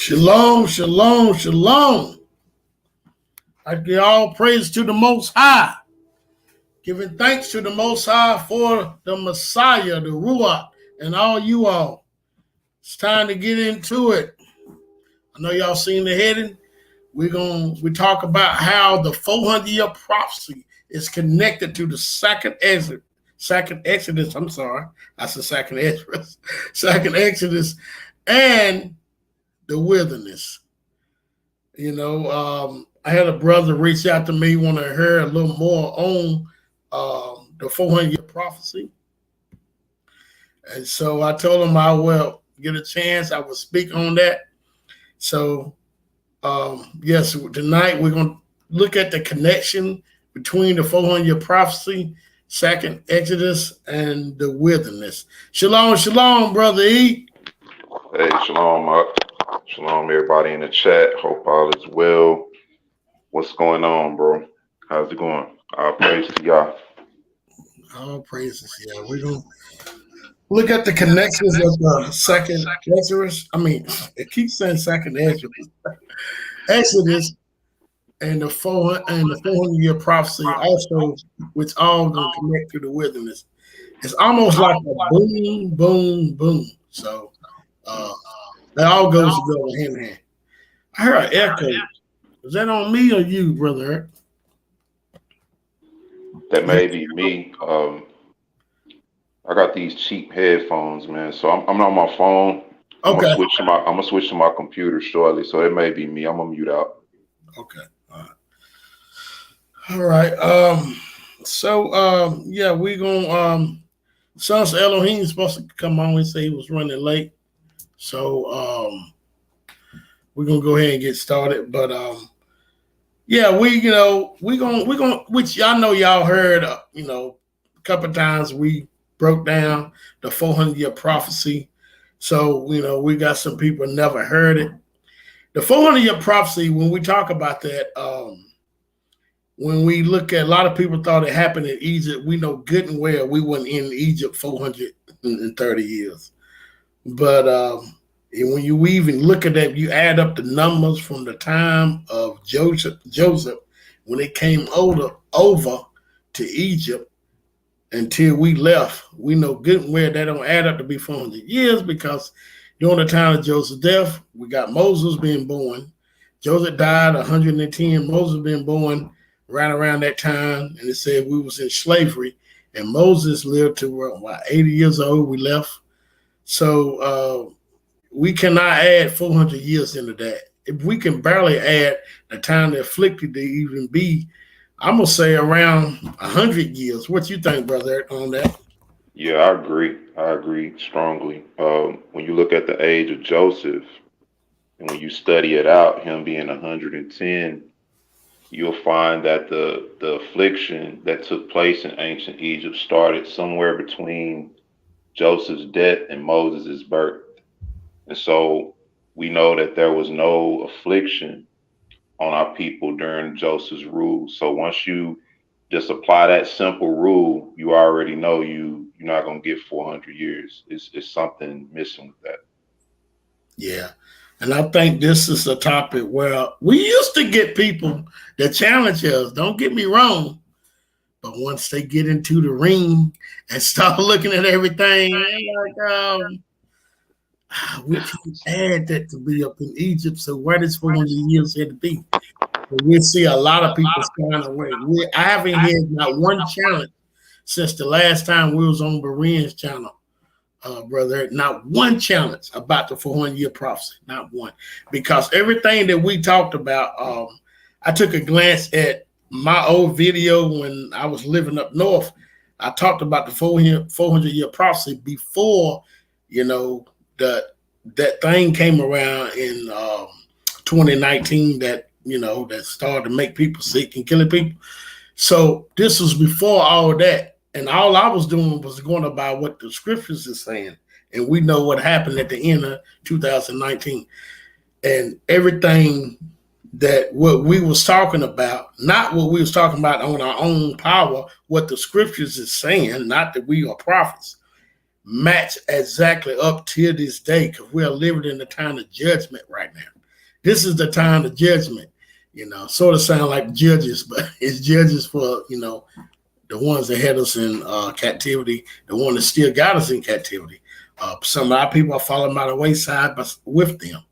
Shalom, shalom, shalom. I give all praise to the Most High, giving thanks to the Most High for the Messiah, the Ruach, and all you all. It's time to get into it. I know y'all seen the heading. We talk about how the 400-year prophecy is connected to the second Exodus. I'm sorry, that's the second Exodus. Second Exodus, and the wilderness. I had a brother reach out to me, want to hear a little more on the 400-year prophecy. And so I told him I will get a chance. I will speak on that. So, yes, tonight we're going to look at the connection between the 400-year prophecy, second Exodus, and the wilderness. Shalom, shalom, Brother E. Hey, shalom, Mark. Shalom, everybody in the chat. Hope all is well. What's going on, bro? How's it going? All praise to y'all. All praises. Yeah, we're going to look at the connections of the second Exodus. It keeps saying second Exodus. Exodus and the 400-year prophecy also, which all going to connect to the wilderness. It's almost like a boom, boom, boom. So that all goes together hand in hand. I heard an echo. Is that on me or you, Brother? That may be me. I got these cheap headphones, man. So I'm on my phone. Okay. I'm gonna switch to my computer shortly. So it may be me. I'm gonna mute out. Okay. All right. Yeah, we gonna Sons of Elohim is supposed to come on. We say he was running late. So we're gonna go ahead and get started. But yeah, we're gonna which y'all know y'all heard a couple of times we broke down the 400-year prophecy. So we got some people never heard it. The 400-year prophecy, when we talk about that, when we look at, a lot of people thought it happened in Egypt. We know good and well we weren't in Egypt 430 years. But when you even look at that, you add up the numbers from the time of Joseph when they came over to Egypt until we left. We know good and well that don't add up to be 400 years, because during the time of Joseph's death, we got Moses being born. Joseph died 110. Moses being born right around that time, and it said we was in slavery. And Moses lived to 80 years old. We left. So we cannot add 400 years into that. If we can barely add the time that afflicted to even be, I'm gonna say around 100 years. What you think, Brother, on that? Yeah, I agree. I agree strongly. When you look at the age of Joseph, and when you study it out, him being 110, you'll find that the affliction that took place in ancient Egypt started somewhere between Joseph's death and Moses' birth. And so we know that there was no affliction on our people during Joseph's rule. So once you just apply that simple rule, you already know you're not going to get 400 years. It's something missing with that. Yeah. And I think this is a topic where we used to get people that challenge us. Don't get me wrong. But once they get into the ring and start looking at everything, we can add that to be up in Egypt. So where does 400 years had to be? We see a lot of people shying away. I haven't had not one challenge since the last time we was on Berean's channel, brother. Not one challenge about the 400-year prophecy. Not one. Because everything that we talked about, I took a glance at my old video when I was living up north. I talked about the 400-year prophecy before, that thing came around in 2019 that started to make people sick and killing people. So this was before all of that. And all I was doing was going about what the scriptures is saying. And we know what happened at the end of 2019. And everything that what we was talking about, not what we was talking about on our own power, what the scriptures is saying, not that we are prophets, match exactly up to this day, because we are living in the time of judgment right now. this is the time of judgment. Sort of sound like judges, but it's judges for, the ones that had us in captivity, the one that still got us in captivity. Some of our people are falling by the wayside with them.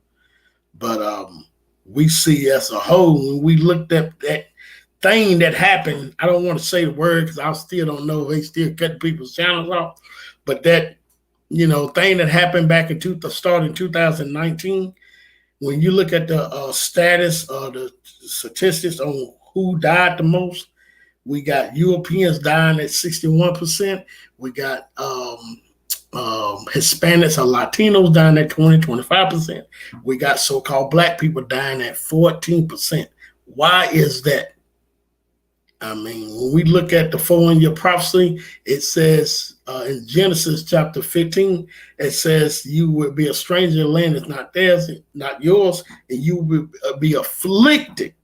But we see as a whole, when we looked at that thing that happened, I don't want to say the word because I still don't know. They still cutting people's channels off. But that, thing that happened back in 2019, when you look at the status of the statistics on who died the most, we got Europeans dying at 61%. We got Hispanics or Latinos dying at 25%. We got so-called black people dying at 14%. Why is that? I mean, when we look at the 400-year prophecy, it says in Genesis chapter 15, it says you will be a stranger in land that's not theirs, not yours, and you will be afflicted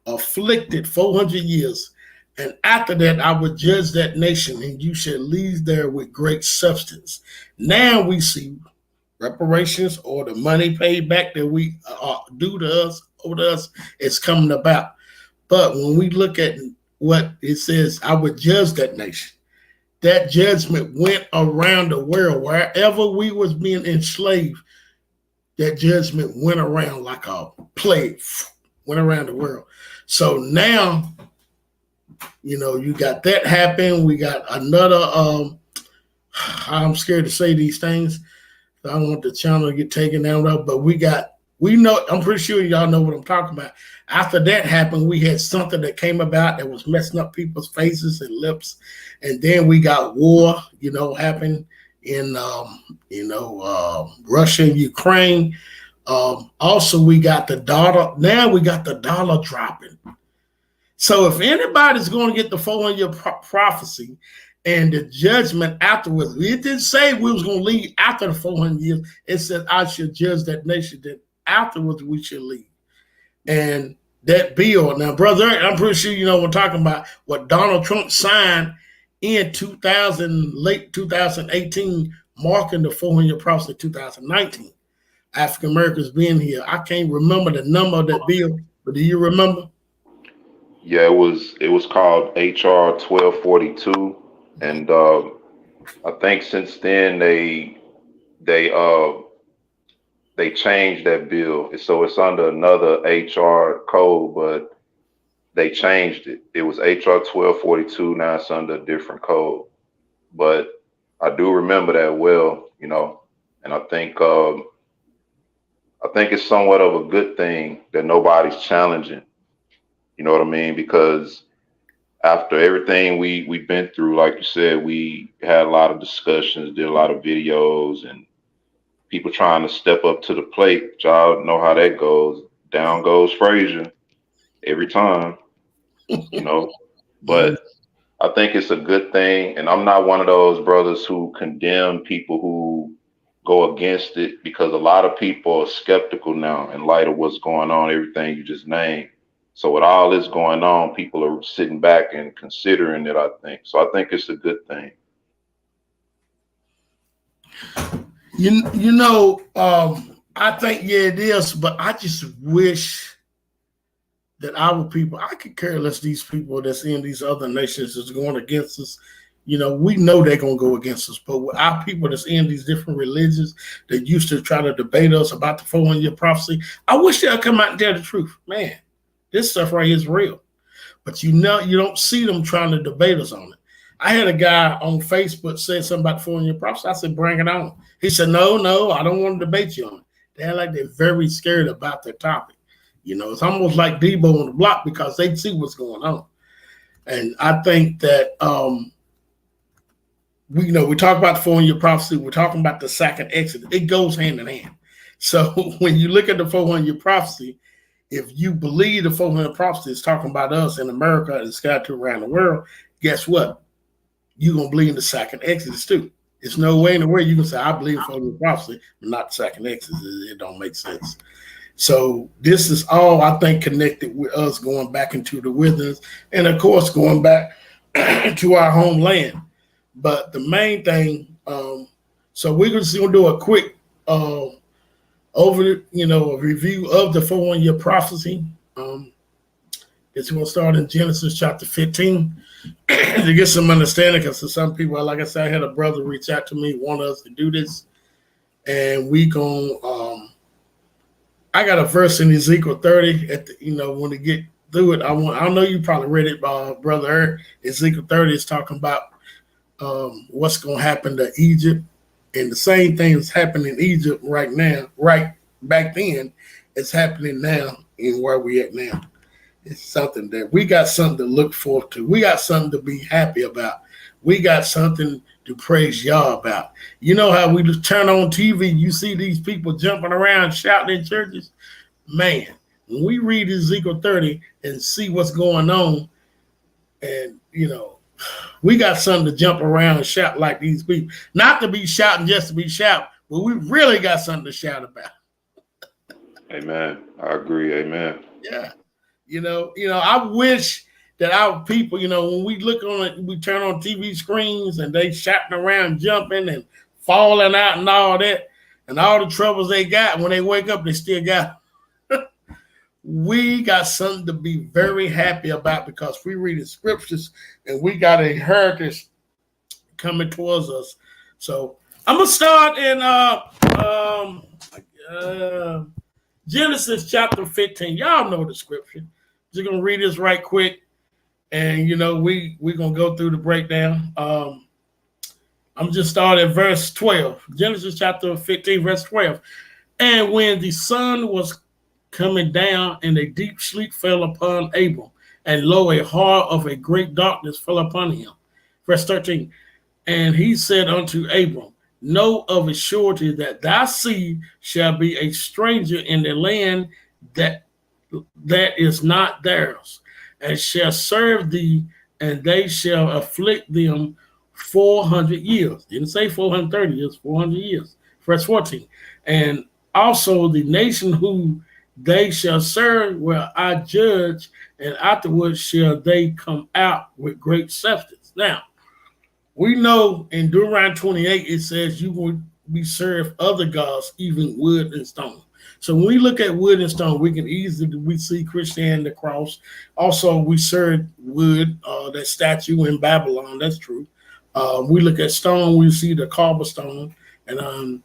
400 years. And after that, I will judge that nation, and you shall leave there with great substance. Now we see reparations, or the money paid back that we due to us, over to us, is coming about. But when we look at what it says, I would judge that nation. That judgment went around the world. Wherever we was being enslaved, that judgment went around like a plague, went around the world. So now, you got that happen. We got another, I'm scared to say these things. I don't want the channel to get taken down, but I'm pretty sure y'all know what I'm talking about. After that happened, we had something that came about that was messing up people's faces and lips. And then we got war, happened in, Russia and Ukraine. Also, we got the dollar. Now we got the dollar dropping. So if anybody's going to get the 400-year prophecy and the judgment afterwards, it didn't say we was going to leave after the 400 years. It said I should judge that nation, that afterwards we should leave. And that bill, now, brother, I'm pretty sure you know what I'm talking about, what Donald Trump signed in late 2018, marking the 400-year prophecy of 2019. African Americans being here. I can't remember the number of that bill, but do you remember? Yeah, it was called HR 1242, and I think since then they changed that bill, so it's under another HR code, but they changed it. It was HR 1242, now it's under a different code. But I do remember that well, and I think it's somewhat of a good thing that nobody's challenging. You know what I mean? Because after everything we've been through, like you said, we had a lot of discussions, did a lot of videos, and people trying to step up to the plate. Y'all know how that goes. Down goes Frazier every time, But I think it's a good thing. And I'm not one of those brothers who condemn people who go against it, because a lot of people are skeptical now in light of what's going on, everything you just named. So with all this going on, people are sitting back and considering it, I think. So I think it's a good thing. I think, yeah, it is, but I just wish that our people, I could care less these people that's in these other nations is going against us. We know they're going to go against us, but with our people that's in these different religions that used to try to debate us about the 400-year prophecy, I wish they'd come out and tell the truth. Man, this stuff right here is real. But you don't see them trying to debate us on it. I had a guy on Facebook say something about the 400-year prophecy. I said, bring it on. He said, no, I don't want to debate you on it. They're very scared about their topic. It's almost like Debo on the block, because they see what's going on. And I think that we talk about the 400-year prophecy, we're talking about the second Exodus. It goes hand in hand. So when you look at the 400-year prophecy, if you believe the 400 prophecy is talking about us in America and scattered around the world, guess what? You're going to believe in the second Exodus too. There's no way in the world you can say, I believe in 400 prophecy, but not the second Exodus. It don't make sense. So this is all, I think, connected with us going back into the wilderness, and of course going back to our homeland. But the main thing, so we're just going to do a quick over, a review of the 400-year prophecy. It's going to start in Genesis chapter 15 to get some understanding, because for some people, like I said, I had a brother reach out to me, want us to do this. And we I got a verse in Ezekiel 30 at the, when we get through it. I know you probably read it, Brother. Ezekiel 30 is talking about what's going to happen to Egypt. And the same thing is happening in Egypt right now, right back then, it's happening now in where we at now. It's something that we got something to look forward to. We got something to be happy about. We got something to praise Yah about. You know how we just turn on TV, you see these people jumping around, shouting in churches? Man, when we read Ezekiel 30 and see what's going on, and, we got something to jump around and shout like these people. Not to be shouting just to be shouting, but we really got something to shout about. Amen. I agree. Amen. Yeah. I wish that our people, when we look on it, we turn on TV screens and they shouting around, jumping and falling out and all that, and all the troubles they got, when they wake up, they still got. We got something to be very happy about, because we read the scriptures and we got a heritage coming towards us. So I'm gonna start in Genesis chapter 15. Y'all know the scripture. Just gonna read this right quick, and we're gonna go through the breakdown. I'm just starting at verse 12. Genesis chapter 15, verse 12. And when the sun was coming down, and a deep sleep fell upon Abram, and lo, a heart of a great darkness fell upon him. Verse 13. And he said unto Abram, know of a surety that thy seed shall be a stranger in the land that is not theirs, and shall serve thee, and they shall afflict them 400 years. Didn't say 430 years, 400 years. Verse 14. And also the nation who they shall serve will I judge, and afterwards shall they come out with great substance. Now, we know in Deuteronomy 28, it says you will be served other gods, even wood and stone. So when we look at wood and stone, we can easily see Christianity, the cross. Also, we serve wood, that statue in Babylon. That's true. We look at stone, we see the cobblestone, and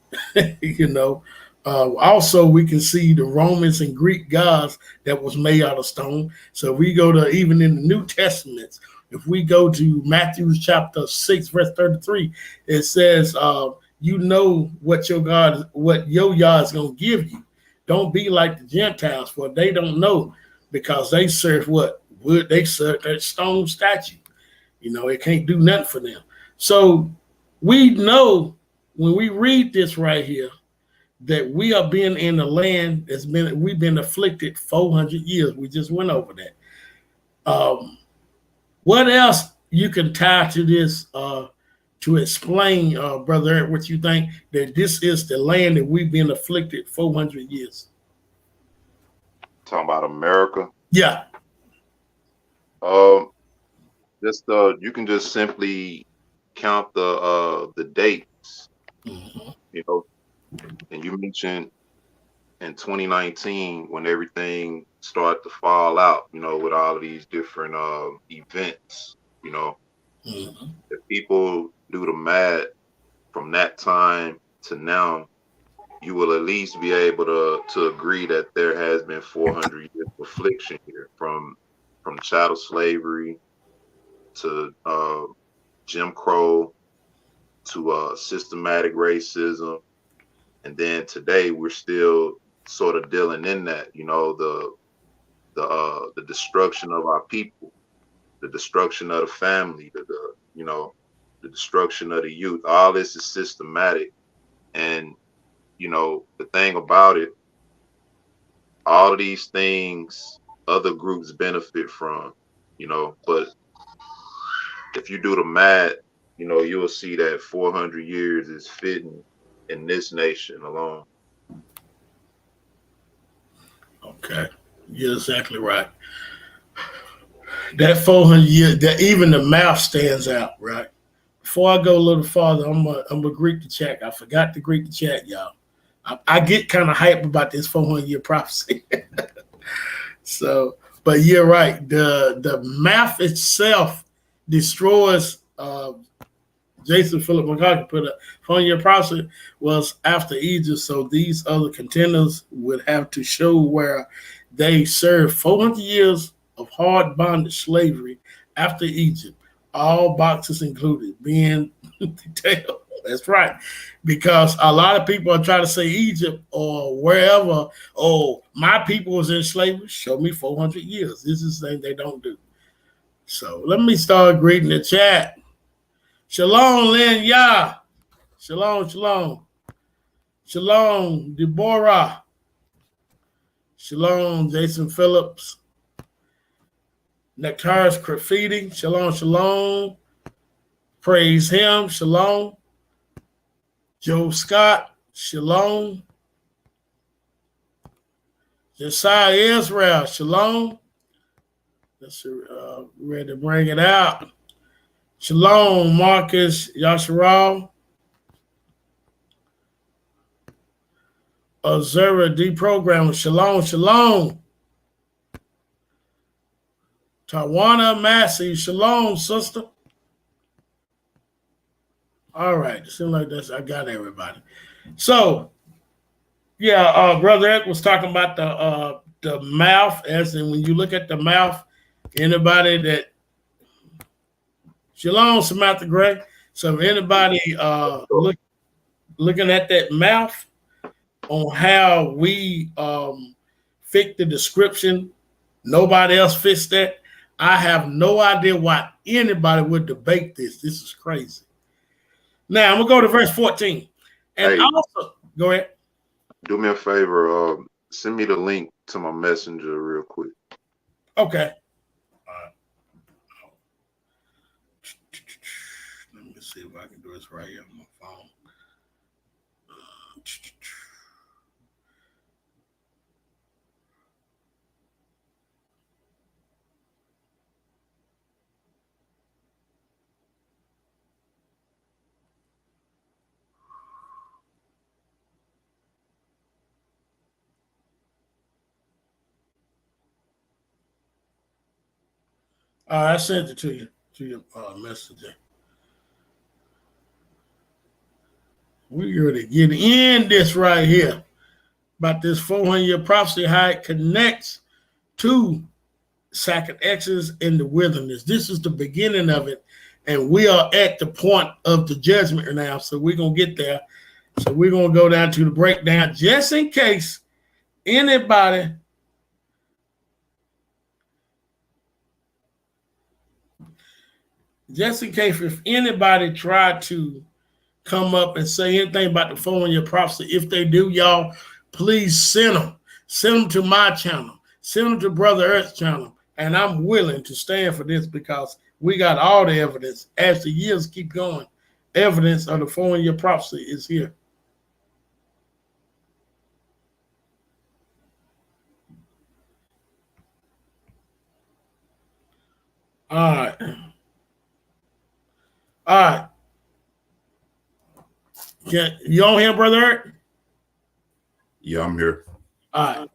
also we can see the Romans and Greek gods that was made out of stone. So we go to, even in the New Testaments, if we go to Matthew chapter 6, verse 33, it says, what your God, what your Yah is going to give you. Don't be like the Gentiles, for they don't know, because they serve what? Wood. They serve that stone statue. It can't do nothing for them. So we know when we read this right here, that we are being in the land we've been afflicted 400 years. We just went over that. What else you can tie to this to explain, Brother Eric, what you think that this is the land that we've been afflicted 400 years? Talking about America? Yeah. You can just simply count the dates. Mm-hmm. And you mentioned in 2019 when everything started to fall out, with all of these different events, Mm-hmm. If people do the math from that time to now, you will at least be able to agree that there has been 400 years of affliction here, from chattel slavery to Jim Crow to systematic racism. And then today we're still sort of dealing in that, the destruction of our people, the destruction of the family, the destruction of the youth. All this is systematic. And, the thing about it, all of these things other groups benefit from, but if you do the math, you'll see that 400 years is fitting in this nation alone. Okay, you're exactly right. That 400 years, that even the math stands out, right? Before I go a little farther, I'm gonna greet the chat. I forgot to greet the chat, y'all. I get kind of hype about this 400-year prophecy. So, but you're right. The math itself destroys. Jason Philip McCarthy put a 400-year prophecy was after Egypt, so these other contenders would have to show where they served 400 years of hard bondage slavery after Egypt, all boxes included, being detailed. That's right. Because a lot of people are trying to say Egypt or wherever, oh, my people was in slavery. Show me 400 years. This is the thing they don't do. So let me start greeting the chat. Shalom, Lynn Yah. Shalom, shalom. Shalom, Deborah. Shalom, Jason Phillips. Nectaris Graffiti. Shalom, shalom. Praise him. Shalom. Joe Scott. Shalom. Josiah Israel. Shalom. Let's ready to bring it out. Shalom, Marcus Yasharal. Observer Deprogrammer. Shalom, shalom. Tawana Massey. Shalom, sister. All right. Seems like that's, I got everybody. So, yeah, Brother Ed was talking about the mouth, as in when you look at the mouth, anybody that Shalom, Samantha Gray. So if anybody looking at that mouth on how we fit the description, nobody else fits that. I have no idea why anybody would debate this. This is crazy. Now I'm gonna go to verse 14. And Hey, also go ahead. do me a favor. Send me the link to my messenger real quick. Okay. Let me see if I can do this right here on my phone. I sent it to your messenger. We're going to get in this right here about this 400-year prophecy, how it connects to second Exodus in the wilderness. This is the beginning of it, and we are at the point of the judgment now, so we're going to get there. So we're going to go down to the breakdown just in case anybody if anybody tried to come up and say anything about the 400-year prophecy. If they do, y'all, please send them. Send them to my channel. Send them to Brother Earth's channel. And I'm willing to stand for this because we got all the evidence. As the years keep going, evidence of the 400-year prophecy is here. All right. All right. You on here, Brother Earth? Yeah, I'm here. All right.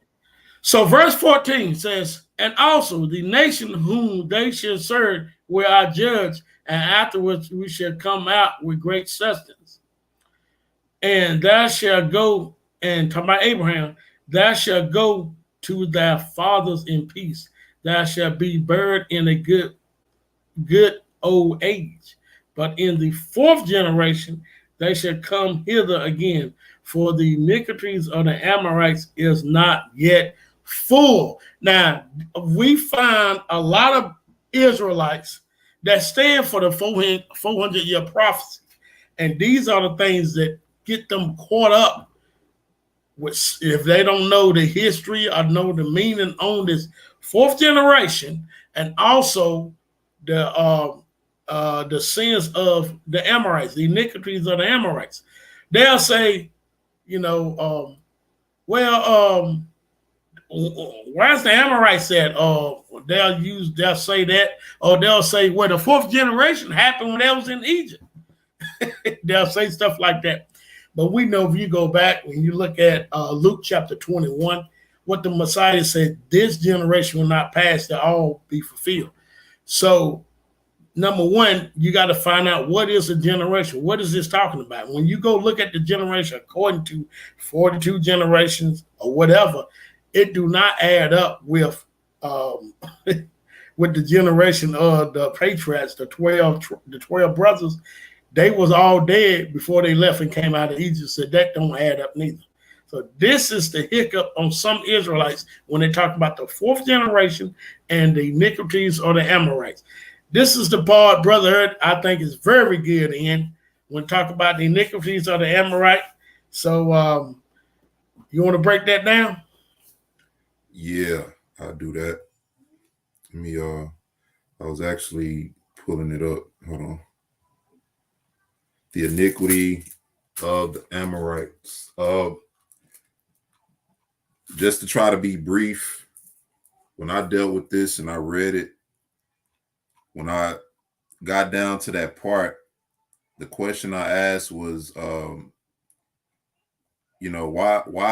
So verse 14 says, and also the nation whom they shall serve will I judge, and afterwards we shall come out with great substance. And thou shalt go, and talking about Abraham, thou shalt go to thy fathers in peace. Thou shalt be buried in a good old age. But in the fourth generation, they shall come hither again, for the iniquities of the Amorites is not yet full. Now, we find a lot of Israelites that stand for the 400-year prophecy. And these are the things that get them caught up with, if they don't know the history or know the meaning on this fourth generation, and also the sins of the Amorites, the iniquities of the Amorites. They'll say, where's the Amorites at? They'll say that, or they'll say, well, the fourth generation happened when they was in Egypt. They'll say stuff like that. But we know if you go back, when you look at Luke chapter 21, what the Messiah said, this generation will not pass to all be fulfilled. So, number one, you got to find out what is a generation. What is this talking about? When you go look at the generation according to 42 generations or whatever, it do not add up with with the generation of the patriarchs, the 12 brothers. They was all dead before they left and came out of Egypt. So that don't add up neither. So this is the hiccup on some Israelites when they talk about the fourth generation and the iniquities of the Amorites. This is the part, Brother, I think is very good in when talk about the iniquities of the Amorite. So you want to break that down? Yeah, I'll do that. Let me I was actually pulling it up. Hold on. The iniquity of the Amorites. Just to try to be brief, when I dealt with this and I read it, when I got down to that part, the question I asked was, why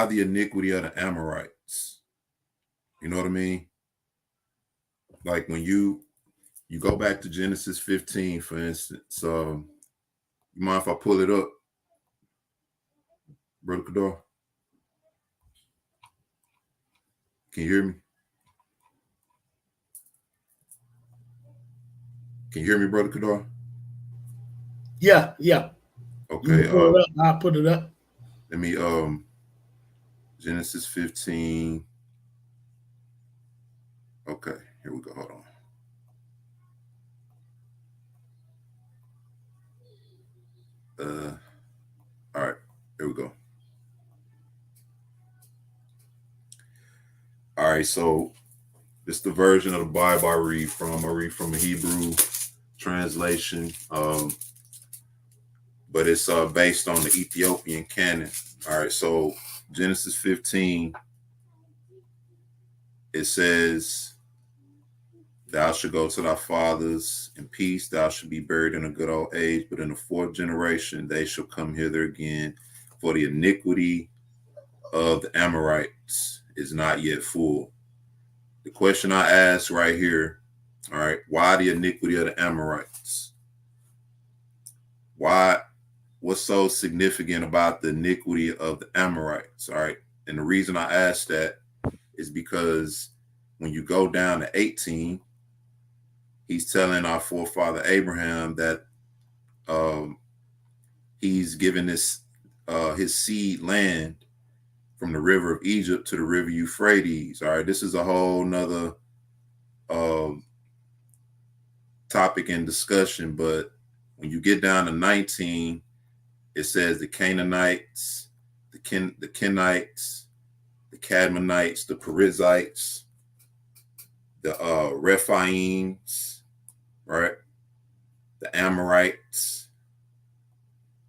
the iniquity of the Amorites? You know what I mean? Like when you go back to Genesis 15, for instance, you mind if I pull it up, Brother Kadar? Can you hear me? Can you hear me, Brother Kadar? Yeah. Okay. I'll put it up. Let me Genesis 15. Okay, here we go. Hold on. All right, here we go. All right, so this is the version of the Bible I read from. I read from a Hebrew translation, but it's based on the Ethiopian canon. All right, so Genesis 15, it says, "Thou shalt go to thy fathers in peace. Thou shalt be buried in a good old age. But in the fourth generation, they shall come hither again. For the iniquity of the Amorites is not yet full." The question I asked right here, all right, why the iniquity of the Amorites? Why? What's so significant about the iniquity of the Amorites? All right. And the reason I asked that is because when you go down to 18, he's telling our forefather Abraham that he's given his seed land from the river of Egypt to the river Euphrates. All right, this is a whole nother topic and discussion. But when you get down to 19, it says the Canaanites, the Kenites, the Cadmonites, the Perizzites, the Rephaims, right? The Amorites,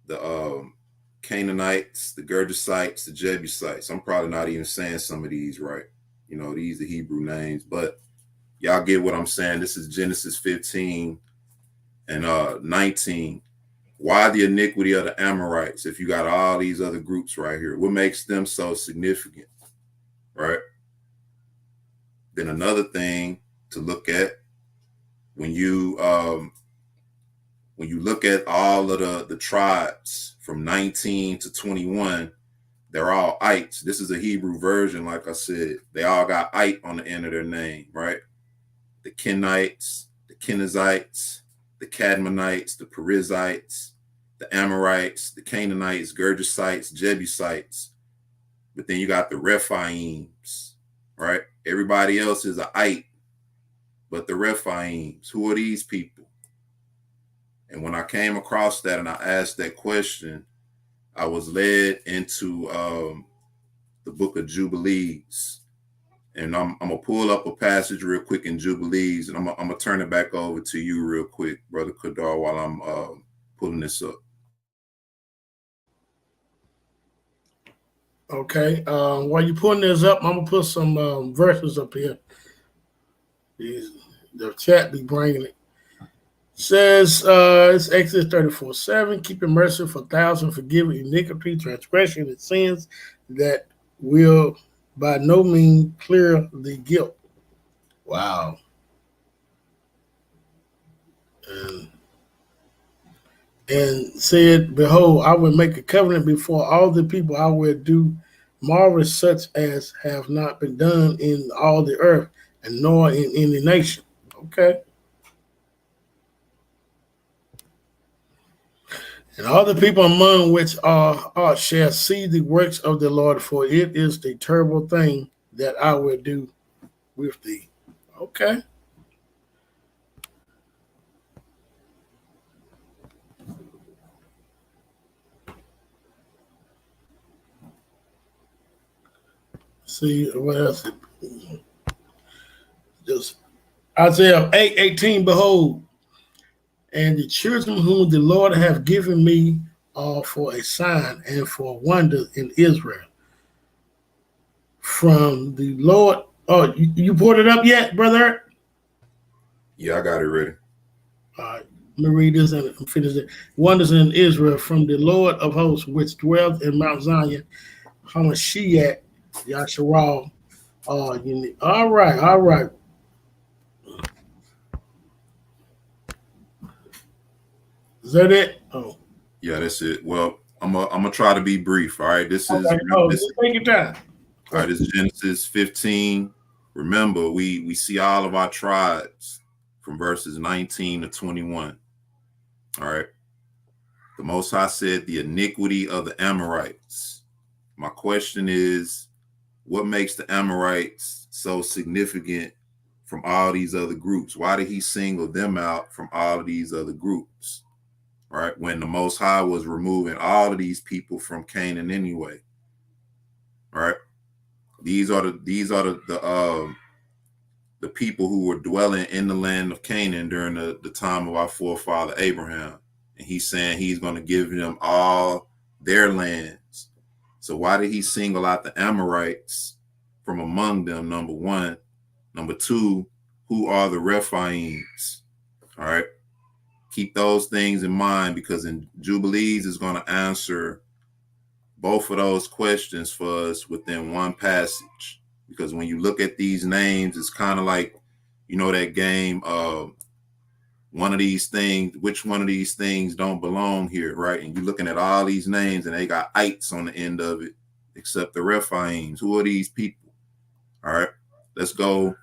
the Canaanites, the Gergesites, the Jebusites. I'm probably not even saying some of these right. You know, these are Hebrew names, but y'all get what I'm saying. This is Genesis 15 and 19. Why the iniquity of the Amorites if you got all these other groups right here? What makes them so significant, right? Then another thing to look at when you look at all of the tribes from 19 to 21, they're all ites. This is a Hebrew version, like I said. They all got ite on the end of their name, right? The Kenites, the Kenizzites, the Cadmonites, the Perizzites, the Amorites, the Canaanites, Gergesites, Jebusites. But then you got the Rephaims, right? Everybody else is an ite, but the Rephaims, who are these people? And when I came across that and I asked that question, I was led into the book of Jubilees. And I'm going to pull up a passage real quick in Jubilees, and I'm going to turn it back over to you real quick, Brother Kadar, while I'm pulling this up. Okay. While you're putting this up, I'm going to put some verses up here. The chat be bringing it. Says it's Exodus 34:7, keeping mercy for thousands, forgiving iniquity, transgression, and sins that will by no means clear the guilt. Wow. And said, behold, I will make a covenant before all the people. I will do marvels such as have not been done in all the earth, and nor in any nation. Okay. And all the people among which are shall see the works of the Lord, for it is the terrible thing that I will do with thee. Okay. See what else? Just Isaiah 8:18. Behold, and the children whom the Lord have given me are for a sign and for a wonder in Israel. From the Lord. Oh, you brought it up yet, brother? Yeah, I got it ready. All right. Let me read this and finish it. Wonders in Israel from the Lord of hosts, which dwells in Mount Zion, Hamashiach, Yasharal. All right, all right. Is that it? Oh, Yeah, that's it. Well, I'm gonna try to be brief. All right, this is okay. Just take your time. all right. This is Genesis 15. Remember, we see all of our tribes from verses 19 to 21. All right. The Most High said the iniquity of the Amorites. My question is, what makes the Amorites so significant from all these other groups? Why did he single them out from all of these other groups? Right, when the Most High was removing all of these people from Canaan anyway. Right, these are the people who were dwelling in the land of Canaan during the time of our forefather Abraham, and he's saying he's going to give them all their lands. So why did he single out the Amorites from among them? Number one. Number two, who are the Rephaims? All right. Keep those things in mind, because in Jubilees is going to answer both of those questions for us within one passage. Because when you look at these names, it's kind of like, you know, that game of one of these things, which one of these things don't belong here, right? And you're looking at all these names and they got ites on the end of it, except the Rephaims. Who are these people? All right, let's go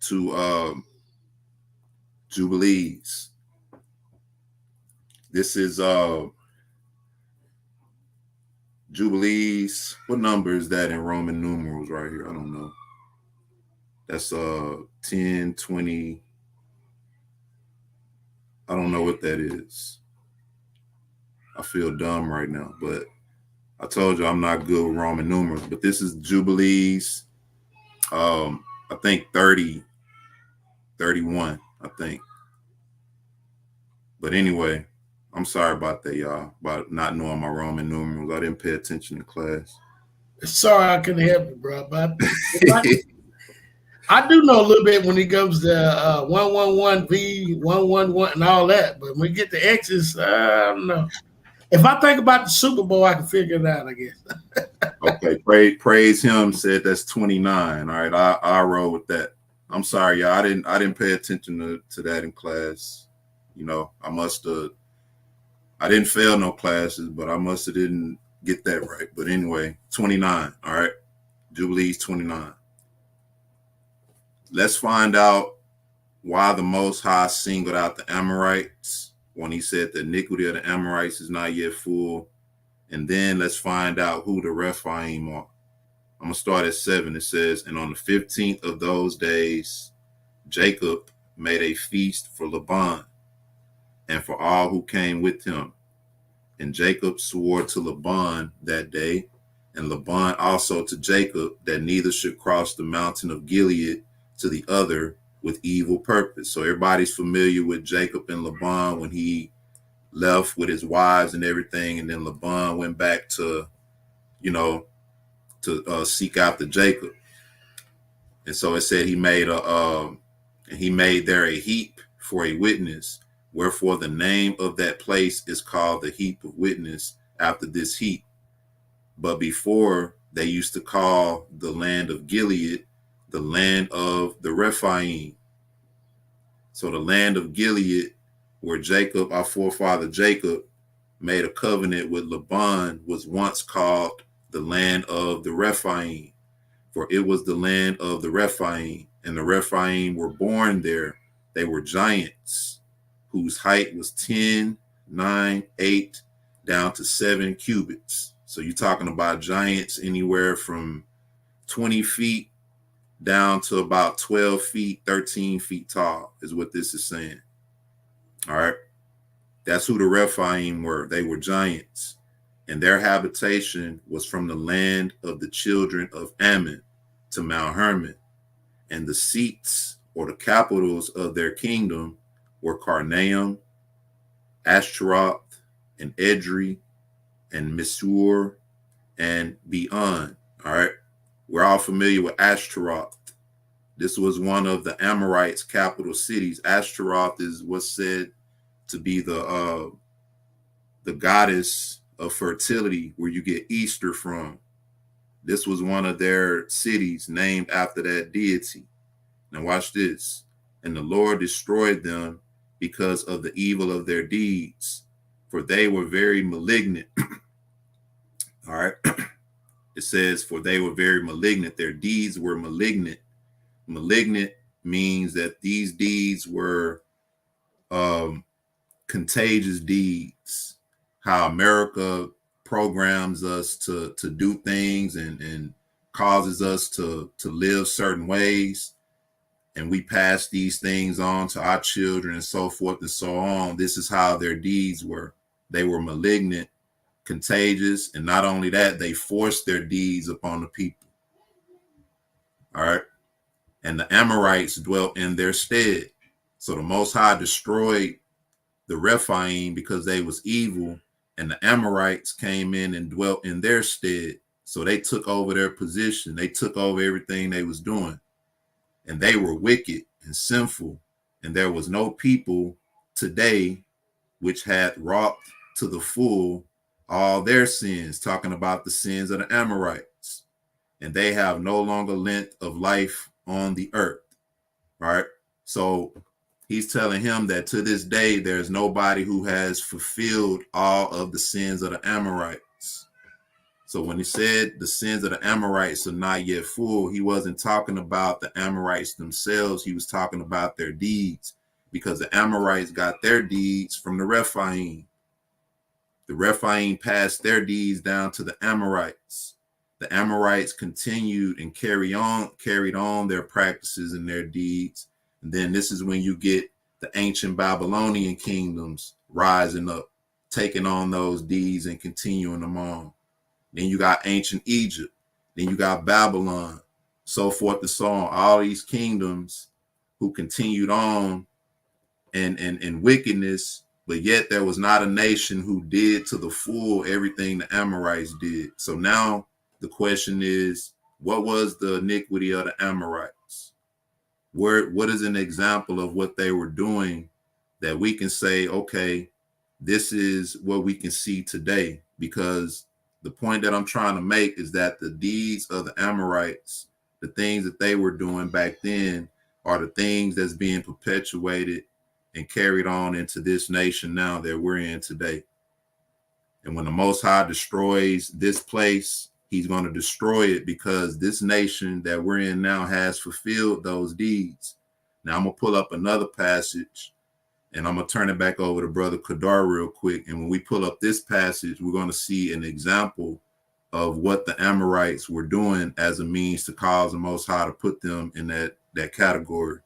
to Jubilees. This is Jubilees. What number is that in Roman numerals right here? I don't know. That's 10, 20. I don't know what that is. I feel dumb right now, but I told you I'm not good with Roman numerals. But this is Jubilees. I think 30, 31, I think. But anyway, I'm sorry about that, y'all, about not knowing my Roman numerals. I didn't pay attention in class. Sorry I couldn't help you, bro. But I do know a little bit when it comes to 111V, 111, and all that. But when we get the X's, I don't know. If I think about the Super Bowl, I can figure it out, I guess. Okay, praise him said that's 29. All right, I roll with that. I'm sorry, y'all. I didn't pay attention to that in class. You know, I didn't fail no classes, but I must have didn't get that right. But anyway, 29. All right. Jubilees 29. Let's find out why the Most High singled out the Amorites when he said the iniquity of the Amorites is not yet full. And then let's find out who the Rephaim are. I'm going to start at 7. It says, and on the 15th of those days, Jacob made a feast for Laban and for all who came with him. And Jacob swore to Laban that day, and Laban also to Jacob, that neither should cross the mountain of Gilead to the other with evil purpose. So everybody's familiar with Jacob and Laban when he left with his wives and everything, and then Laban went back to, you know, to seek after Jacob. And so it said he made there a heap for a witness, Wherefore the name of that place is called the heap of witness after this heap. But before, they used to call the land of Gilead the land of the Rephaim. So the land of Gilead, where Jacob, our forefather Jacob, made a covenant with Laban, was once called the land of the Rephaim, for it was the land of the Rephaim, and the Rephaim were born there. They were giants whose height was 10, 9, 8, down to 7 cubits. So you're talking about giants anywhere from 20 feet down to about 12 feet, 13 feet tall is what this is saying. All right. That's who the Rephaim were. They were giants, and their habitation was from the land of the children of Ammon to Mount Hermon. And the seats or the capitals of their kingdom were Karnaim, Ashtaroth, and Edrei, and Misur, and Beon. All right. We're all familiar with Ashtaroth. This was one of the Amorites' capital cities. Ashtaroth is what's said to be the goddess of fertility, where you get Easter from. This was one of their cities named after that deity. Now watch this. And the Lord destroyed them because of the evil of their deeds, for they were very malignant. All right. It says, for they were very malignant. Their deeds were malignant. Malignant means that these deeds were contagious deeds. How America programs us to do things and causes us to live certain ways. And we pass these things on to our children and so forth and so on. This is how their deeds were. They were malignant, contagious, and not only that, they forced their deeds upon the people. All right. And the Amorites dwelt in their stead. So the Most High destroyed the Rephaim because they was evil, and the Amorites came in and dwelt in their stead. So they took over their position. They took over everything they was doing. And they were wicked and sinful. And there was no people today which had wrought to the full all their sins, talking about the sins of the Amorites. And they have no longer length of life on the earth. Right? So he's telling him that to this day, there's nobody who has fulfilled all of the sins of the Amorites. So when he said the sins of the Amorites are not yet full, he wasn't talking about the Amorites themselves. He was talking about their deeds, because the Amorites got their deeds from the Rephaim. The Rephaim passed their deeds down to the Amorites. The Amorites continued and carried on their practices and their deeds. And then this is when you get the ancient Babylonian kingdoms rising up, taking on those deeds and continuing them on. Then you got ancient Egypt. Then you got Babylon, so forth and so on. All these kingdoms who continued on in wickedness, but yet there was not a nation who did to the full everything the Amorites did. So now the question is, what was the iniquity of the Amorites? What is an example of what they were doing that we can say, okay, this is what we can see today? Because the point that I'm trying to make is that the deeds of the Amorites, the things that they were doing back then, are the things that's being perpetuated and carried on into this nation now that we're in today. And when the Most High destroys this place, he's going to destroy it because this nation that we're in now has fulfilled those deeds. Now I'm going to pull up another passage, and I'm going to turn it back over to Brother Kadar real quick. And when we pull up this passage, we're going to see an example of what the Amorites were doing as a means to cause the Most High to put them in that category.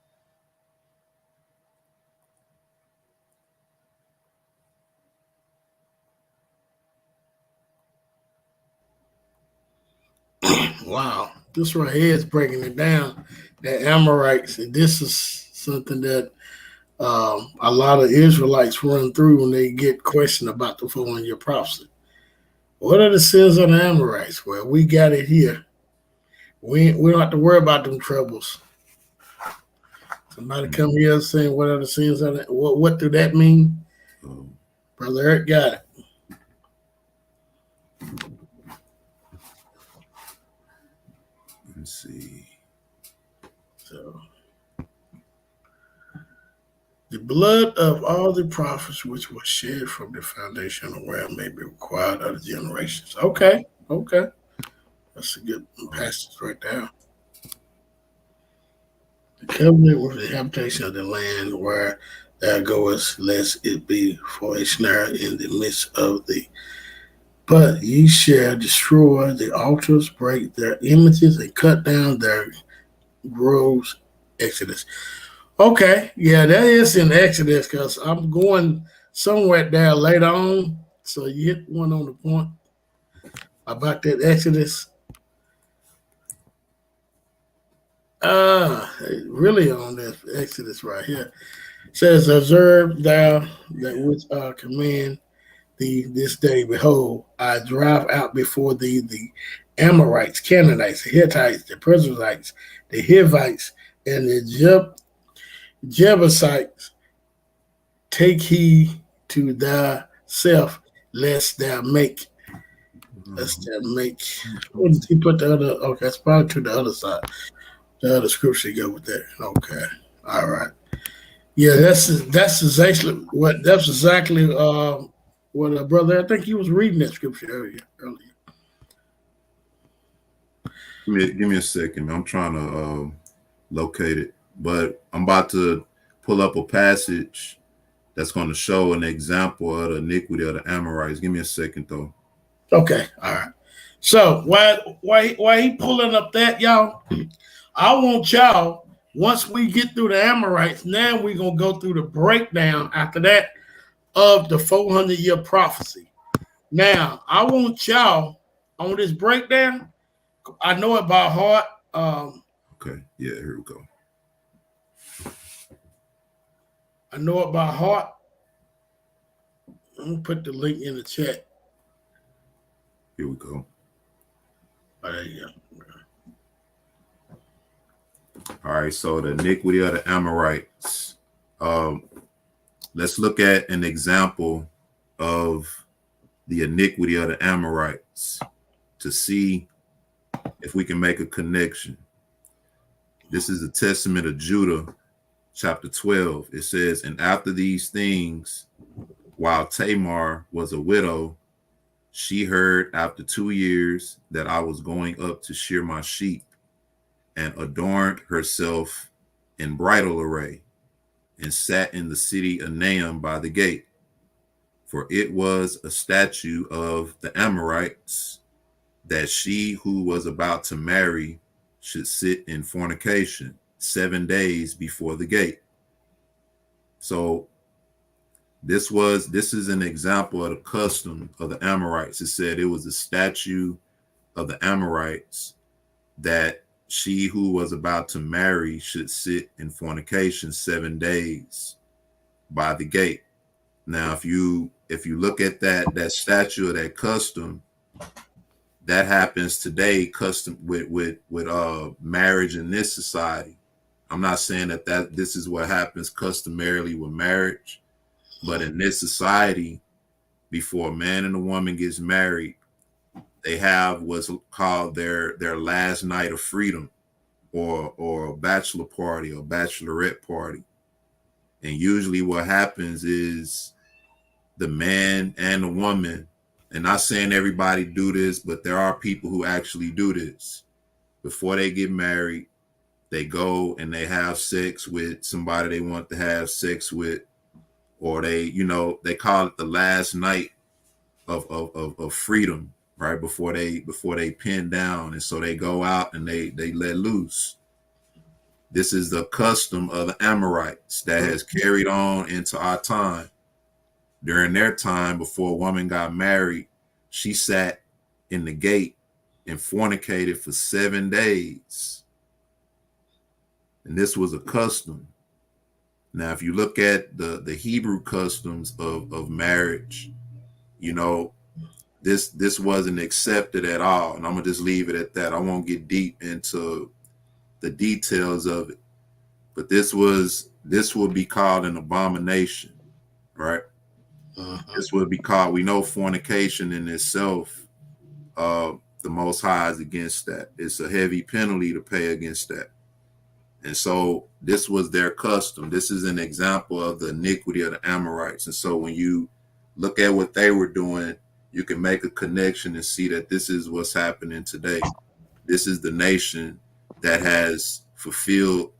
Wow, this right here is breaking it down. The Amorites, and this is something that a lot of Israelites run through when they get questioned about the 400-year prophecy. What are the sins of the Amorites? Well, we got it here. We don't have to worry about them troubles. Somebody come here saying what are the sins of it? What do that mean? Brother Eric got it. Let's see. So, the blood of all the prophets which was shed from the foundation of the world may be required of the generations. Okay. That's a good passage right there. The covenant with the habitation of the land where thou goest, lest it be for a snare in the midst of thee. But ye shall destroy the altars, break their images, and cut down their groves. Exodus. Okay, yeah, that is in Exodus because I'm going somewhere there later on. So you hit one on the point about that Exodus. Really on this Exodus right here. It says, observe thou that which I command thee this day. Behold, I drive out before thee the Amorites, Canaanites, the Hittites, the Perizzites, the Hivites, and the Jebusites. Take heed to thyself, lest thou make. What did he put the other? Okay, it's probably to the other side. The other scripture go with that. Okay, all right. Yeah, that's exactly what brother. I think he was reading that scripture earlier. Give me a second. I'm trying to locate it, but I'm about to pull up a passage that's going to show an example of the iniquity of the Amorites. Give me a second, though. Okay, all right. So why he pulling up that, y'all? I want y'all, once we get through the Amorites, now we're going to go through the breakdown after that of the 400-year prophecy. Now, I want y'all on this breakdown. I know it by heart. Okay, yeah, here we go. I know it by heart. I'm going to put the link in the chat. Here we go. Oh, there you go. All right, so the iniquity of the Amorites. Let's look at an example of the iniquity of the Amorites to see if we can make a connection. This is the Testament of Judah, chapter 12. It says, and after these things, while Tamar was a widow, she heard after 2 years that I was going up to shear my sheep, and adorned herself in bridal array, and sat in the city of Naam by the gate. For it was a statute of the Amorites that she who was about to marry should sit in fornication 7 days before the gate. So this is an example of the custom of the Amorites. It said it was a statute of the Amorites that she who was about to marry should sit in fornication 7 days by the gate. Now, if you look at that statute or that custom, that happens today, custom with marriage in this society. I'm not saying that this is what happens customarily with marriage, but in this society, before a man and a woman gets married, they have what's called their last night of freedom, or a bachelor party or bachelorette party. And usually what happens is the man and the woman, and not saying everybody do this, but there are people who actually do this. Before they get married, they go and they have sex with somebody they want to have sex with, or they call it the last night of freedom, right? Before they pin down. And so they go out and they let loose. This is the custom of the Amorites that has carried on into our time. During their time, before a woman got married, she sat in the gate and fornicated for 7 days. And this was a custom. Now, if you look at the Hebrew customs of marriage, this wasn't accepted at all. And I'm gonna just leave it at that. I won't get deep into the details of it. But this would be called an abomination, right? This would be called, we know fornication in itself, the Most High is against that. It's a heavy penalty to pay against that. And so this was their custom. This is an example of the iniquity of the Amorites. And so when you look at what they were doing, you can make a connection and see that this is what's happening today. This is the nation that has fulfilled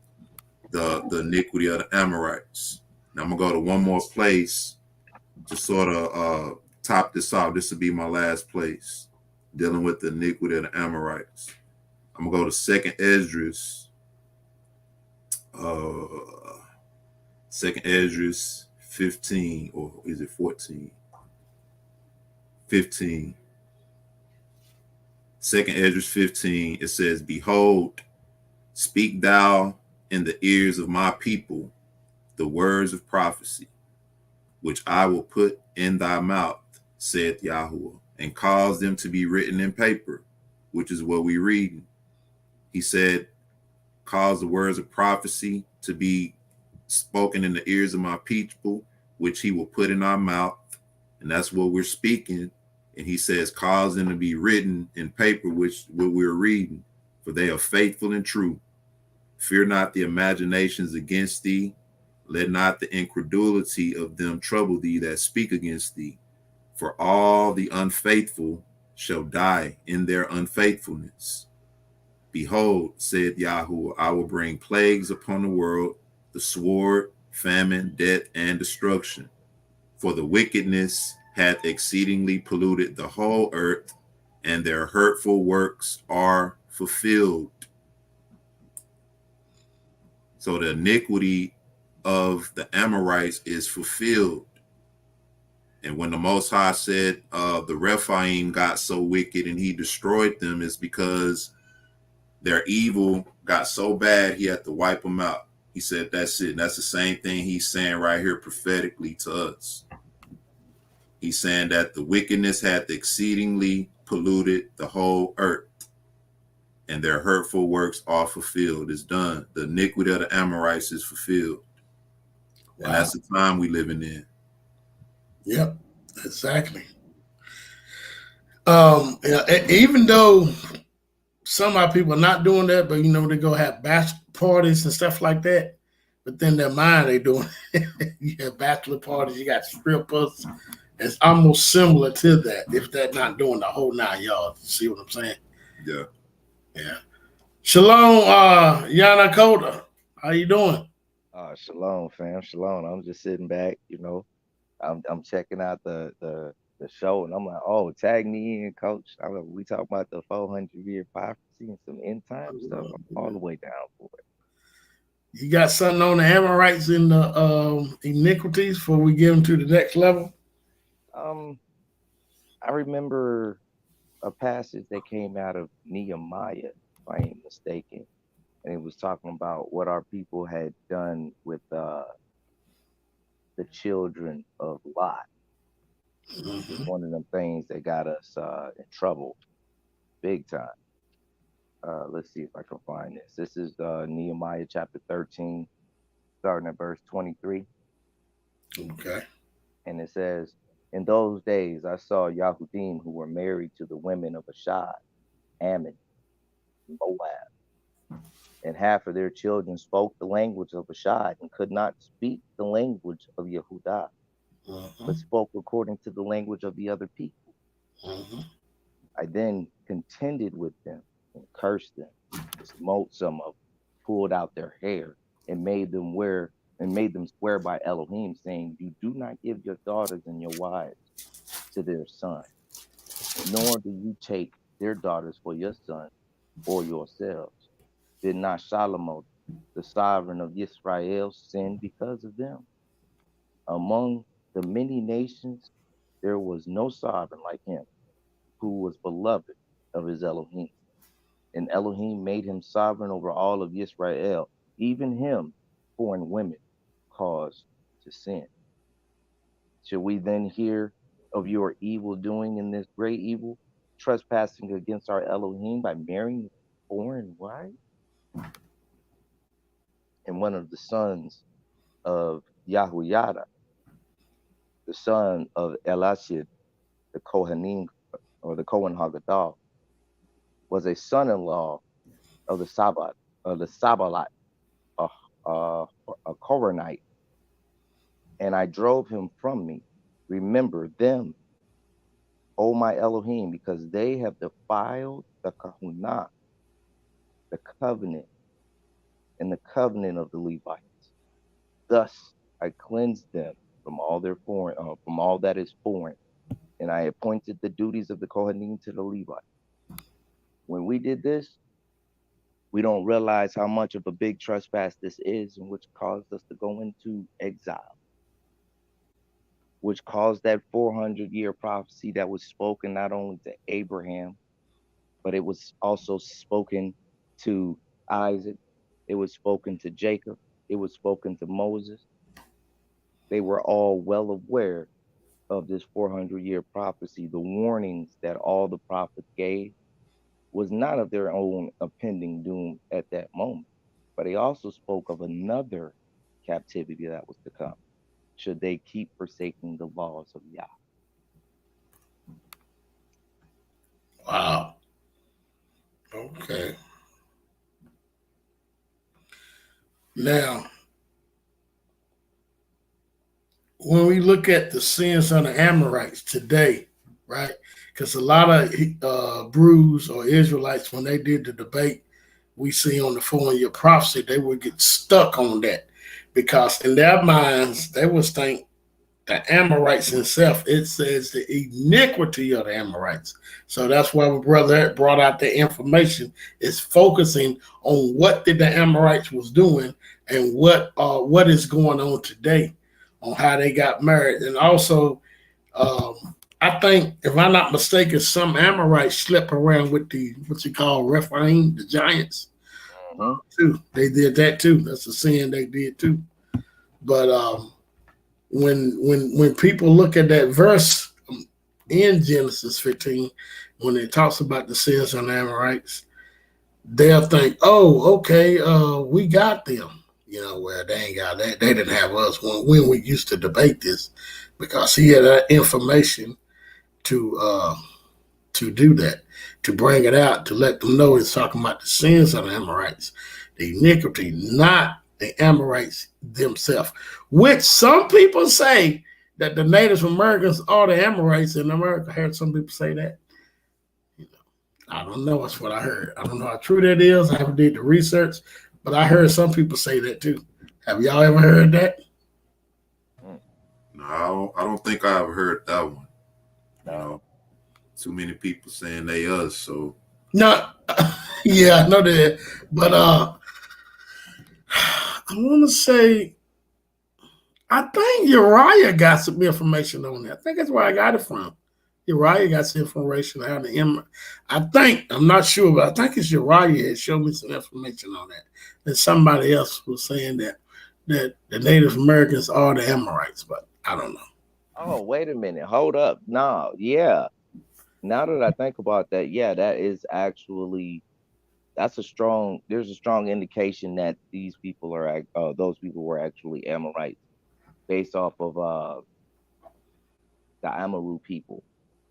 the iniquity of the Amorites. Now I'm gonna go to one more place to sort of top this off. This will be my last place dealing with the iniquity of the Amorites. I'm gonna go to Second Esdras, Second Esdras 15, or is it 14? 15. Second Esdras 15. It says, "Behold, speak thou in the ears of my people the words of prophecy, which I will put in thy mouth, saith Yahuwah, and cause them to be written in paper," which is what we read. He said, cause the words of prophecy to be spoken in the ears of my people, which he will put in our mouth. And that's what we're speaking. And he says, cause them to be written in paper, which what we're reading, for they are faithful and true. Fear not the imaginations against thee. Let not the incredulity of them trouble thee that speak against thee. For all the unfaithful shall die in their unfaithfulness. Behold, said Yahuwah, I will bring plagues upon the world, the sword, famine, death, and destruction. For the wickedness hath exceedingly polluted the whole earth, and their hurtful works are fulfilled. So the iniquity of the Amorites is fulfilled. And when the Most High said the Rephaim got so wicked and he destroyed them, is because their evil got so bad he had to wipe them out. He said that's it. And that's the same thing he's saying right here prophetically to us. He's saying that the wickedness hath exceedingly polluted the whole earth, and their hurtful works are fulfilled. It's done. The iniquity of the Amorites is fulfilled. Wow. And that's the time we living in. Yep, exactly. Even though some of our people are not doing that, but they go have bachelor parties and stuff like that. But then their mind they doing you have bachelor parties, you got strippers. It's almost similar to that, if they're not doing the whole 9 yards. See what I'm saying? Yeah. Yeah. Shalom, Yanakota. How you doing? Shalom, fam. Shalom. I'm just sitting back, I'm checking out the show, and I'm like, oh, tag me in, coach. We talk about the 400-year prophecy and some end time stuff. I'm all the way down for it. You got something on the Amorites and the iniquities before we get them to the next level? I remember a passage that came out of Nehemiah, if I ain't mistaken, and it was talking about what our people had done with the children of Lot. Mm-hmm. One of them things that got us in trouble big time. Let's see if I can find this. This is Nehemiah chapter 13, starting at verse 23. Okay. And it says, in those days I saw Yahudim who were married to the women of Ashad, Ammon, Moab, and half of their children spoke the language of Ashad and could not speak the language of Yehudah, but spoke according to the language of the other people. I then contended with them and cursed them, smote some of them, pulled out their hair, and made them swear by Elohim, saying, you do not give your daughters and your wives to their sons, nor do you take their daughters for your sons or yourselves. Did not Solomon, the sovereign of Israel, sin because of them? Among the many nations, there was no sovereign like him, who was beloved of his Elohim. And Elohim made him sovereign over all of Israel, even him, foreign women, caused to sin. Should we then hear of your evil doing in this great evil, trespassing against our Elohim by marrying foreign wives? and one of the sons of Yahuyada, the son of Elashib, the Kohanim, or the Kohen Haggadah, was a son-in-law of the Sabalat, a Koronite, and I drove him from me. Remember them, O my Elohim, because they have defiled the Kahunah, the covenant, and the covenant of the Levites. Thus I cleansed them from all their foreign, from all that is foreign, and I appointed the duties of the Kohanim to the Levites. When we did this, we don't realize how much of a big trespass this is, and which caused us to go into exile, which caused that 400-year prophecy that was spoken not only to Abraham, but it was also spoken to Isaac, it was spoken to Jacob, it was spoken to Moses. They were all well aware of this 400-year prophecy. The warnings that all the prophets gave was not of their own impending doom at that moment, but he also spoke of another captivity that was to come, should they keep forsaking the laws of Yah. Wow. Okay. Now, when we look at the sins of the Amorites today, right? Because a lot of Brews or Israelites, when they did the debate, we see on the 400-year prophecy, they would get stuck on that because in their minds, they would think the Amorites themselves, it says the iniquity of the Amorites. So that's why my brother brought out the information. It's focusing on what did the Amorites was doing and what is going on today on how they got married. And also, I think, if I'm not mistaken, some Amorites slept around with the, what you call Rephaim, the giants, too. They did that too. That's a sin they did too. But when people look at that verse in Genesis 15, when it talks about the sins of the Amorites, they'll think, oh, okay, we got them. You know, well, they ain't got that. They didn't have us when we used to debate this, because he had that information to do that, to bring it out, to let them know it's talking about the sins of the Amorites, the iniquity, not the Amorites themselves, which some people say that the Native Americans are the Amorites in America. I heard some people say that. You know, I don't know. That's what I heard. I don't know how true that is. I haven't did the research, but I heard some people say that too. Have y'all ever heard that? No, I don't think I ever heard that one. No, too many people saying they us. So no, yeah, I know that, but I want to say, I think Uriah got some information on that. I think that's where I got it from. Uriah got some information on the I think, I'm not sure, but I think it's Uriah that showed me some information on that. And somebody else was saying that the Native Americans are the Amorites, but I don't know. Oh, wait a minute. Hold up. No, yeah. Now that I think about that, yeah, that is actually, there's a strong indication that these people are, those people were actually Amorites based off of the Amaru people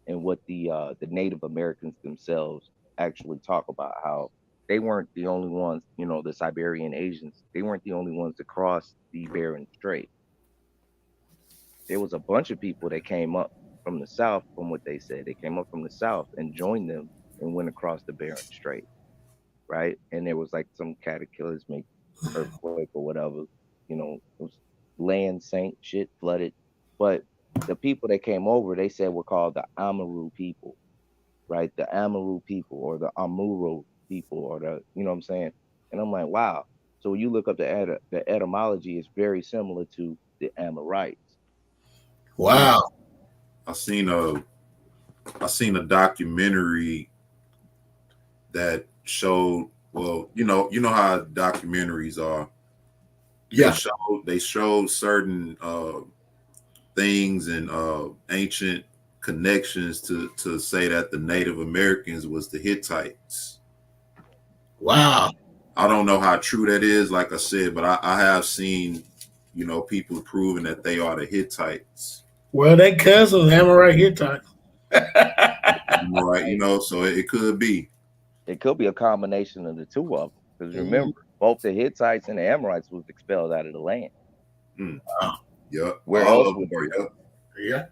and what the Native Americans themselves actually talk about, how they weren't the only ones, you know, the Siberian Asians, they weren't the only ones to cross the Bering Strait. There was a bunch of people that came up from the south, from what they said. They came up from the south and joined them and went across the Bering Strait, right? And there was like some cataclysmic earthquake or whatever, you know, it was land sank, shit flooded. But the people that came over, they said were called the Amaru people, right? The Amaru people or the Amuro people or the, you know what I'm saying? And I'm like, wow. So when you look up the etymology, is very similar to the Amorites. Wow. I seen a documentary that showed, well, you know how documentaries are. Yeah. They showed certain things and ancient connections to say that the Native Americans was the Hittites. Wow. I don't know how true that is, like I said, but I have seen, people proving that they are the Hittites. Well, they cousins, Amorite Hittites. Right, so it could be. It could be a combination of the two of them. Because remember, both the Hittites and the Amorites was expelled out of the land. Yep. Where All else of them would they were, go? Yeah.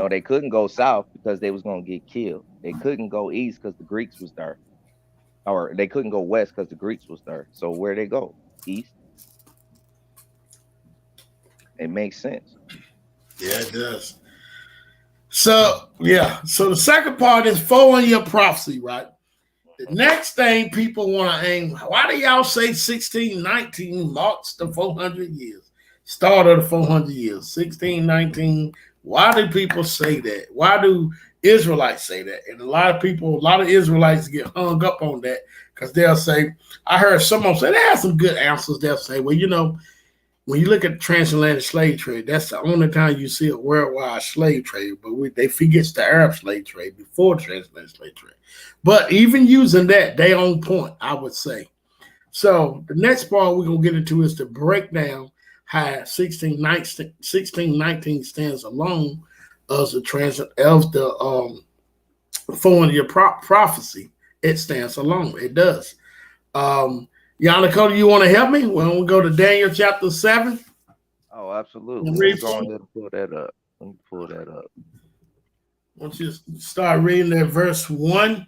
They couldn't go south because they was gonna get killed. They couldn't go east because the Greeks was there, or they couldn't go west because the Greeks was there. So where they go? East. It makes sense. Yeah, it does. So the second part is 4-year prophecy, right? The next thing people want to aim, why do y'all say 1619 marks the 400 years? Start of the 400 years, 1619. Why do people say that? Why do Israelites say that? And a lot of Israelites get hung up on that because they'll say, I heard someone say, they have some good answers. They'll say, well, when you look at the transatlantic slave trade, that's the only time you see a worldwide slave trade. But they forget the Arab slave trade before the transatlantic slave trade. But even using that, they on point, I would say. So the next part we're going to get into is to break down how 1619 stands alone as the 400-year prophecy. It stands alone. It does. Yannicka, do you want to help me? When we go to Daniel chapter 7? Oh, absolutely. Let me go ahead and pull that up. Once you start reading that verse 1,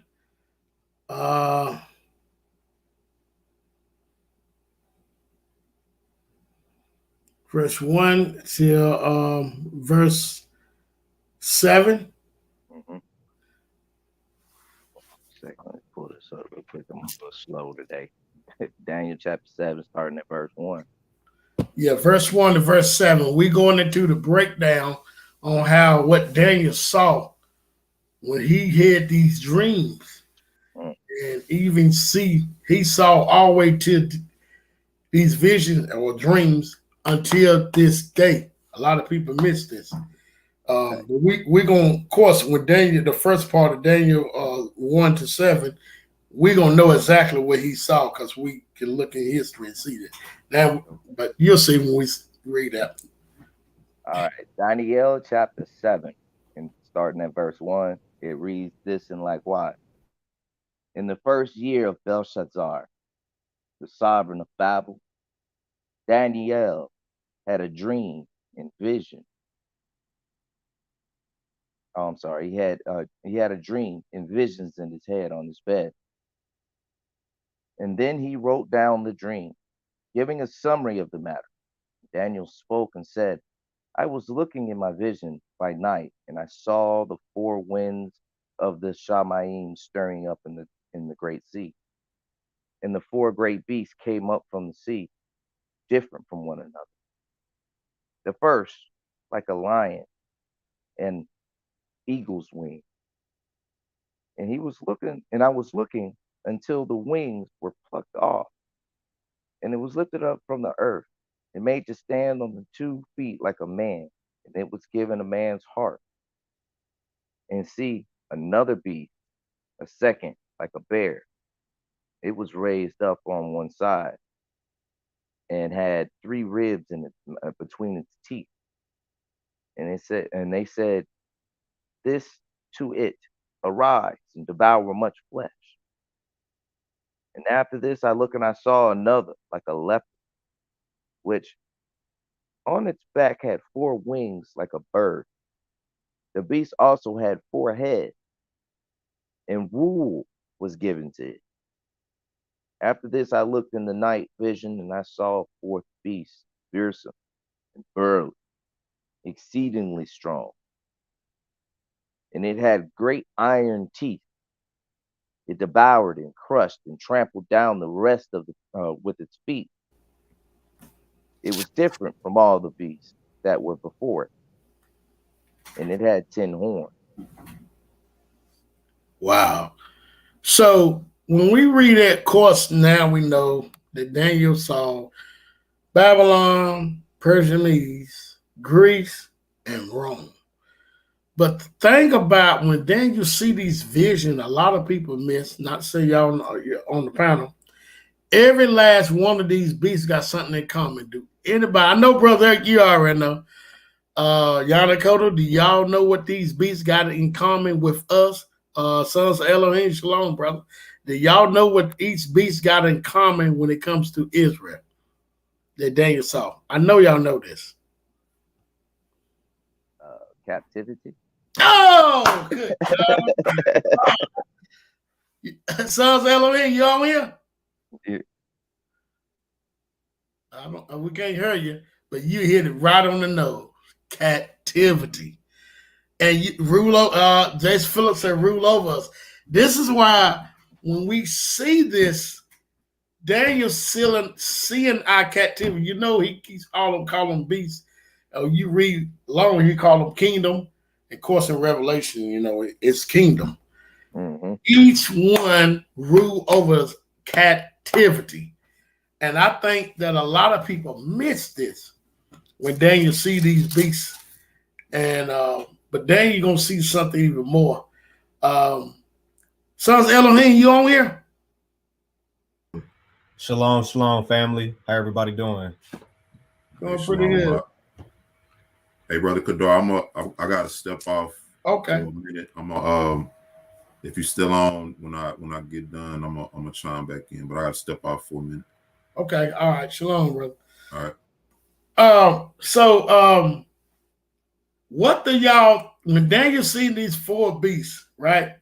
verse 1 till verse 7. Second, let me pull this up real quick. I'm a little slow today. Daniel chapter 7, starting at verse 1. Yeah, verse 1 to verse 7. We're going into the breakdown on what Daniel saw when he had these dreams. And even he saw all the way to these visions or dreams until this day. A lot of people miss this. But we're going to, of course, with Daniel, the first part of Daniel 1 to 7, we're going to know exactly what he saw because we can look in history and see that. Now, but you'll see when we read that. All right. Daniel chapter 7, and starting at verse 1, it reads this and likewise. In the first year of Belshazzar, the sovereign of Babel, Daniel had a dream and vision. Oh, I'm sorry. He had a dream and visions in his head on his bed. And then he wrote down the dream, giving a summary of the matter. Daniel spoke and said, I was looking in my vision by night, and I saw the four winds of the Shamayim stirring up in the great sea. And the four great beasts came up from the sea, different from one another. The first, like a lion and eagle's wing. And I was looking until the wings were plucked off, and it was lifted up from the earth and made to stand on the 2 feet like a man, and it was given a man's heart. And see, another beast, a second like a bear. It was raised up on one side and had 3 ribs in it between its teeth. And they said, this to it, arise and devour much flesh. And after this, I looked and I saw another like a leopard, which on its back had 4 wings like a bird. The beast also had 4 heads, and rule was given to it. After this, I looked in the night vision, and I saw a 4th beast, fearsome and burly, exceedingly strong. And it had great iron teeth. It devoured and crushed and trampled down the rest of with its feet. It was different from all the beasts that were before it, and it had 10 horns. Wow. So when we read that, of course, now we know that Daniel saw Babylon, Persia, Medes, Greece, and Rome. But the thing about when Daniel see these visions, a lot of people miss, not to say y'all on the panel, Every last one of these beasts got something in common. Do anybody? I know, brother Eric, you already know. Yanakoto, do y'all know what these beasts got in common with us? Sons of Elohim, shalom, brother. Do y'all know what each beast got in common when it comes to Israel that Daniel saw? I know y'all know this. Captivity. Oh, good God. Sons of Elohim, you on here? Yeah. We can't hear you, but you hit it right on the nose. Captivity. And you rule over, Jason Phillips said, rule over us. This is why when we see this, Daniel seeing our captivity, you know, he keeps calling them beasts. You read long, he call them kingdom. Of course, in Revelation, you know, it's kingdom. Mm-hmm. Each one rule over captivity. And I think that a lot of people miss this when Daniel see these beasts. And but Daniel, you're gonna see something even more. Sons of Elohim, you on here? Shalom, shalom, family. How everybody doing? Going pretty good. Hey, brother Kadar, I gotta step off. Okay. For a minute. I'm if you're still on when I get done, I'm gonna chime back in, but I gotta step off for a minute. Okay. All right. Shalom, brother. All right. So what do y'all when Daniel seen these four beasts, right?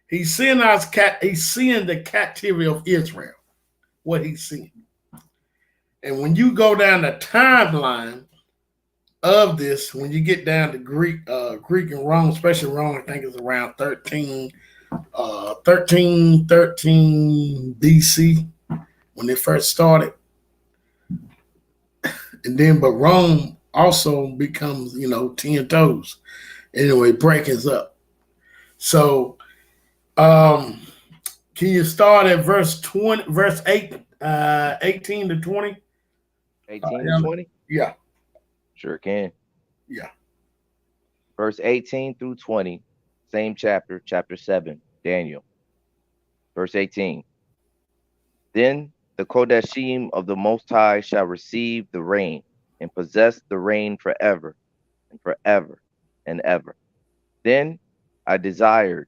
He's seeing the captivity of Israel, what he's seeing. And when you go down the timeline of this, when you get down to Greek and Rome, especially Rome, I think it's around 1313 BC when they first started. And then, but Rome also becomes, 10 toes. Anyway, breakings up. So, can you start at verse 8, 18 to 20? 18 to 20? Yeah. Sure can. Yeah. Verse 18 through 20, same chapter, chapter 7, Daniel. Verse 18. Then the Kodashim of the Most High shall receive the reign and possess the reign forever and forever and ever. Then I desired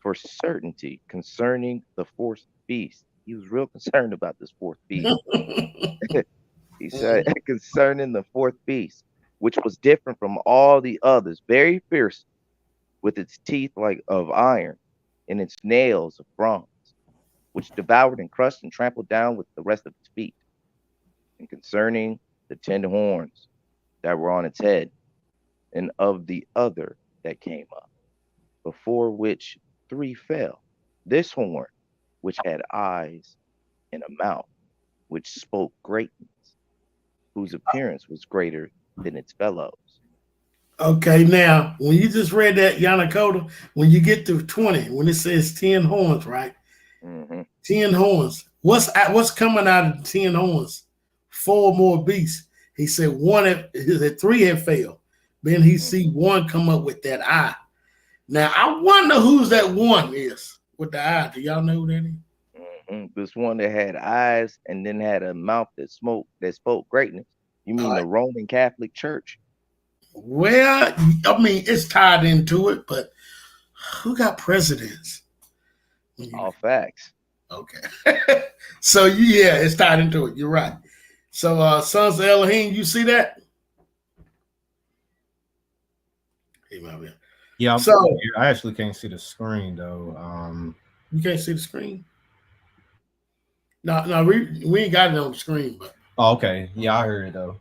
for certainty concerning the fourth beast. He was real concerned about this fourth beast. He said concerning the fourth beast, which was different from all the others, very fierce, with its teeth like of iron and its nails of bronze, which devoured and crushed and trampled down with the rest of its feet. And concerning the 10 horns that were on its head, and of the other that came up, before which 3 fell. This horn, which had eyes and a mouth, which spoke greatness, whose appearance was greater than its fellows. Okay, now, when you just read that, Yanakoda, when you get to 20, when it says 10 horns, right? Mm-hmm. 10 horns. What's coming out of the 10 horns? 4 more beasts. He said 3 had failed. Then he see 1 come up with that eye. Now, I wonder who's that 1 is with the eye. Do y'all know who that is? Mm-hmm. This one that had eyes and then had a mouth that spoke greatness. You mean the Roman Catholic Church? Well, I mean, it's tied into it, but who got presidents? All facts. Okay. So, yeah, it's tied into it. You're right. So, Sons of Elohim, you see that? Yeah, so I actually can't see the screen, though. You can't see the screen? No, we ain't got it on the screen, but. Oh, okay. Yeah, I heard it, though.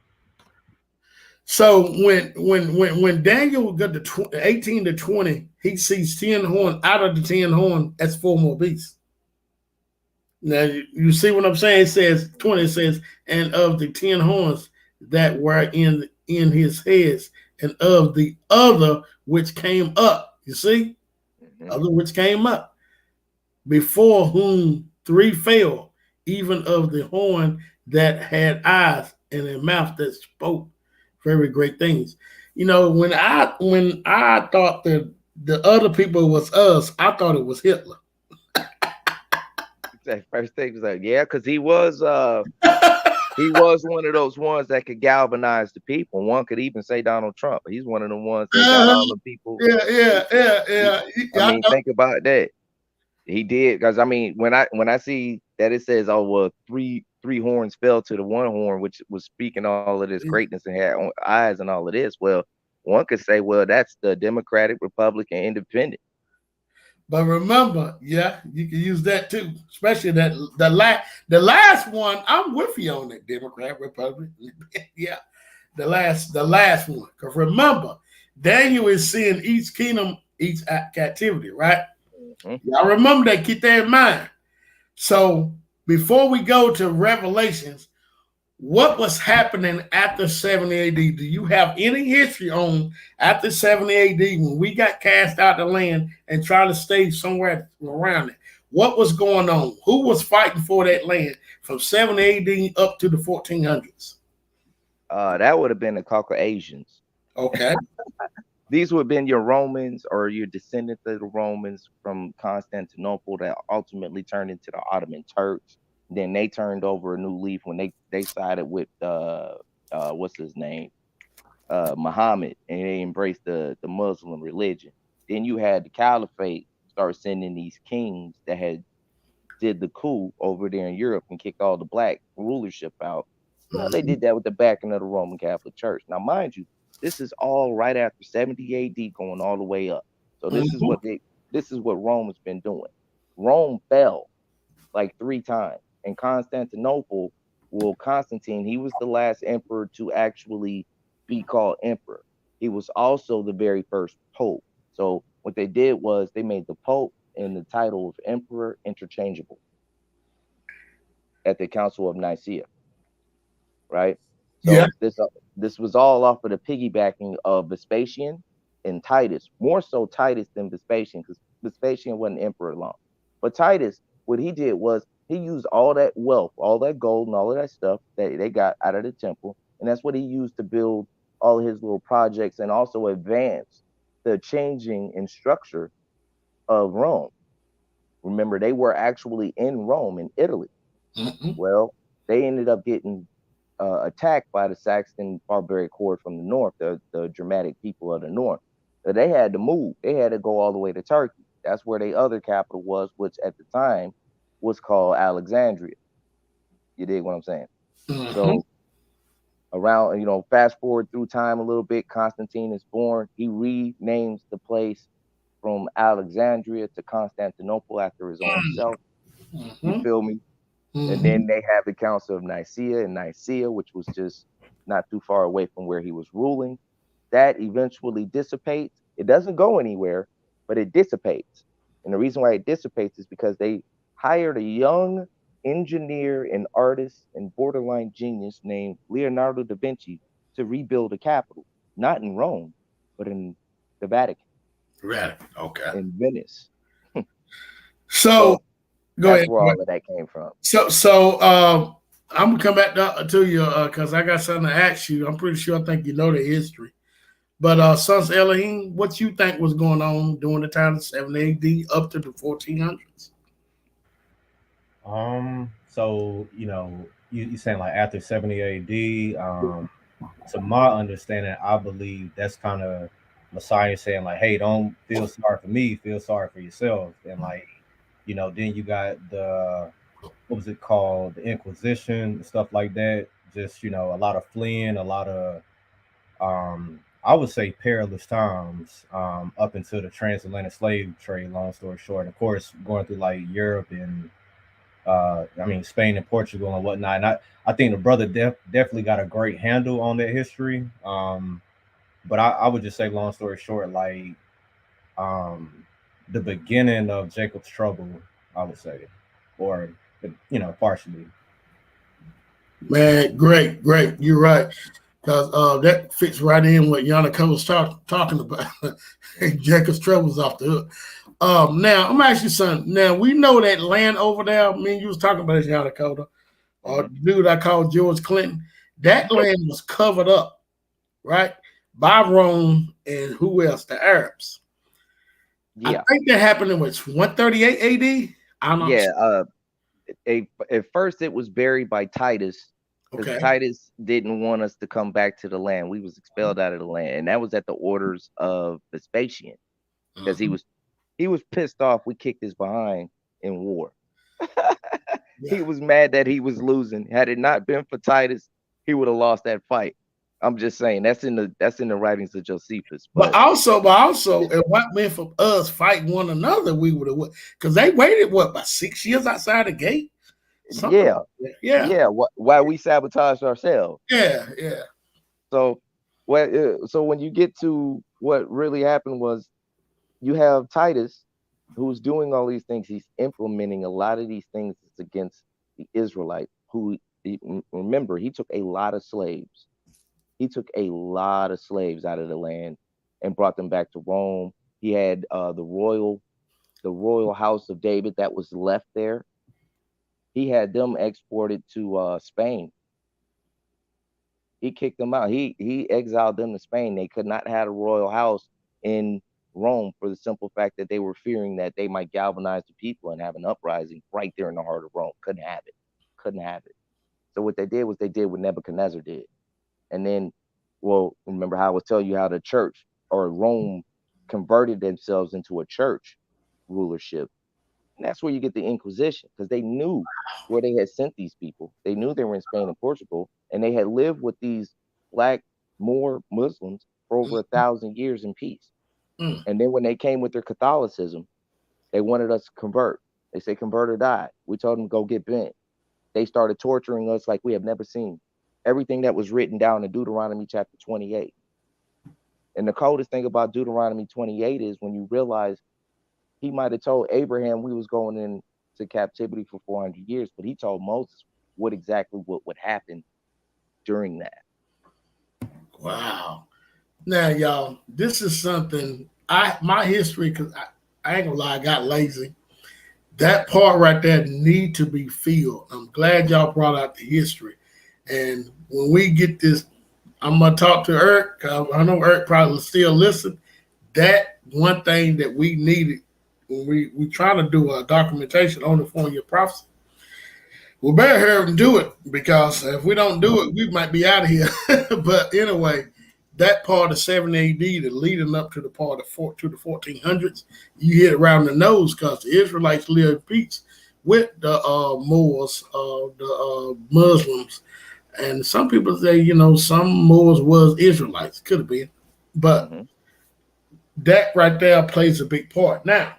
So when Daniel got to 18 to 20, he sees 10 horns. Out of the 10 horns, that's 4 more beasts. Now you see what I'm saying? It says 20. It says, and of the 10 horns that were in his heads, and of the other which came up. You see, other which came up, before whom 3 fell, even of the horn that had eyes and a mouth that spoke very great things. You know, when I thought that the other people was us, I thought it was Hitler. That first thing was like, yeah, because he was one of those ones that could galvanize the people. One could even say Donald Trump. He's one of the ones that got all the people. Yeah. I mean, think about that. He did, because I mean, when I see that it says, oh well, three horns fell to the one horn, which was speaking all of this greatness and had eyes and all of this. Well, one could say, well, that's the Democratic, Republican, Independent. But remember, yeah, you can use that too, especially that the last one. I'm with you on that, Democrat, Republican. Yeah, the last one. Because remember, Daniel is seeing each kingdom, each captivity, right? Mm-hmm. Y'all remember that. Keep that in mind. So before we go to Revelations, what was happening after 70 AD? Do you have any history on after 70 AD when we got cast out the land and trying to stay somewhere around it? What was going on? Who was fighting for that land from 70 AD up to the 1400s? That would have been the Caucasians. Okay. These would have been your Romans or your descendants of the Romans from Constantinople that ultimately turned into the Ottoman Turks. Then they turned over a new leaf when they sided with what's his name, Muhammad, and they embraced the Muslim religion. Then you had the Caliphate start sending these kings that had did the coup over there in Europe and kicked all the black rulership out. Well, they did that with the backing of the Roman Catholic Church. Now, mind you, this is all right after 70 AD going all the way up. So this is what Rome has been doing. Rome fell like 3 times. And Constantinople, well, Constantine, he was the last emperor to actually be called emperor. He was also the very first pope. So what they did was they made the pope and the title of emperor interchangeable at the Council of Nicaea. Right? So yeah. This was all off of the piggybacking of Vespasian and Titus, more so Titus than Vespasian, because Vespasian wasn't emperor long. But Titus, what he did was he used all that wealth, all that gold and all of that stuff that they got out of the temple, and that's what he used to build all of his little projects and also advance the changing in structure of Rome. Remember, they were actually in Rome, in Italy. Mm-hmm. Well, they ended up getting attacked by the Saxon barbaric horde from the north, the Germanic people of the north. So they had to move. They had to go all the way to Turkey. That's where their other capital was, which at the time was called Alexandria. You dig what I'm saying? Mm-hmm. So around, fast forward through time a little bit, Constantine is born. He renames the place from Alexandria to Constantinople after his own self. Mm-hmm. You feel me? Mm-hmm. And then they have the Council of Nicaea, which was just not too far away from where he was ruling. That eventually dissipates. It doesn't go anywhere, but it dissipates. And the reason why it dissipates is because they hired a young engineer and artist and borderline genius named Leonardo da Vinci to rebuild a capital, not in Rome, but in the Vatican. Vatican, okay. In Venice. So go ahead. Where all of that came from. So I'm gonna come back to you because I got something to ask you. I'm pretty sure I think you know the history. But Sons Elohim, what you think was going on during the time of 70 AD up to the 1400s? So you saying like after 70 AD, to my understanding, I believe that's kind of Messiah saying like, hey, don't feel sorry for me, feel sorry for yourself. And like, then you got what was it called? The Inquisition, stuff like that. Just, a lot of fleeing, a lot of, I would say perilous times, up until the transatlantic slave trade, long story short. And of course, going through like Europe and, Spain and Portugal and whatnot. And I think the brother definitely got a great handle on that history. But I would just say, long story short, like, the beginning of Jacob's trouble, I would say, or partially. Man, great. You're right, because that fits right in what Yannicka was talking about. Jacob's trouble is off the hook. Now I'm asking you something. Now we know that land over there. I mean, you was talking about this, Yannicka, or the dude I called George Clinton. That land was covered up, right, by Rome and who else? The Arabs. Yeah. I think that happened in 138 AD. I don't know. Yeah, At first it was buried by Titus, because Okay. Titus didn't want us to come back to the land. We was expelled out of the land, and that was at the orders of Vespasian, because he was pissed off we kicked his behind in war. Yeah. He was mad that he was losing. Had it not been for Titus, he would have lost that fight. I'm just saying that's in the writings of Josephus. But also, it wasn't meant for us fighting one another. We would have, because they waited about 6 years outside the gate. Yeah. Yeah. Why we sabotaged ourselves? Yeah. So when you get to what really happened was, you have Titus, who's doing all these things. He's implementing a lot of these things against the Israelites. Remember, he took a lot of slaves. He took a lot of slaves out of the land and brought them back to Rome. He had the royal house of David that was left there. He had them exported to Spain. He kicked them out. He exiled them to Spain. They could not have a royal house in Rome for the simple fact that they were fearing that they might galvanize the people and have an uprising right there in the heart of Rome. Couldn't have it. So what they did was they did what Nebuchadnezzar did. And then, remember how I was telling you how the church or Rome converted themselves into a church rulership. And that's where you get the Inquisition, because they knew where they had sent these people. They knew they were in Spain and Portugal, and they had lived with these black Moor Muslims for over 1,000 years in peace. And then when they came with their Catholicism, they wanted us to convert. They say convert or die. We told them go get bent. They started torturing us like we have never seen. Everything that was written down in Deuteronomy chapter 28. And the coldest thing about Deuteronomy 28 is when you realize he might have told Abraham we was going into captivity for 400 years, but he told Moses what would happen during that. Wow. Now, y'all, this is something my history, because I ain't gonna lie, I got lazy. That part right there need to be filled. I'm glad y'all brought out the history. And when we get this, I'm gonna talk to Eric. I know Eric probably still listen. That one thing that we needed when we try to do a documentation on the Form Your Prophecy, we better hurry and do it, because if we don't do it, we might be out of here. But anyway, that part of 7 AD, the leading up to the part of to the 1400s, you hit around the nose, because the Israelites lived in peace with the Moors, the Muslims. And some people say, some Moors was Israelites. Could have been. But that right there plays a big part. Now,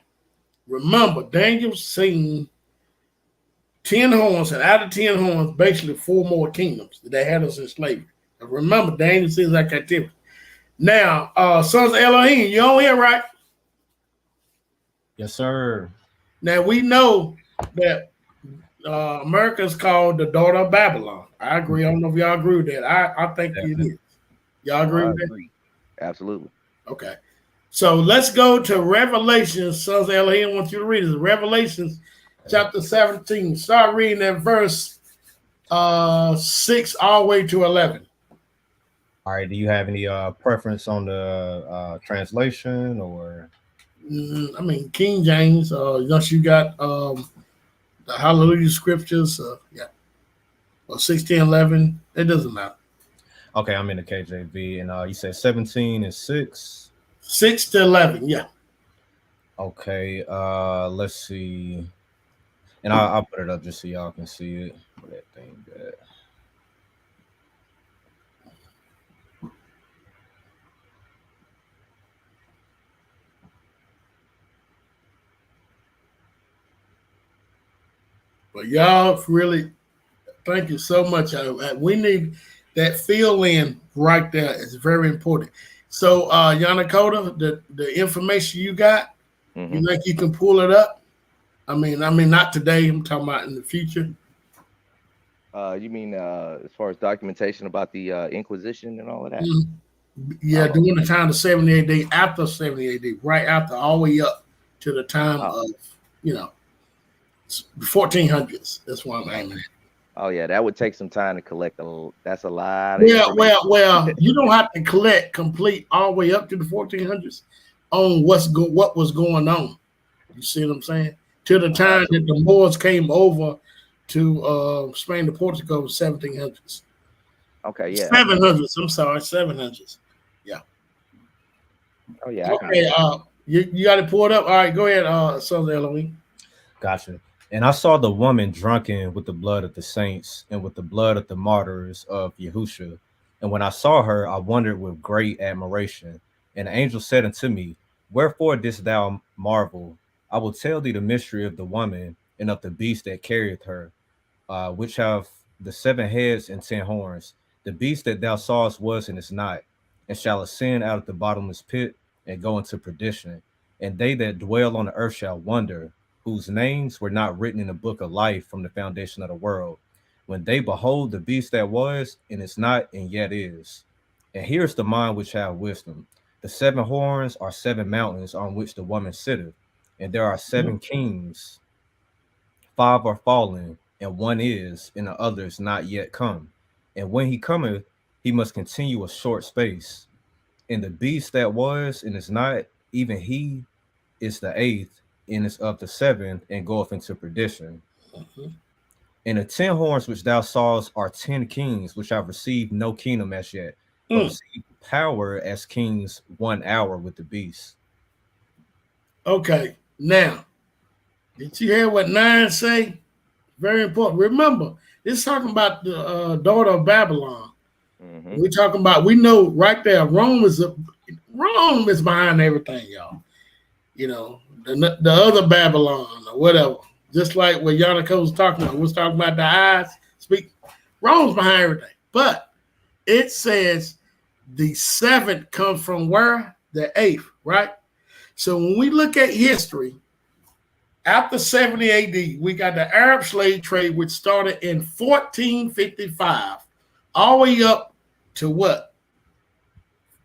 remember, Daniel seen 10 horns, and out of 10 horns, basically 4 more kingdoms that they had us in slavery. And remember, Daniel sees that captivity. Now, sons of Elohim, you on here, right? Yes, sir. Now, we know that America is called the daughter of Babylon. I agree. I don't know if y'all agree with that. I think it is. Y'all agree with that? Absolutely. Okay. So let's go to Revelation. Sons of Elohim, I want you to read it. Revelations chapter 17. Start reading at verse 6 all the way to 11. All right. Do you have any preference on the translation or? King James. Once you got the Hallelujah scriptures, yeah. Or 16:11, it doesn't matter. Okay, I'm in the KJV, and you said 17 and 6. 6 to 11, yeah. Okay, let's see. And I'll put it up just so y'all can see it. Where that thing at. But y'all really, thank you so much. We need that fill in right there. It's very important. So, Yanakota, the information you got, you think you can pull it up? I mean, not today. I'm talking about in the future. You mean as far as documentation about the Inquisition and all of that? Yeah, during the time of 70 AD, after 70 AD, right after, all the way up to the time of, 1400s. That's what I'm aiming at. Oh yeah, that would take some time to collect. That's a lot. Well, you don't have to collect complete all the way up to the 1400s on what was going on. You see what I'm saying? To the time that the Moors came over to Spain to Portugal was 1700s. Okay, yeah. 700s. I'm sorry, 700s. Yeah. Oh yeah. Okay. You got it pulled up. All right, go ahead. Sons of Elohim. Gotcha. And I saw the woman drunken with the blood of the saints and with the blood of the martyrs of Yahusha. And when I saw her, I wondered with great admiration. And the angel said unto me, Wherefore didst thou marvel? I will tell thee the mystery of the woman and of the beast that carrieth her, which have the 7 heads and 10 horns. The beast that thou sawest was and is not, and shall ascend out of the bottomless pit and go into perdition. And they that dwell on the earth shall wonder, whose names were not written in the book of life from the foundation of the world, when they behold the beast that was and is not and yet is. And here's the mind which have wisdom. The 7 horns are 7 mountains on which the woman sitteth, and there are 7 kings. 5 are fallen, and 1 is, and the other is not yet come. And when he cometh, he must continue a short space. And the beast that was and is not, even he is the 8th, and is of the 7th, and goeth into perdition. And the 10 horns which thou sawest are 10 kings, which have received no kingdom as yet, but received power as kings 1 hour with the beast. Okay, now, did you hear what 9 say? Very important. Remember, this is talking about the daughter of Babylon. We're talking about, we know right there, Rome is behind everything, y'all. You know, the other Babylon or whatever. Just like what Yannick was talking about. We're talking about the eyes. Rome's behind everything. But it says the 7th comes from where? The 8th, right? So when we look at history, after 70 AD, we got the Arab slave trade, which started in 1455, all the way up to what?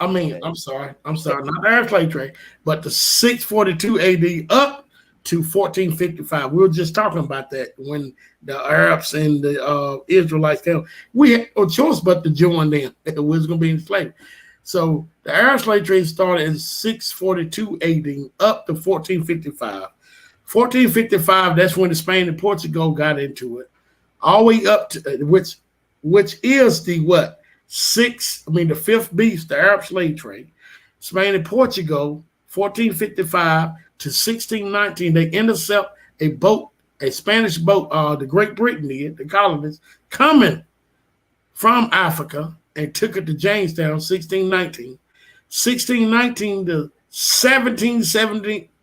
I'm sorry, not the Arab slave trade, but the 642 AD up to 1455. We were just talking about that when the Arabs and the Israelites came. We had no choice but to join them. It was going to be enslaved. So the Arab slave trade started in 642 AD up to 1455. 1455, that's when Spain and Portugal got into it. All the way up to which is the what? The 5th beast, the Arab slave trade. Spain and Portugal, 1455 to 1619, they intercept a boat, a Spanish boat, the Great Britain did, the colonists, coming from Africa and took it to Jamestown, 1619. 1619 to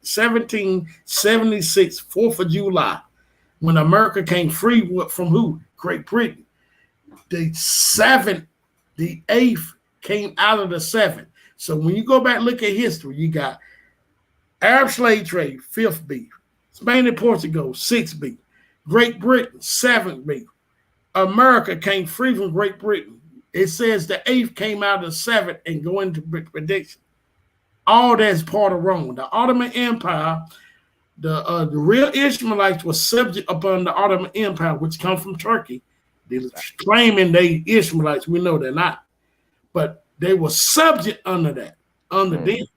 1776, 4th of July, when America came free from who? Great Britain. The 8th came out of the 7th. So when you go back and look at history, you got Arab slave trade, 5th beast. Spain and Portugal, 6th beast. Great Britain, 7th beast. America came free from Great Britain. It says the 8th came out of the 7th and go into prediction. All that's part of Rome. The Ottoman Empire, the real Ishmaelites were subject upon the Ottoman Empire, which come from Turkey. They're claiming they Ishmaelites. We know they're not. But they were subject under that, them.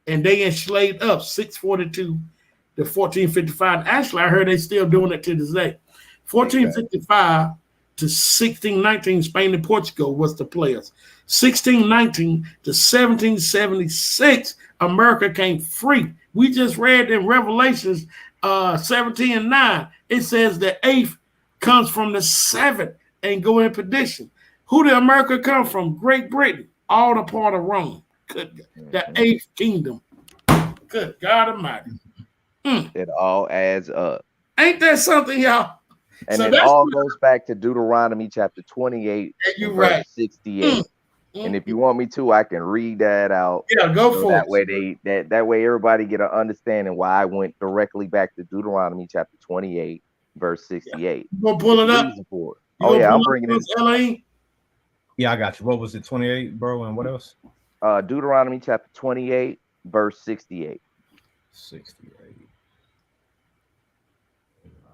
And they enslaved up 642 to 1455. Actually, I heard they still doing it to this day. 1455 to 1619, Spain and Portugal was the players. 1619 to 1776, America came free. We just read in Revelations 17 and 9, it says the 8th comes from the 7th and go in perdition. Who did America come from? Great Britain, all the part of Rome. Good, the 8th kingdom. Good God Almighty. It all adds up. Ain't that something, y'all? And so it all goes back to Deuteronomy chapter 28, verse 68. And if you want me to, I can read that out. Yeah, go for that it. Way that way everybody get an understanding why I went directly back to Deuteronomy chapter 28, verse 68. You gonna pull it up? Oh yeah, I'm bringing it. Yeah, I got you. What was it, 28, bro? And what else? Deuteronomy chapter 28, verse 68. 68.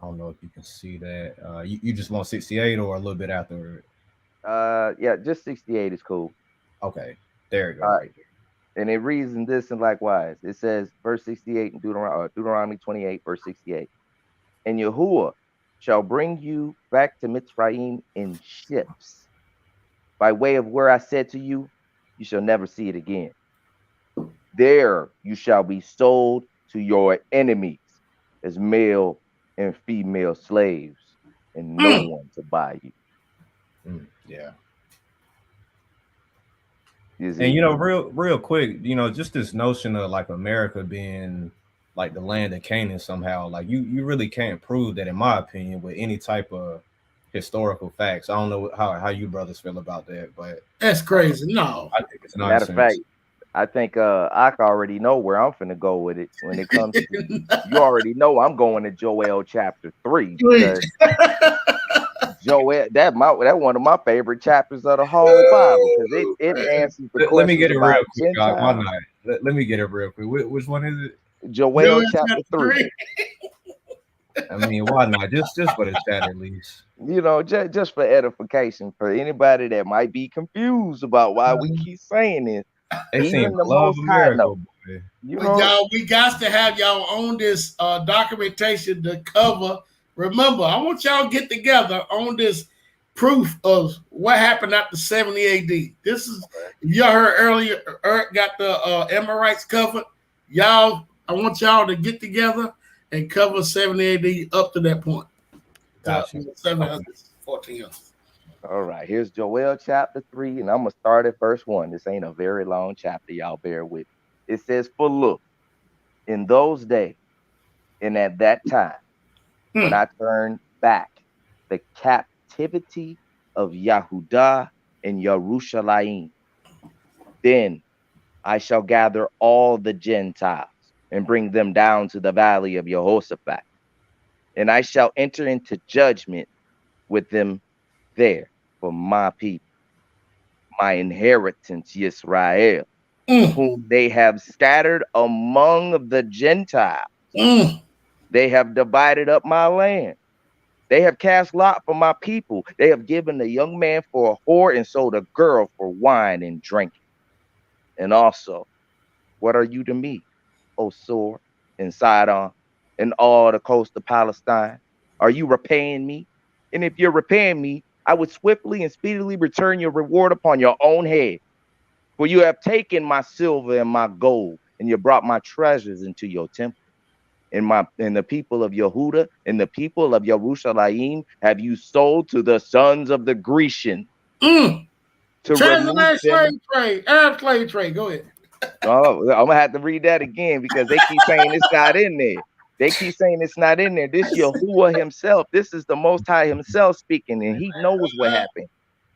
I don't know if you can see that. You just want 68 or a little bit after? Yeah, just 68 is cool. Okay, there you go. All right. And it reads in this and likewise. It says, verse 68 in Deuteronomy 28, verse 68. And Yahuwah shall bring you back to Mitzrayim in ships, by way of where I said to you, you shall never see it again. There you shall be sold to your enemies as male and female slaves, and no one to buy you. Yeah. Is And it? real quick, just this notion of like America being like the land of Canaan somehow, like you really can't prove that, in my opinion, with any type of historical facts. I don't know how you brothers feel about that, but That's crazy. No. I think it's Matter nonsense. of fact, I think I already know where I'm finna go with it when it comes to you already know I'm going to Joel chapter 3 because Joel that one of my favorite chapters of the whole Bible because it answers the questions. Let me get it real quick, Gentiles. Why not? Let me get it real quick. Which one is it? Joel chapter 3. I mean, why not? Just for the chat at least. Just for edification for anybody that might be confused about why we keep saying this. They Even seem the to love Most High America, know. boy. Y'all, we got to have y'all on this documentation to cover. Remember, I want y'all to get together on this proof of what happened after 70 AD. This is, y'all heard earlier, Eric got the Amorites covered. Y'all, I want y'all to get together and cover 70 AD up to that point. Gotcha. 700, 1400. All right, here's Joel chapter 3, and I'm going to start at verse 1. This ain't a very long chapter, y'all bear with me. It says, for look, in those days and at that time, when I turn back the captivity of Yahudah and Yerushalayim, then I shall gather all the Gentiles and bring them down to the valley of Jehoshaphat, and I shall enter into judgment with them there for my people, my inheritance, Yisrael, whom they have scattered among the Gentiles. They have divided up my land. They have cast lot for my people. They have given a young man for a whore and sold a girl for wine and drinking. And also, what are you to me, O Sor and Sidon and all the coast of Palestine? Are you repaying me? And if you're repaying me, I would swiftly and speedily return your reward upon your own head. For you have taken my silver and my gold, and you brought my treasures into your temple. And the people of Yehuda and the people of Yerushalayim have you sold to the sons of the Grecians. To Translate slave trade. Arab slave trade. Go ahead. Oh, I'm gonna have to read that again because they keep saying it's not in there. They keep saying it's not in there. This Yahuwah himself, this is the Most High himself speaking, and he knows what happened.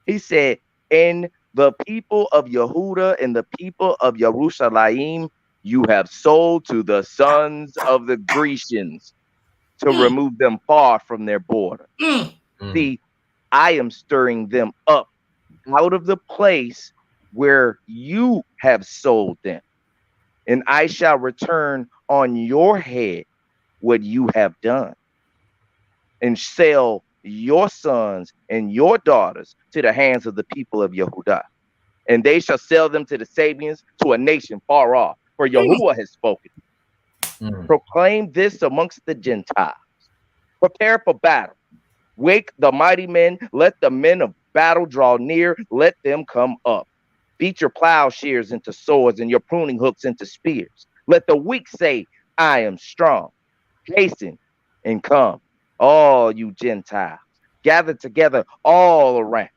He said, and the people of Yehuda and the people of Yerushalayim, you have sold to the sons of the Grecians to remove them far from their border. See, I am stirring them up out of the place where you have sold them, and I shall return on your head what you have done, and sell your sons and your daughters to the hands of the people of Yehudah, and they shall sell them to the Sabians, to a nation far off. For Yahuwah has spoken. Proclaim this amongst the Gentiles. Prepare for battle. Wake the mighty men. Let the men of battle draw near. Let them come up. Beat your plowshares into swords and your pruning hooks into spears. Let the weak say, I am strong. Hasten and come, all you Gentiles. Gather together all around.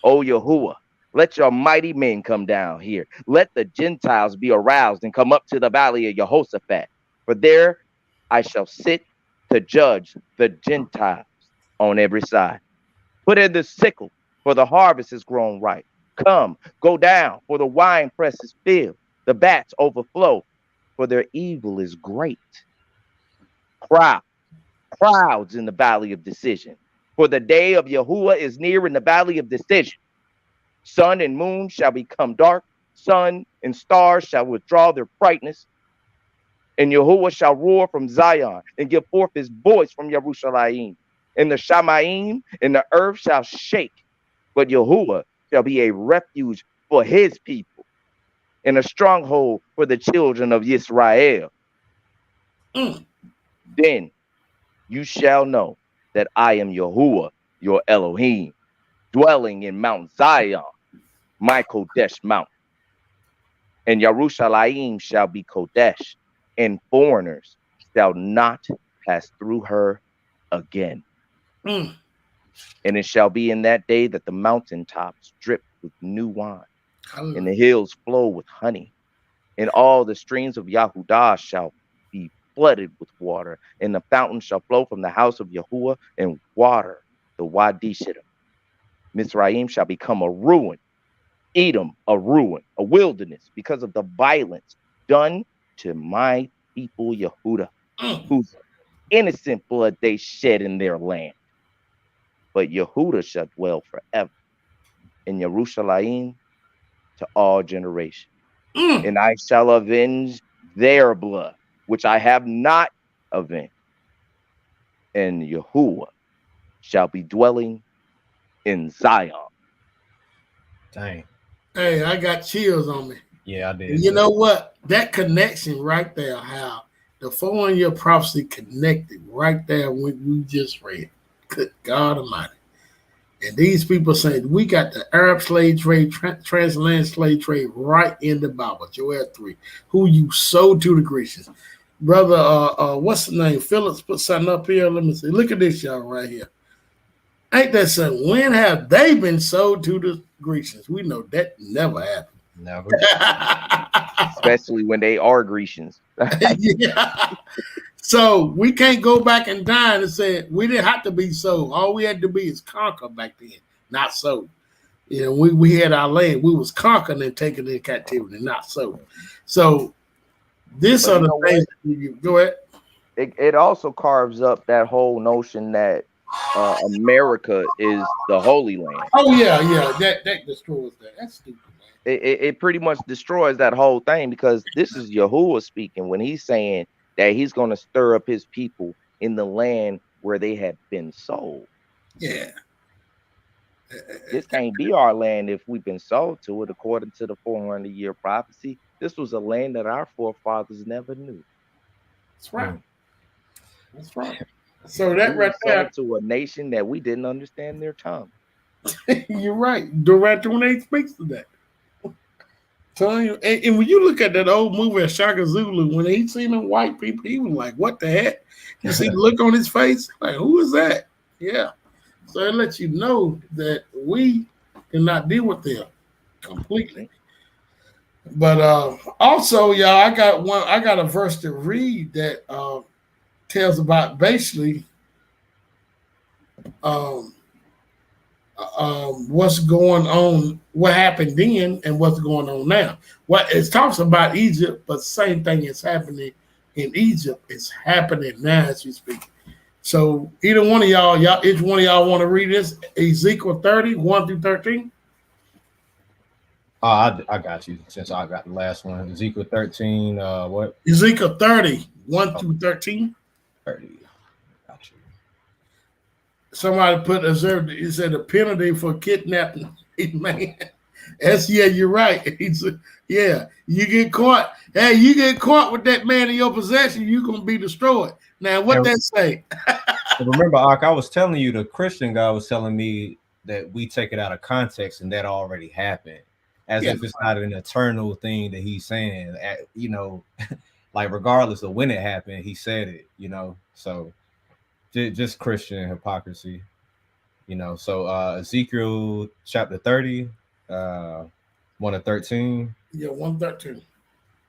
O Yahuwah, let your mighty men come down here. Let the Gentiles be aroused and come up to the valley of Jehoshaphat. For there I shall sit to judge the Gentiles on every side. Put in the sickle, for the harvest is grown ripe. Come, go down, for the wine press is filled. The vats overflow, for their evil is great. Crowds in the valley of decision. For the day of Yahuwah is near in the valley of decision. Sun and moon shall become dark. Sun and stars shall withdraw their brightness. And Yahuwah shall roar from Zion and give forth his voice from Yerushalayim. And the Shamayim and the earth shall shake. But Yahuwah shall be a refuge for his people and a stronghold for the children of Yisrael. Then you shall know that I am Yahuwah, your Elohim, dwelling in Mount Zion, my Kodesh Mount. And Yerushalayim shall be Kodesh, and foreigners shall not pass through her again. Mm. And it shall be in that day that the mountaintops drip with new wine, and Hallelujah. the hills flow with honey, and all the streams of Yahudah shall be flooded with water, and the fountain shall flow from the house of Yahuwah and water the Wadi Shittim. Mizraim shall become a ruin, Edom a ruin, a wilderness, because of the violence done to my people Yehudah, Mm. whose innocent blood they shed in their land. But Yehudah shall dwell forever, in Yerushalayim to all generations. Mm. And I shall avenge their blood, which I have not avenged. And Yahuwah shall be dwelling in Zion. Dang. Hey, I got chills on me. Yeah, I did. And you know what? That connection right there, how the 400-year prophecy connected right there when we just read. Good God Almighty. And these people saying we got the Arab slave trade, transatlantic slave trade right in the Bible, Joel 3, who you sold to the Grecians. Brother, what's the name? Phillips put something up here. Let me see. Look at this, y'all, right here. Ain't that something? When have they been sold to the Grecians? We know that never happened. Never. Especially when they are Grecians. Yeah. So we can't go back in time and say we didn't have to be sold. All we had to be is conquer back then, not sold. You know, we had our land. We was conquered and taken in captivity, not sold. So these But are you the know things that you go ahead. It also carves up that whole notion that America is the Holy Land. Oh yeah, that destroys that. That's stupid, man. It pretty much destroys that whole thing, because this is Yahuwah speaking when he's saying that he's going to stir up his people in the land where they have been sold. Yeah. This can't be our land if we've been sold to it, according to the 400-year prophecy. This was a land that our forefathers never knew. That's right. That's right. So that We were right there, sold to a nation that we didn't understand their tongue. you're right. Director when they speaks to that. Telling you, and when you look at that old movie of Shaka Zulu, when he seen them white people, he was like, "What the heck?" You see the look on his face, like, "Who is that?" Yeah. So it lets you know that we cannot deal with them completely. But also, y'all, I got a verse to read that tells about basically what's going on, what happened then, and what's going on now. What it talks about Egypt, but same thing is happening in Egypt. It's happening now as we speak. So either one of y'all, each one of y'all want to read this? Ezekiel 30, 1 through 13. I got you, since I got the last one. Ezekiel 13, what? Ezekiel 30, 1 through 13. 30. Got you. Somebody put observed. He said the penalty for kidnapping a man. That's you're right. Yeah, you get caught. Hey, you get caught with that man in your possession, you're gonna be destroyed. Now, what that say? Remember, Ak, I was telling you, the Christian guy was telling me that we take it out of context and that already happened, as if it's not an eternal thing that he's saying. You know, like regardless of when it happened, he said it. You know, so just Christian hypocrisy. You know, so Ezekiel chapter 30, 1 to 13. Yeah, 1:13.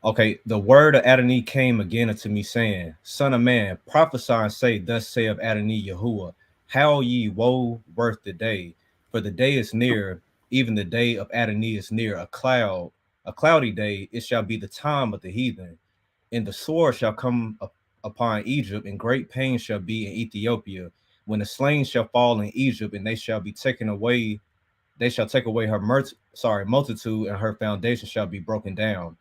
Okay, the word of Adonai came again unto me, saying, Son of man, prophesy and say, Thus saith Adonai Yahuwah, Howl ye, woe worth the day, for the day is near, even the day of Adonai is near, a cloudy day, it shall be the time of the heathen. And the sword shall come upon Egypt, and great pain shall be in Ethiopia, when the slain shall fall in Egypt, and they shall be taken away, they shall take away her multitude, and her foundation shall be broken down.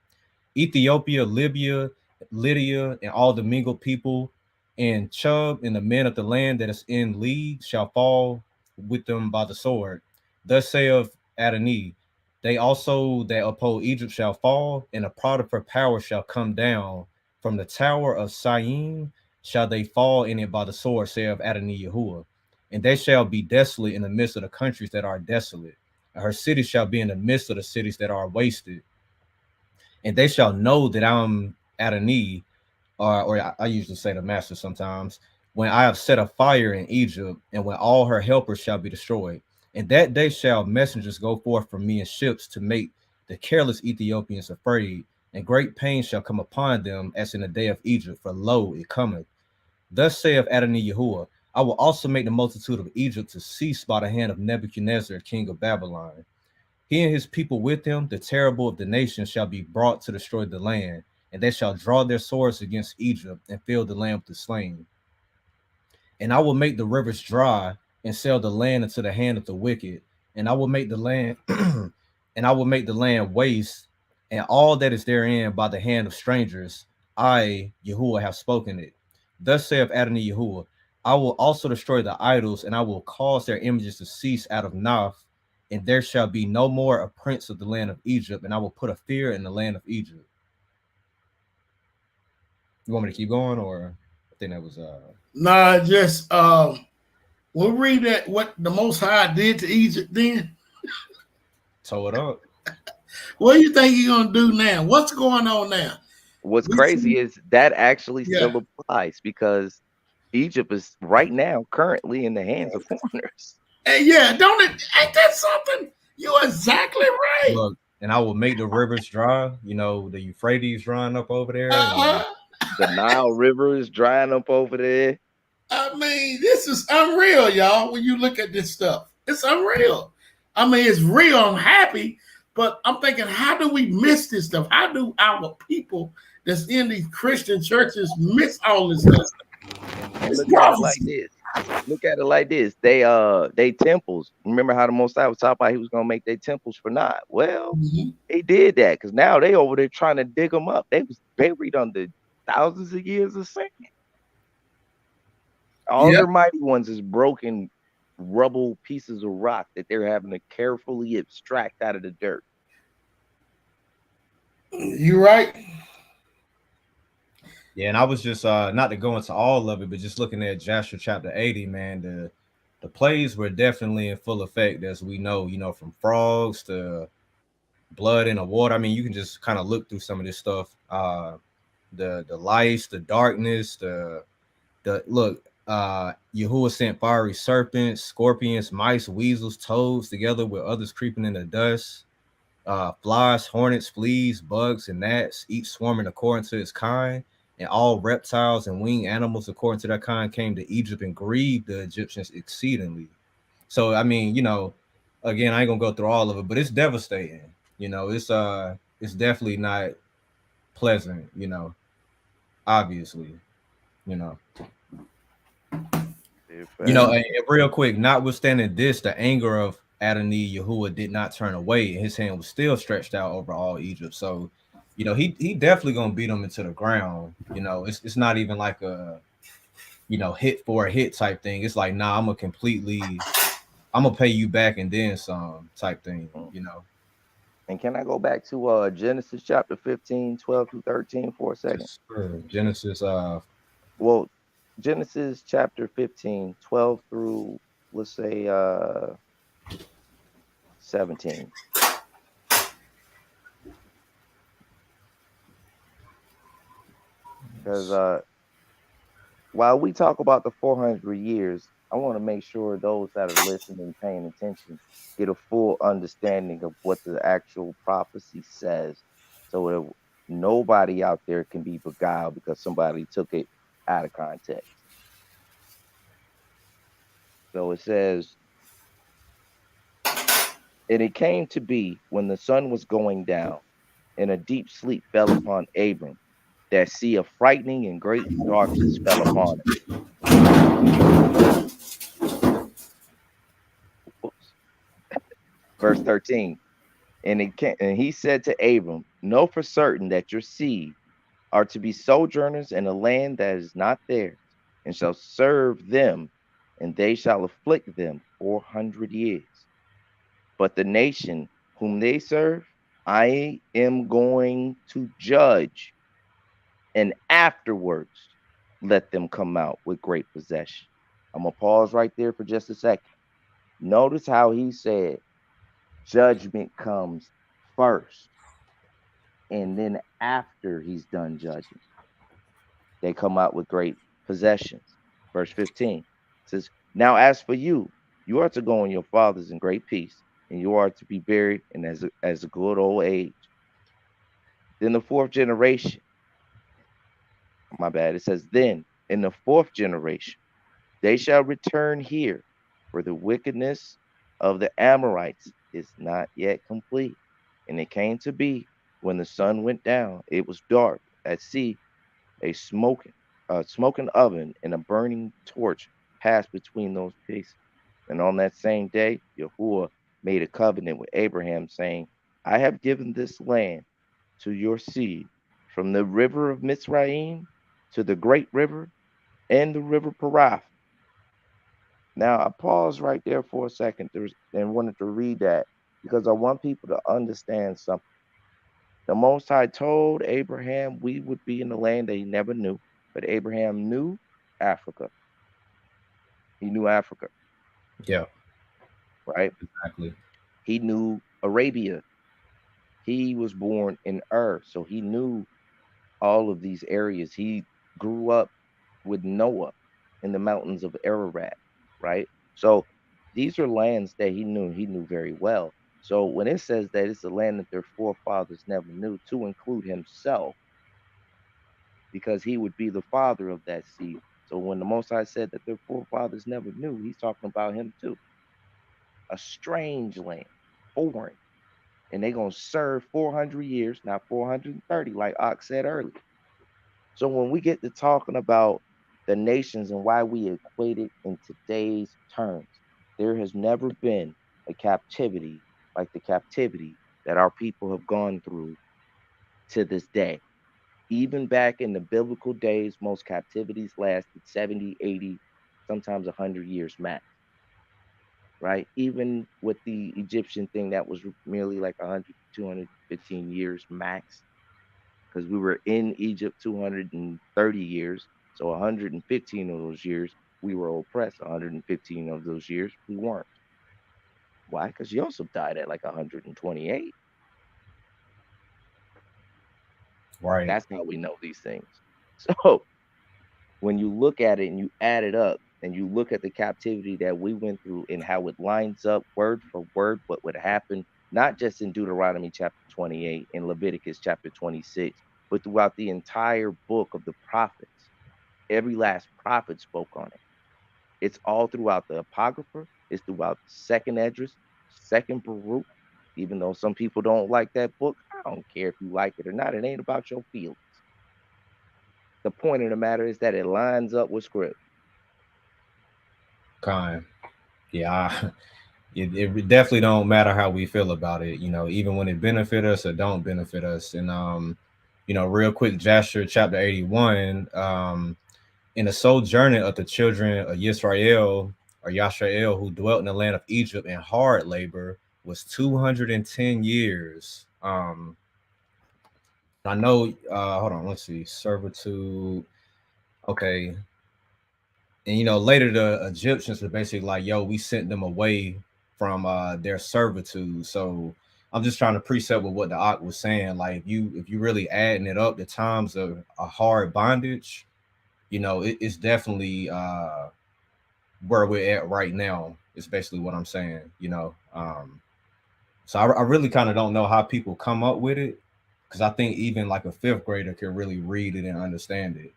Ethiopia, Libya, Lydia, and all the mingled people, and Chub, and the men of the land that is in league shall fall with them by the sword. Thus saith Adonai, they also that uphold Egypt shall fall, and a pride of her power shall come down. From the tower of Syene shall they fall in it by the sword, saith Adonai Yahuwah. and they shall be desolate in the midst of the countries that are desolate. And her cities shall be in the midst of the cities that are wasted. And they shall know that I'm Adonai, or I usually say the master sometimes, when I have set a fire in Egypt, and when all her helpers shall be destroyed. And that day shall messengers go forth from me in ships to make the careless Ethiopians afraid, and great pain shall come upon them as in the day of Egypt, for lo, it cometh. Thus saith Adonai Yahuwah, I will also make the multitude of Egypt to cease by the hand of Nebuchadnezzar, king of Babylon. He and his people with him, the terrible of the nations, shall be brought to destroy the land, and they shall draw their swords against Egypt and fill the land with the slain. And I will make the rivers dry and sell the land into the hand of the wicked, and I will make the land and I will make the land waste, and all that is therein by the hand of strangers. I, Yahuwah, have spoken it. Thus saith Adonai Yahuwah, I will also destroy the idols, and I will cause their images to cease out of Naph, and there shall be no more a prince of the land of Egypt, and I will put a fear in the land of Egypt. You want me to keep going, or I think that was Nah, just we'll read that what the Most High did to Egypt then. tow it up. What do you think he's gonna do now? What's going on now? What's crazy is that actually Yeah. still applies, because Egypt is right now currently in the hands of foreigners. Hey, yeah, don't it? Ain't that something? You're exactly right. Look, and I will make the rivers dry. You know, the Euphrates drying up over there. The Nile River is drying up over there. I mean, this is unreal, y'all. When you look at this stuff, it's unreal. I mean, it's real. I'm happy, but I'm thinking, how do we miss this stuff? How do our people that's in these Christian churches miss all this stuff? Look at it like this. Look at it like this. They temples. Remember how the Most High was talking about he was gonna make their temples for naught? Well, He did that because now they over there trying to dig them up. They was buried under thousands of years of sin. All their mighty ones is broken rubble pieces of rock that they're having to carefully extract out of the dirt. You right. Yeah, and I was just not to go into all of it, but just looking at Joshua chapter 80, man, the plays were definitely in full effect, as we know, from frogs to blood in the water. I mean, you can just kind of look through some of this stuff. The lice, the darkness, Yahuwah sent fiery serpents, scorpions, mice, weasels, toads, together with others creeping in the dust. Flies, hornets, fleas, bugs, and gnats, each swarming according to its kind. And all reptiles and winged animals according to their kind came to Egypt and grieved the Egyptians exceedingly. So, I mean, again, I ain't gonna go through all of it, but it's devastating. It's definitely not pleasant, obviously, and real quick, notwithstanding this, the anger of Adonai Yahuwah did not turn away, and his hand was still stretched out over all Egypt. So, he definitely gonna beat them into the ground. It's not even like a hit for a hit type thing. It's like, nah, I'm gonna pay you back and then some type thing. And can I go back to Genesis chapter 15, 12 through 13 for a second? Yes, sure. Genesis Genesis chapter 15, 12 through, let's say, 17. Because while we talk about the 400 years, I want to make sure those that are listening and paying attention get a full understanding of what the actual prophecy says, so that nobody out there can be beguiled because somebody took it out of context. So it says, and it came to be when the sun was going down and a deep sleep fell upon Abram, that sea of frightening and great darkness fell upon him. Verse 13. And he said to Abram, know for certain that your seed are to be sojourners in a land that is not theirs, and shall serve them, and they shall afflict them 400 years. But the nation whom they serve, I am going to judge, and afterwards let them come out with great possession. I'm going to pause right there for just a second. Notice how he said judgment comes first. And then after he's done judging, they come out with great possessions. Verse 15 says, now as for you, you are to go in your fathers in great peace, and you are to be buried in as a good old age. Then the fourth generation, my bad, it says, then in the fourth generation, they shall return here, for the wickedness of the Amorites is not yet complete. And it came to be when the sun went down, it was dark at sea, a smoking oven and a burning torch passed between those pieces. And on that same day, Yahuwah made a covenant with Abraham, saying, I have given this land to your seed, from the river of Mizraim to the great river and the river Parath. Now, I paused right there for a second and wanted to read that because I want people to understand something. The Most High told Abraham we would be in the land that he never knew, but Abraham knew Africa. He knew Africa. Yeah. Right? Exactly. He knew Arabia. He was born in Ur, so he knew all of these areas. He grew up with Noah in the mountains of Ararat, right? So these are lands that he knew very well. So when it says that it's a land that their forefathers never knew, to include himself, because he would be the father of that seed. So when the Most High said that their forefathers never knew, he's talking about him too. A strange land, foreign. And they're going to serve 400 years, not 430, like Ox said earlier. So when we get to talking about the nations and why we equate it in today's terms, there has never been a captivity like the captivity that our people have gone through to this day. Even back in the biblical days, most captivities lasted 70, 80, sometimes 100 years max. Right? Even with the Egyptian thing, that was merely like 100, 215 years max. Because we were in Egypt 230 years. So 115 of those years, we were oppressed. 115 of those years, we weren't. Why? Because Joseph died at like 128. Right. That's how we know these things. So when you look at it and you add it up and you look at the captivity that we went through and how it lines up word for word, what would happen, not just in Deuteronomy chapter 28 and Leviticus chapter 26, but throughout the entire book of the prophets. Every last prophet spoke on it. It's all throughout the Apocrypha. It's throughout second Esdras, second Baruch. Even though some people don't like that book, I don't care if you like it or not. It ain't about your feelings. The point of the matter is that it lines up with script. Kind. Yeah. It definitely don't matter how we feel about it, even when it benefit us or don't benefit us. And real quick, Jasher chapter 81, in the sojourning of the children of Yisrael or Yashrael, who dwelt in the land of Egypt in hard labor, was 210 years. I know, hold on, let's see, servitude. Okay. And later the Egyptians were basically like, yo, we sent them away from their servitude. So I'm just trying to precept with what the Ak was saying. Like if you really adding it up, the times of a hard bondage, it's definitely where we're at right now. Is basically what I'm saying. So I really kind of don't know how people come up with it, because I think even like a fifth grader can really read it and understand it.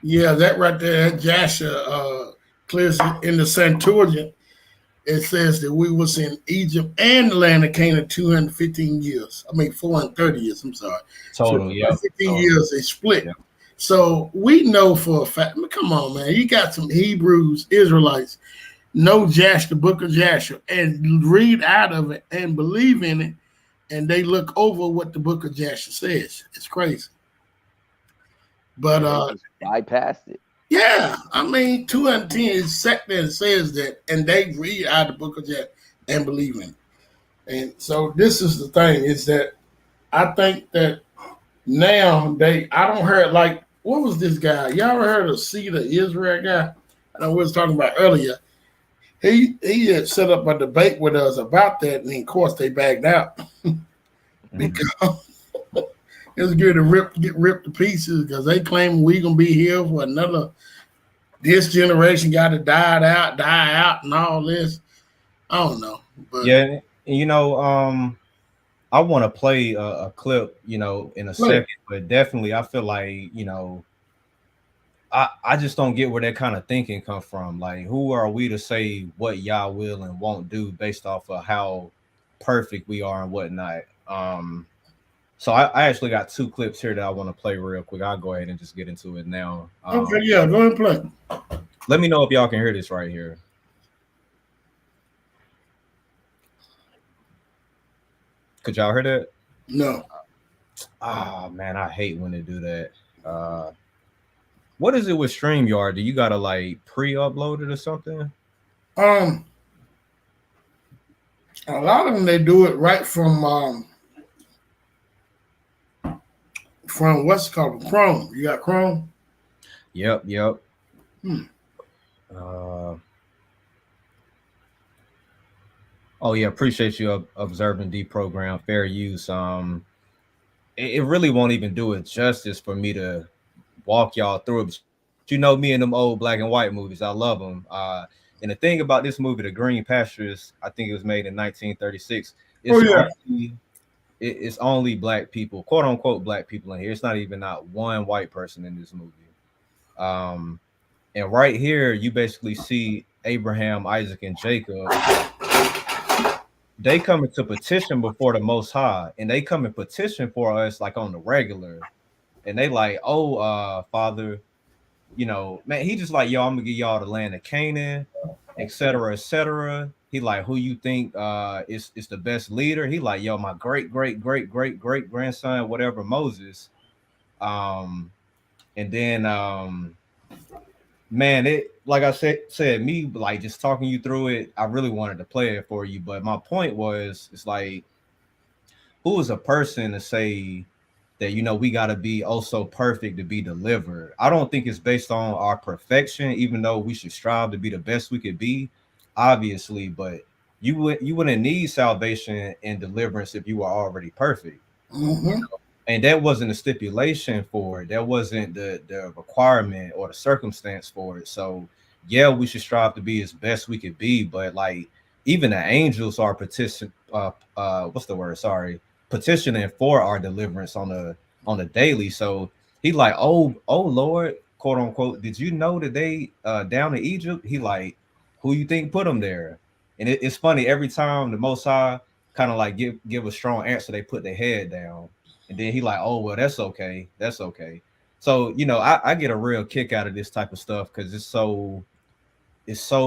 Yeah, that right there, Jasher, clears it in the Septuagint. It says that we was in Egypt and the land of Canaan 215 years. 430 years. I'm sorry. Total, so yeah. 15 years they split. Yeah. So we know for a fact. Come on, man. You got some Hebrews, Israelites, know Jasher, the book of Jasher, and read out of it and believe in it, and they look over what the book of Jasher says. It's crazy. But bypassed it. Yeah, 210 is set there and says that, and they read out the book of Jasher and believe in it. And so this is the thing is that I think that now I don't hear like, what was this guy? Y'all ever heard of C the Israel guy? I know we was talking about earlier. He had set up a debate with us about that, and of course they backed out because it was good to get ripped to pieces because they claim we gonna be here for another. This generation got to die out, and all this. I don't know, but yeah, you know, I want to play a clip, you know, in a second, but definitely I feel like, you know, I just don't get where that kind of thinking come from. Like, who are we to say what Yah will and won't do based off of how perfect we are and whatnot? So I actually got 2 clips here that I want to play real quick. I'll go ahead and just get into it now. Okay, yeah, go ahead and play. Let me know if y'all can hear this right here. Could y'all hear that? No. Ah, man, I hate when they do that. What is it with StreamYard? Do you gotta like pre-upload it or something? A lot of them they do it right from what's it called Chrome. You got Chrome? Yep. Oh yeah, appreciate you observing deprogram fair use. It really won't even do it justice for me to walk y'all through it. You know me and them old black and white movies, I love them. And the thing about this movie, The Green Pastures, I think it was made in 1936. It's only black people, quote unquote black people in here. It's not even not one white person in this movie. And right here, you basically see Abraham, Isaac, and Jacob. They come into petition before the Most High, and they come and petition for us like on the regular. And they like, oh, Father, you know, man, he just like, yo, I'm gonna give y'all the land of Canaan, etc., etc. He like, who you think is the best leader? He like, yo, my great grandson, whatever, Moses. And then man, it like I said, me like just talking you through it, I really wanted to play it for you. But my point was, it's like, who is a person to say that, you know, we got to be oh so perfect to be delivered? I don't think it's based on our perfection, even though we should strive to be the best we could be, obviously. But you wouldn't need salvation and deliverance if you were already perfect. Mm-hmm. And that wasn't a stipulation for it. That wasn't the requirement or the circumstance for it. So yeah, we should strive to be as best we could be. But like, even the angels are petitioning for our deliverance on the daily. So he like, oh Lord, quote unquote, did you know that they down in Egypt? He like, who you think put them there? And it's funny, every time the Most High kind of like give a strong answer, they put their head down. And then he like, oh, well, that's okay. So, you know, I get a real kick out of this type of stuff because it's so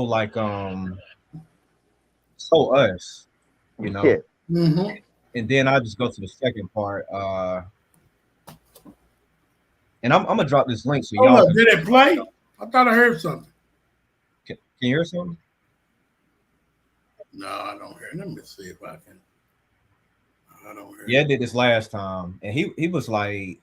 like so us, you know. Yeah. Mm-hmm. And then I just go to the second part. And I'm gonna drop this link so y'all did it play? I thought I heard something. Can you hear something? No, I don't hear. Let me see if I can. I don't hear. Yeah, I did this last time, and he was like,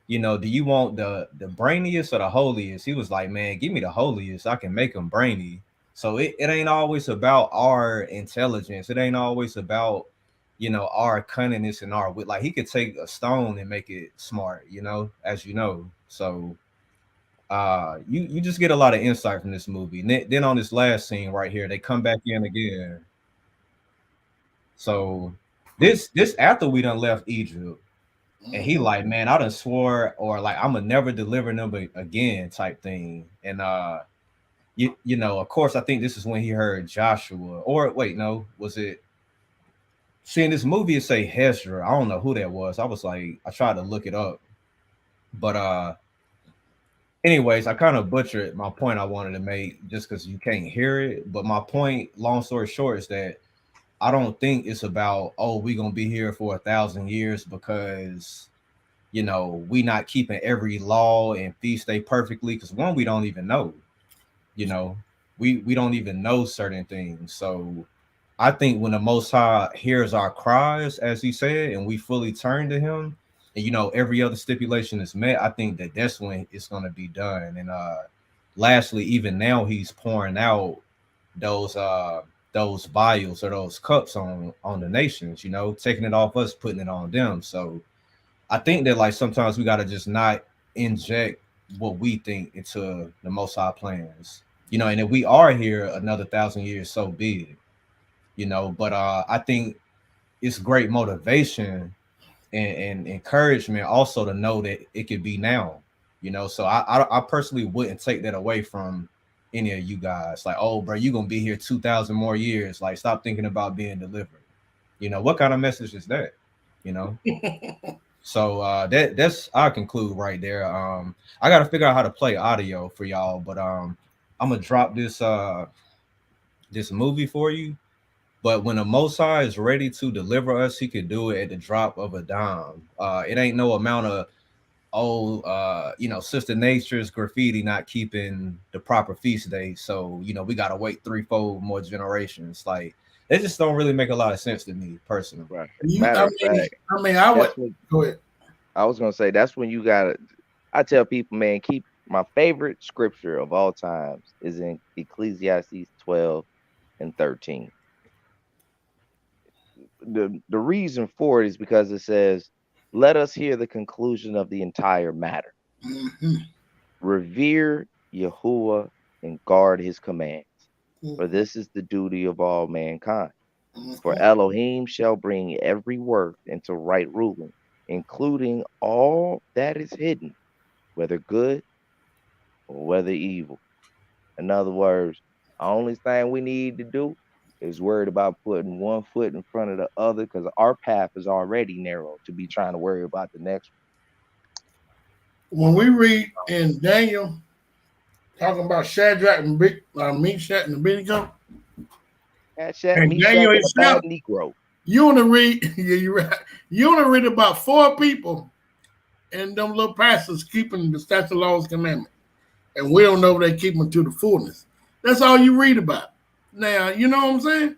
you know, do you want the brainiest or the holiest? He was like, man, give me the holiest. I can make them brainy. So it ain't always about our intelligence. It ain't always about, you know, our cunningness and our wit. Like, he could take a stone and make it smart, you know, as you know. So you just get a lot of insight from this movie. And then on this last scene right here, they come back in again. So this after we done left Egypt, and he like, man, I done swore, or like, I'm gonna never deliver them again type thing. And you know, of course, I think this is when he heard Joshua, or wait, no, was it? See, in this movie, it say Hezra. I don't know who that was. I was like, I tried to look it up, but anyways, I kind of butchered my point I wanted to make just because you can't hear it. But my point, long story short, is that I don't think it's about, oh, we're gonna be here for 1,000 years because, you know, we not keeping every law and feast day perfectly. Because one, we don't even know, you know, we don't even know certain things. So I think when the Most High hears our cries, as he said, and we fully turn to him, and every other stipulation is met, I think that that's when it's going to be done. And lastly, even now he's pouring out those vials or those cups on the nations, taking it off us, putting it on them. So I think that like sometimes we got to just not inject what we think into the Most High plans, and if we are here another 1,000 years, so be it. But I think it's great motivation and encouragement also to know that it could be now. So I personally wouldn't take that away from any of you guys. Like, oh, bro, you're gonna be here 2,000 more years. Like, stop thinking about being delivered. What kind of message is that? So that's I'll conclude right there. I gotta figure out how to play audio for y'all, but I'm gonna drop this movie for you. But when the Most High is ready to deliver us, he could do it at the drop of a dime. It ain't no amount of Sister Nature's graffiti not keeping the proper feast days. So, we gotta wait 3-4 more generations. Like, it just don't really make a lot of sense to me personally. Right. I would go ahead. I was gonna say that's when you gotta. I tell people, man, keep my favorite scripture of all times is in Ecclesiastes 12 and 13. The reason for it is because it says, "Let us hear the conclusion of the entire matter. Mm-hmm. Revere Yahuwah and guard his commands, for this is the duty of all mankind. For Elohim shall bring every work into right ruling, including all that is hidden, whether good or whether evil." In other words, the only thing we need to do is worried about putting one foot in front of the other, because our path is already narrow to be trying to worry about the next one. When we read in Daniel, talking about Shadrach and Meshach and Abednego, and Daniel himself, Negro. You want to read? Yeah, you're right. You want to read about 4 people and them little pastors keeping the statute, laws, commandment, and we don't know if they keep them to the fullness. That's all you read about. Now, you know what I'm saying?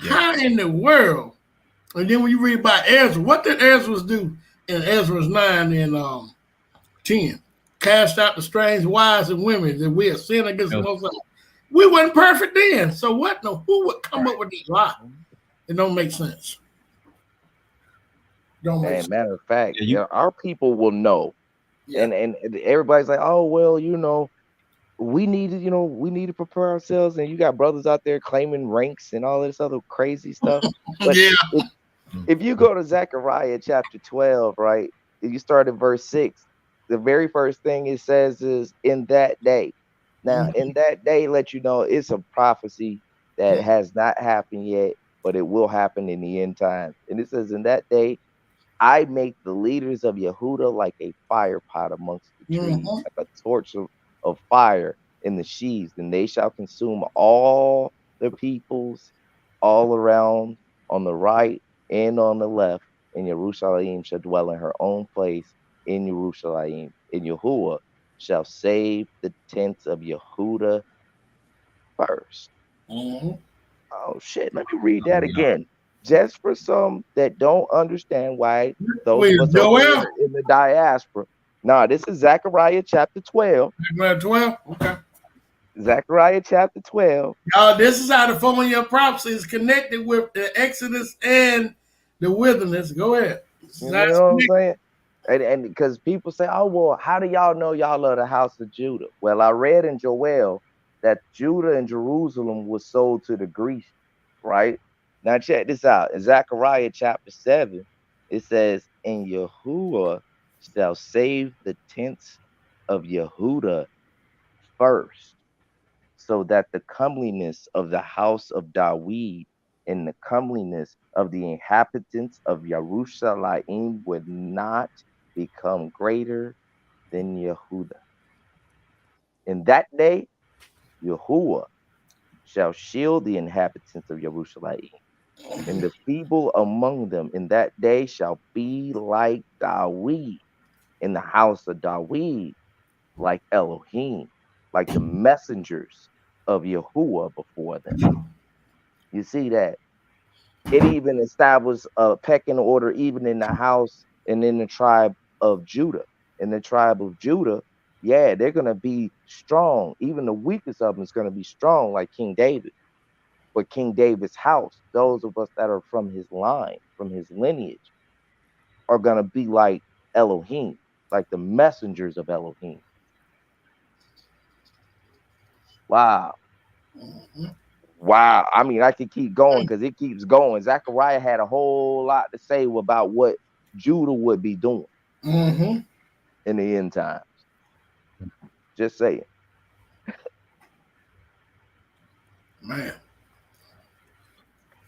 Yeah. How in the world? And then when you read about Ezra, what did Ezra do in Ezra's 9 and 10? Cast out the strange wives and women that we have sinned against the Most High. We weren't perfect then. So what? No, who would come up with this lie? It don't make sense. Matter of fact, our people will know. Yeah. And everybody's like, oh, well, we need to prepare ourselves. And you got brothers out there claiming ranks and all this other crazy stuff. But if you go to Zechariah chapter 12, right, if you start at verse 6, the very first thing it says is in that day. Now, in that day, let you know it's a prophecy that has not happened yet, but it will happen in the end time. And it says, in that day, I make the leaders of Yehuda like a fire pot amongst the trees, like a torch of fire in the sheaves, and they shall consume all the peoples all around on the right and on the left. And Jerusalem shall dwell in her own place in Jerusalem. And Yahuwah shall save the tents of Yehuda first. Oh shit! Let me read that again, just for some that don't understand why those of us in the diaspora. No, this is Zechariah chapter 12. Zechariah 12? Okay. Zechariah chapter 12. Y'all, this is how the fulfillment of prophecy is connected with the Exodus and the wilderness. Go ahead. You know what I'm saying? And because people say, oh, well, how do y'all know y'all are the house of Judah? Well, I read in Joel that Judah and Jerusalem was sold to the Greeks, right? Now check this out. In Zechariah chapter 7, it says, and Yahuwah shall save the tents of Yehuda first, so that the comeliness of the house of Dawid and the comeliness of the inhabitants of Jerusalem would not become greater than Yehuda. In that day, Yahuwah shall shield the inhabitants of Jerusalem, and the feeble among them in that day shall be like Dawid, in the house of Dawid, like Elohim, like the messengers of Yahuwah before them. You see that? It even established a pecking order even in the house and in the tribe of Judah. In the tribe of Judah, yeah, they're gonna be strong. Even the weakest of them is gonna be strong, like King David. But King David's house, those of us that are from his line, from his lineage, are gonna be like Elohim, like the messengers of Elohim. Wow. Mhm. Wow. I mean, I could keep going because it keeps going. Zechariah had a whole lot to say about what Judah would be doing Mhm. in the end times. Just saying. Man.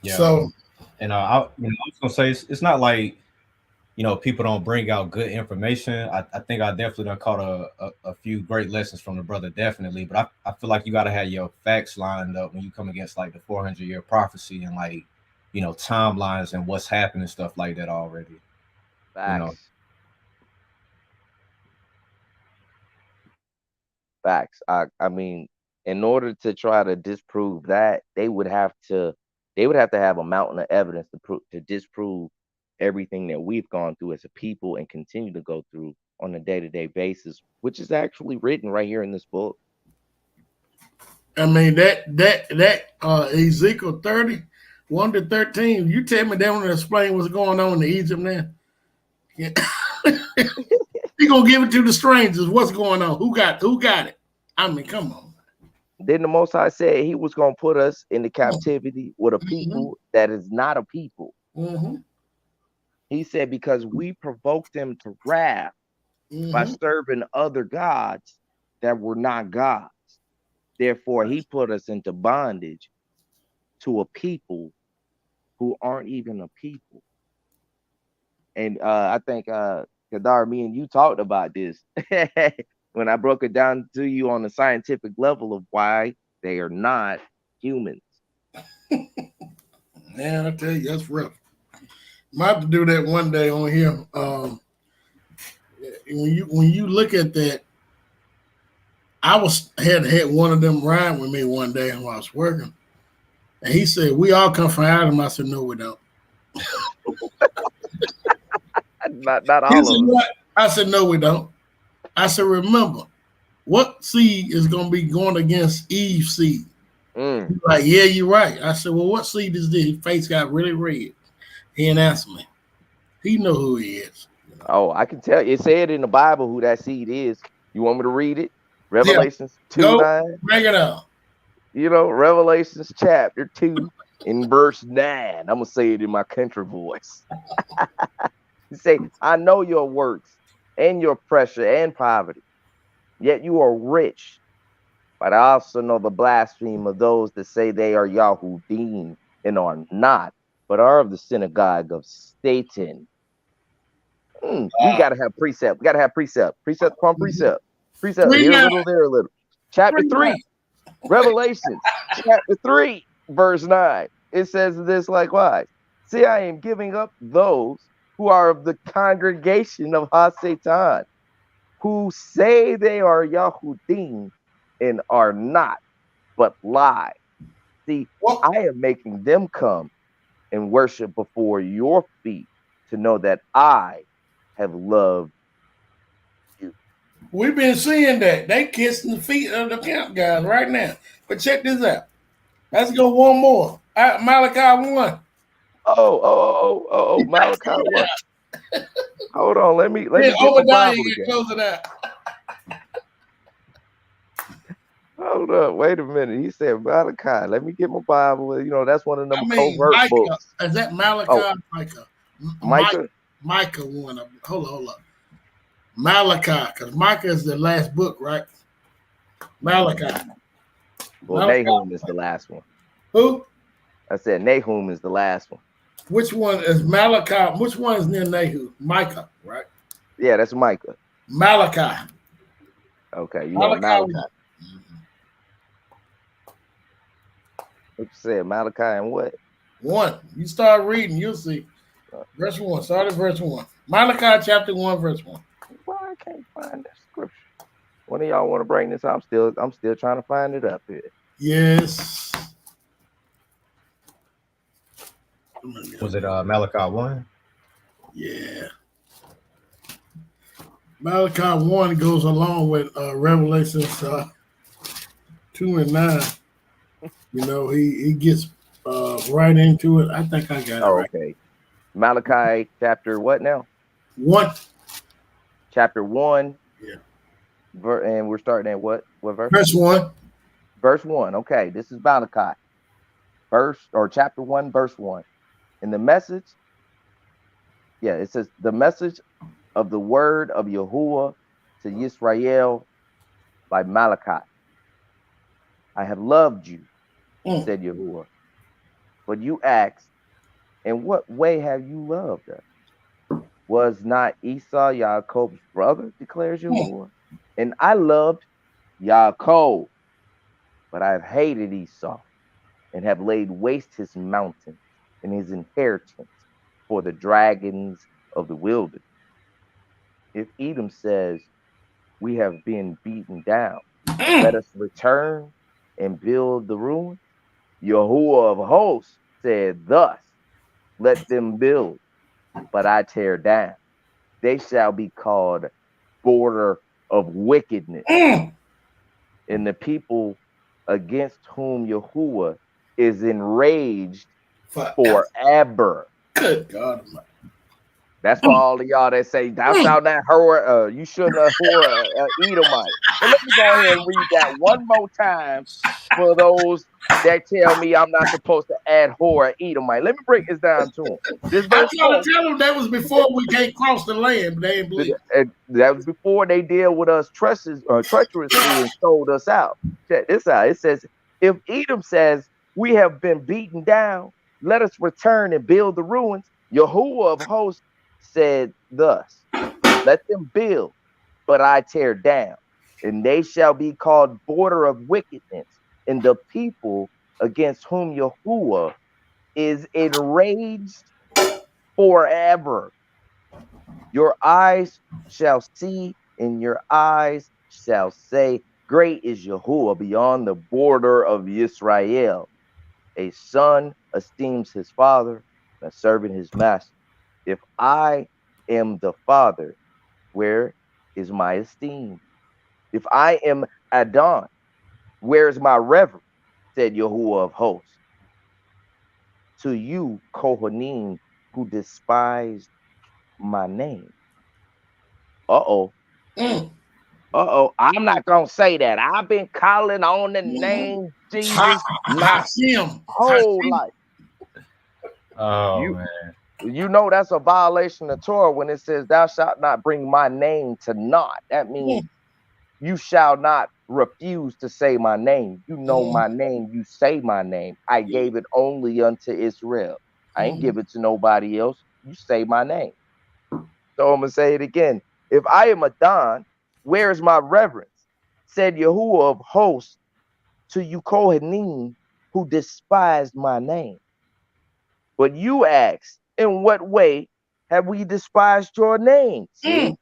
Yeah. So And I was gonna say it's not like people don't bring out good information. I think I definitely done caught a few great lessons from the brother, definitely. But I feel like you got to have your facts lined up when you come against like the 400-year prophecy and like timelines and what's happening, stuff like that already. Facts. Facts. I mean, in order to try to disprove that, they would have to have a mountain of evidence to disprove everything that we've gone through as a people and continue to go through on a day-to-day basis, which is actually written right here in this book. I mean that Ezekiel 31 to 13. You tell me they want to explain what's going on in Egypt now. Yeah. He gonna give it to the strangers. What's going on? Who got it? I mean, come on. Then the Most High said he was going to put us into captivity with a people that is not a people. Mm-hmm. He said because we provoked them to wrath by serving other gods that were not gods. Therefore, he put us into bondage to a people who aren't even a people. And I think, Kadar, me and you talked about this when I broke it down to you on the scientific level of why they are not humans. Man, I tell you, that's rough. Might have to do that one day on here. When you look at that, I had one of them ride with me one day while I was working, and he said, "We all come from Adam." I said, "No, we don't." Not all of us. What? I said, "No, we don't." I said, "Remember, what seed is going to be going against Eve's seed?" He's like, "Yeah, you're right." I said, "Well, what seed is this?" His face got really red. He didn't answer me. He know who he is. Oh, I can tell. It said in the Bible who that seed is. You want me to read it? Revelations 2:9. Bring it up. Revelations chapter 2 in verse 9. I'm gonna say it in my country voice. He say, "I know your works and your pressure and poverty, yet you are rich. But I also know the blasphemy of those that say they are Yahudim and are not, but are of the synagogue of Satan." We gotta have precept. We gotta have precept. Precept upon precept. Precept here a little, there a little. Chapter 3, Revelations, chapter 3, verse 9. It says this likewise. "See, I am giving up those who are of the congregation of Ha-Satan, who say they are Yahudim and are not, but lie. See, I am making them come and worship before your feet to know that I have loved you." We've been seeing that. They kissing the feet of the camp guys right now. But check this out. Let's go one more. Malachi 1. Oh, Malachi 1. Hold on, let me get my Bible again. Close it out. Hold up, wait a minute. He said Malachi. Let me get my Bible. That's one of them covert Micah. books. Is that Malachi? Micah? Micah 1. Hold up. Malachi, because Micah is the last book, right? Malachi. Well, Nahum is the last one. Who? I said Nahum is the last one. Which one is Malachi? Which one is near Nahum? Micah, right? Yeah, that's Micah. Malachi. Okay, Malachi. What you said, Malachi and what? 1. You start reading, you'll see. Verse 1. Start at verse 1. Malachi chapter 1, verse 1. Why I can't find that scripture? One of y'all want to bring this? I'm still trying to find it up here. Yes. Was it Malachi 1? Yeah. Malachi 1 goes along with Revelations 2 and 9. You know, he gets right into it. I think I got it right. Okay. Malachi chapter what now? 1. Chapter 1. Yeah. And we're starting at what verse? Verse 1. Verse 1. Okay, this is Malachi. Chapter 1, verse 1. In the message, it says the message of the word of Yahuwah to Yisrael by Malachi. I have loved you, said Yahuwah. But you asked, in what way have you loved us? Was not Esau Jacob's brother, declares Yahuwah? And I loved Jacob, but I have hated Esau and have laid waste his mountains and his inheritance for the dragons of the wilderness. If Edom says, we have been beaten down, let us return and build the ruins. Yahuwah of hosts said thus, let them build, but I tear down. They shall be called border of wickedness. And the people against whom Yahuwah is enraged forever. Good God. That's for all of y'all that say, thou shalt not whore, you shouldn't have whore Edomite. But let me go ahead and read that one more time for those that tell me I'm not supposed to add whore Edomite. Let me break this down to them. This verse I'm trying to tell them that was before we can't cross the land, but they ain't believe. That was before they deal with us treacherously and sold us out. Check this out. It says, if Edom says, we have been beaten down, let us return and build the ruins. Yahuwah of hosts said thus, let them build, but I tear down, and they shall be called border of wickedness, and the people against whom Yahuwah is enraged forever. Your eyes shall see, and your eyes shall say, great is Yahuwah beyond the border of Israel. A son esteems his father, and a servant his master. If I am the father, where is my esteem? If I am Adon, where is my reverence? Said Yahuwah of hosts. To you, Kohanim, who despised my name. Uh-oh. I'm not going to say that. I've been calling on the name Jesus my whole life. Oh, man. You know that's a violation of Torah when it says, thou shalt not bring my name to naught. That means you shall not refuse to say my name. You know my name. You say my name. I gave it only unto Israel. I ain't give it to nobody else. You say my name. So I'm going to say it again. If I am Adon, where is my reverence? Said Yahuwah of hosts to you Kohanim who despised my name. But you ask, in what way have we despised your name? See?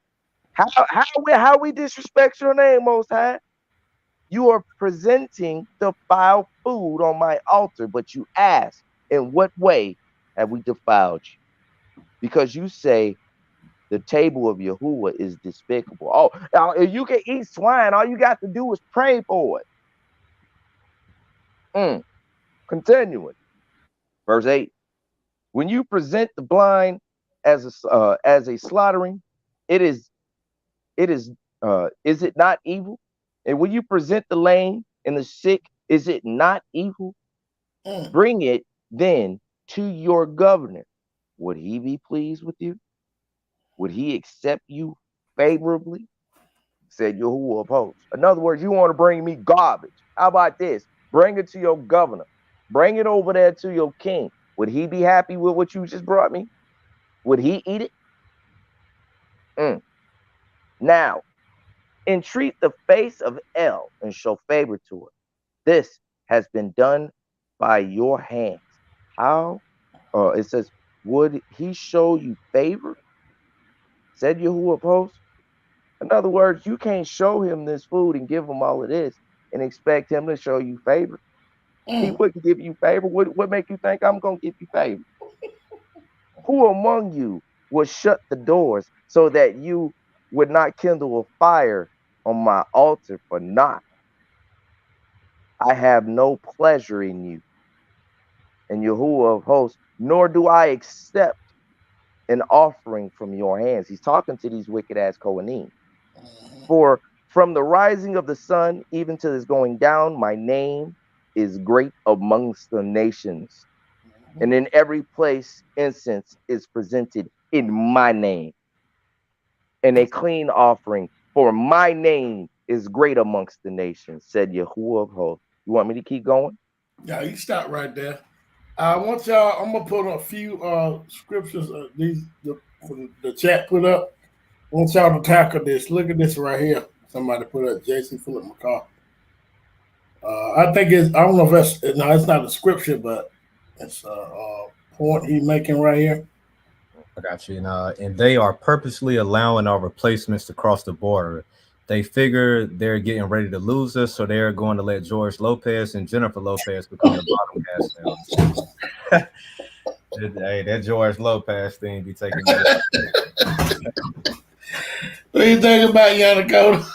How we disrespect your name, Most High? You are presenting defiled food on my altar, but you ask, in what way have we defiled you? Because you say the table of Yahuwah is despicable. Oh, if you can eat swine, all you got to do is pray for it. Continuing. Verse 8. When you present the blind as a slaughtering, is it not evil? And when you present the lame and the sick, is it not evil? Bring it then to your governor. Would he be pleased with you? Would he accept you favorably? Said Yahuwah of hosts. In other words, you want to bring me garbage. How about this? Bring it to your governor. Bring it over there to your king. Would he be happy with what you just brought me? Would he eat it? Now, entreat the face of El and show favor to it. This has been done by your hands. How? It says, would he show you favor? Said Yahuwah of hosts. In other words, you can't show him this food and give him all of this and expect him to show you favor. He wouldn't give you favor. What make you think I'm going to give you favor? Who among you will shut the doors so that you would not kindle a fire on my altar for naught? I have no pleasure in you, and Yahuwah of hosts, nor do I accept an offering from your hands. He's talking to these wicked ass Kohanim. For from the rising of the sun even to his going down, my name is great amongst the nations. And in every place, incense is presented in my name. And a clean offering for my name is great amongst the nations, said Yahuwah of hosts. You want me to keep going? Yeah, you stop right there. I want y'all. I'm gonna put a few scriptures. The chat put up. I want y'all to tackle this. Look at this right here. Somebody put up Jason Philip McCall. I think it's. I don't know if that's. No, it's not a scripture, but it's a point he's making right here. I got you. And they are purposely allowing our replacements to cross the border. They figure they're getting ready to lose us, so they're going to let George Lopez and Jennifer Lopez become the bottom cast now. Hey, that George Lopez thing be taking me. What do you think about Yanakota?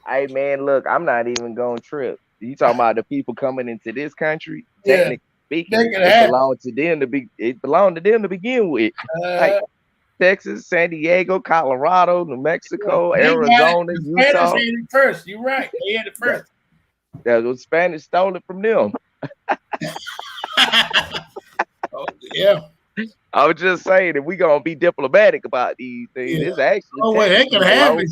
Hey man, look, I'm not even going to trip. You talking about the people coming into this country? Yeah, technically speaking, it belonged to them to begin with. Like Texas, San Diego, Colorado, New Mexico, Arizona, Utah. Spanish had it first. You're right. They had it first. That was Spanish stole it from them. Oh, yeah. I was just saying, if we gonna be diplomatic about these things, it's actually. Oh wait, they can have it.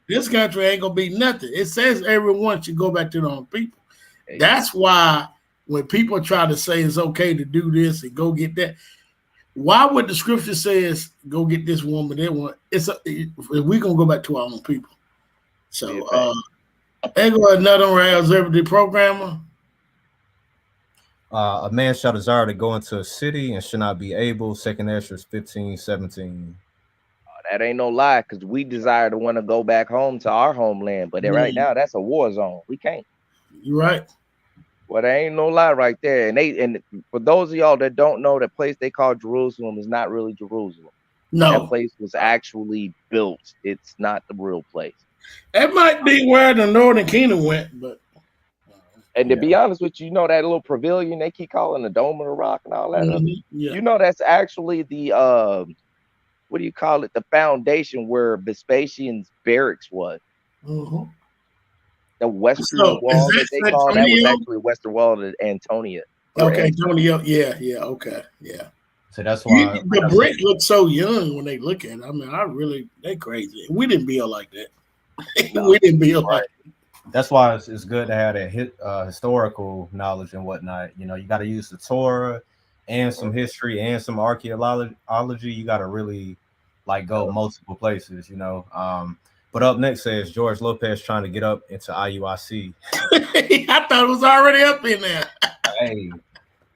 This country ain't gonna be nothing. It says everyone should go back to their own people. That's why when people try to say it's okay to do this and go get that, why would the scripture says go get this woman, that one? We're gonna go back to our own people. So ain't got another observatory programmer. A man shall desire to go into a city and should not be able. 2 Ezra 15:17. That ain't no lie, because we desire to want to go back home to our homeland, but right now that's a war zone. We can't. You're right. Well, there ain't no lie right there. And for those of y'all that don't know, the place they call Jerusalem is not really Jerusalem. No, that place was actually built. It's not the real place. It might be where the Northern Kingdom went, but. And to be honest with you, you know that little pavilion they keep calling the Dome of the Rock and all that. Yeah. You know that's actually the what do you call it? The foundation where Vespasian's barracks was. Mm-hmm. The Western Wall that they call that was actually Western Wall of Antonia. Okay, Antonio. Yeah. Okay. Yeah. So that's why the brick looks so young when they look at it. I mean, they crazy. We didn't build like that. We didn't build like that. That's why it's good to have that historical knowledge and whatnot. You know, you got to use the Torah and some history and some archaeology. You got to really go multiple places, you know. But up next says George Lopez trying to get up into IUIC. I thought it was already up in there. Hey,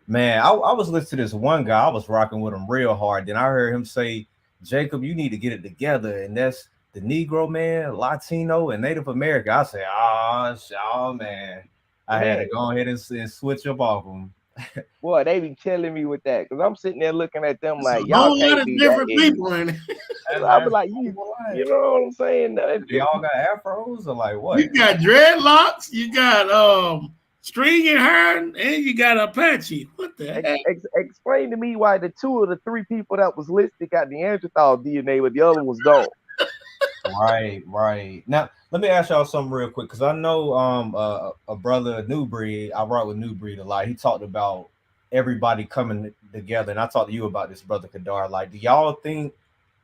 man, I was listening to this one guy. I was rocking with him real hard. Then I heard him say, Jacob, you need to get it together. And that's the Negro man, Latino, and Native American. I said, oh man. I had to go ahead and switch up off them. Boy, they be killing me with that because I'm sitting there looking at them like y'all can't be different people in it. I be like, you know what I'm saying? They all got afros or like what? You got dreadlocks, you got stringing hair, and you got Apache. What the heck? Explain to me why the 2 of the 3 people that was listed got Neanderthal DNA, but the other ones don't. Right. Now, let me ask y'all something real quick because I know a brother, New Breed. I rock with New Breed a lot. He talked about everybody coming together, and I talked to you about this, brother Kadar. Like, do y'all think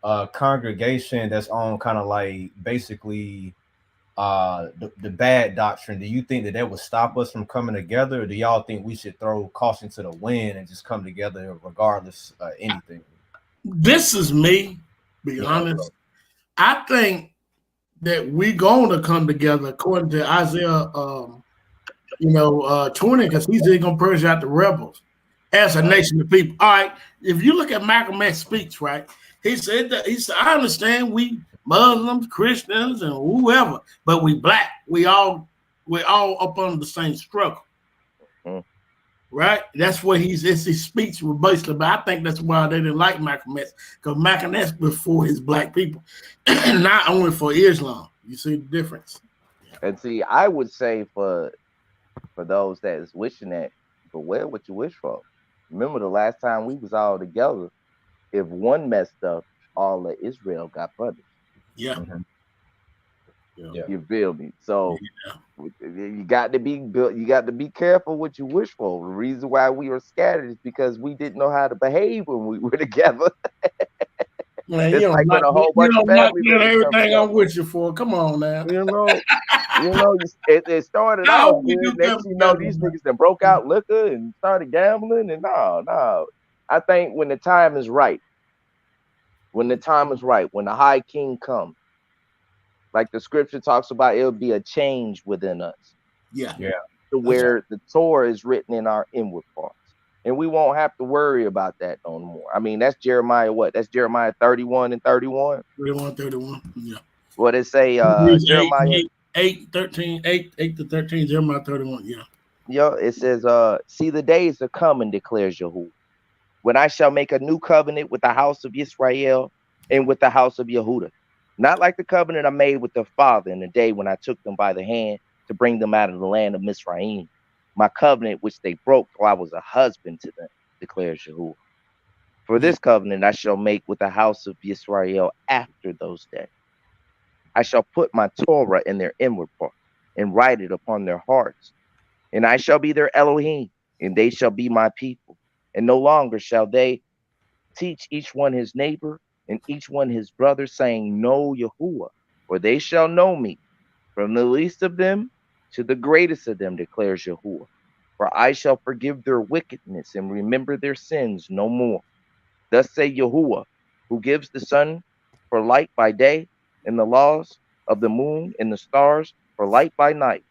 a congregation that's on kind of like basically the bad doctrine, do you think that would stop us from coming together, or do y'all think we should throw caution to the wind and just come together regardless of anything? This is me, be honest. I think that we're going to come together according to Isaiah, 20, because he's going to purge out the rebels as a nation of people. All right, if you look at Malcolm X's speech, right, he said, I understand we Muslims, Christians, and whoever, but we black. We all up under the same struggle. right? That's what he speaks with basically. But I think that's why they didn't like Malcolm X, because Malcolm X was for his black people, not only for Islam. You see the difference? And see, I would say for those that is wishing that, beware what you wish for. Remember the last time we was all together, if one messed up, all of Israel got punished. Yeah. Mhm. Yeah. You feel me? So Yeah. you got to be careful what you wish for. The reason why we were scattered is because we didn't know how to behave when we were together. Man, It's you like when a whole you bunch of don't knock family down members come everything I'm together. with you for. Come on now. It started I off hope we good. do Next come you know, together, these man. niggas that broke out liquor and started gambling. And no. I think when the time is right, when the high king comes, like the scripture talks about, it'll be a change within us. Yeah. To where the Torah is written in our inward parts. And we won't have to worry about that no more. I mean, that's Jeremiah what? That's Jeremiah 31 and 31. 31. Yeah. What it say? Jeremiah 8 to 13, Jeremiah 31. Yeah. Yeah, it says, see the days are coming, declares Yahuwah, when I shall make a new covenant with the house of Israel and with the house of Yehuda. Not like the covenant I made with their father in the day when I took them by the hand to bring them out of the land of Mizraim. My covenant which they broke while I was a husband to them, declares Yahuwah. For this covenant I shall make with the house of Israel after those days. I shall put my Torah in their inward part and write it upon their hearts. And I shall be their Elohim, and they shall be my people. And no longer shall they teach each one his neighbor and each one his brother, saying, Know Yahuwah, for they shall know me, from the least of them to the greatest of them, declares Yahuwah. For I shall forgive their wickedness and remember their sins no more. Thus say Yahuwah, who gives the sun for light by day, and the laws of the moon and the stars for light by night,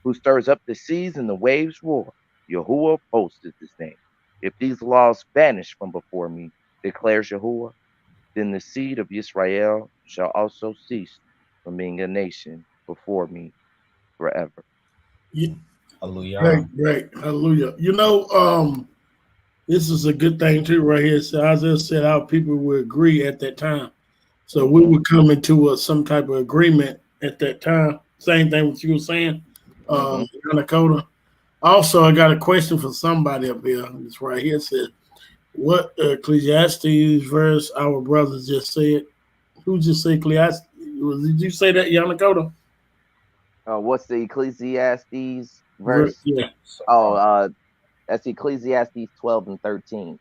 who stirs up the seas and the waves roar. Yahuwah of hosts is his name. If these laws vanish from before me, declares Yahuwah, then the seed of Israel shall also cease from being a nation before me forever. Yeah. Hallelujah. Great. Hallelujah. This is a good thing too, right here. So Isaiah said our people would agree at that time. So we would come into some type of agreement at that time. Same thing what you were saying, Dakota. Also, I got a question for somebody up here. It's right here. It said, what Ecclesiastes verse our brothers just said? Who just said Ecclesiastes? Did you say that, Yanakota? What's the Ecclesiastes verse? Yeah. That's Ecclesiastes 12 and 13.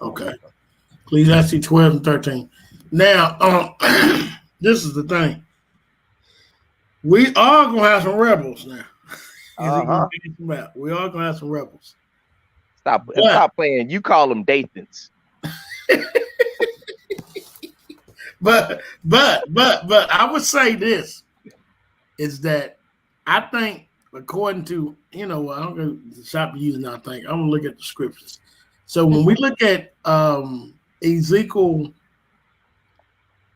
Okay. Ecclesiastes 12 and 13. Now, this is the thing. We are going to have some rebels now. We are going to have some rebels. Stop playing. You call them Dathans. But I would say this is that I think according to, I'm going to stop using I think. I'm going to look at the scriptures. So when we look at Ezekiel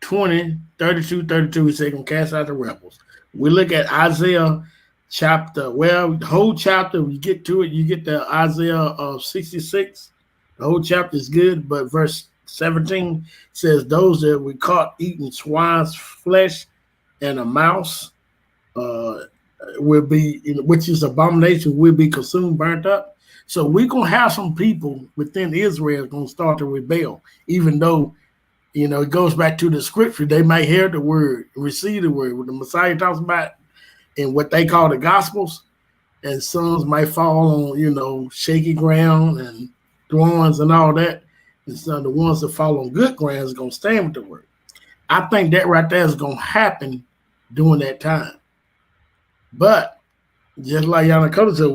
20, 32, we say going to cast out the rebels. We look at Isaiah the whole chapter, we get to it, you get the Isaiah 66. The whole chapter is good, but verse 17 says those that we caught eating swine's flesh and a mouse will be, which is abomination, will be consumed, burnt up. So we're going to have some people within Israel going to start to rebel, even though, it goes back to the scripture. They might hear the word, receive the word. What the Messiah talks about in what they call the Gospels, and sons might fall on, shaky ground and thorns and all that. And so the ones that fall on good ground is going to stand with the word. I think that right there is going to happen during that time. But just like Yanakota said,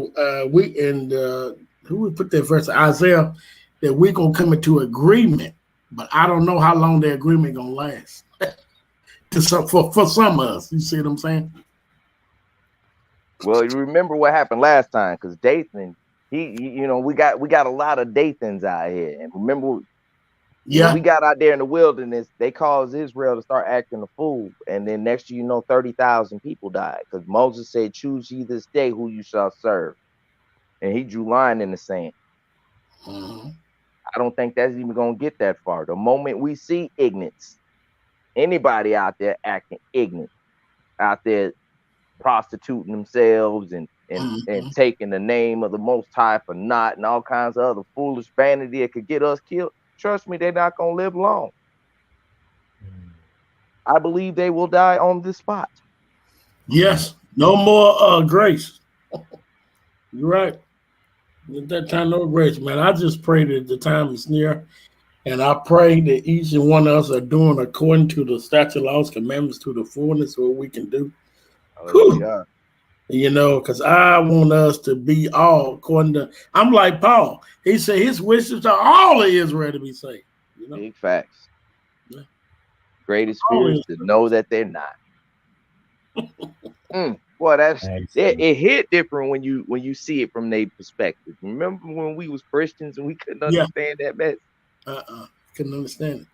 who would put that verse, Isaiah, that we're going to come into agreement. But I don't know how long the agreement going to last. For some of us, you see what I'm saying? Well, you remember what happened last time, because Dathan, we got a lot of Dathans out here. And remember, we got out there in the wilderness, they caused Israel to start acting a fool. And then next year, 30,000 people died, because Moses said, choose ye this day who you shall serve. and he drew line in the sand. Mhm. I don't think that's even gonna get that far. The moment we see ignorance, anybody out there acting ignorant, out there prostituting themselves and Mhm. taking the name of the Most High for naught and all kinds of other foolish vanity that could get us killed, trust me, they're not gonna live long. I believe they will die on this spot. Yes, no more grace. You're right. At that time, no grace, man. I just pray that the time is near, and I pray that each and one of us are doing according to the statute, laws, commandments to the fullness of what we can do. Hallelujah. You know, because I want us to be all according to. I'm like Paul. He said his wishes to all of Israel to be saved. You know, Big facts. Yeah. Greatest All fear is to know that they're not. Boy, it hit different when you see it from their perspective. Remember when we was Christians and we couldn't understand that mess? Couldn't understand it.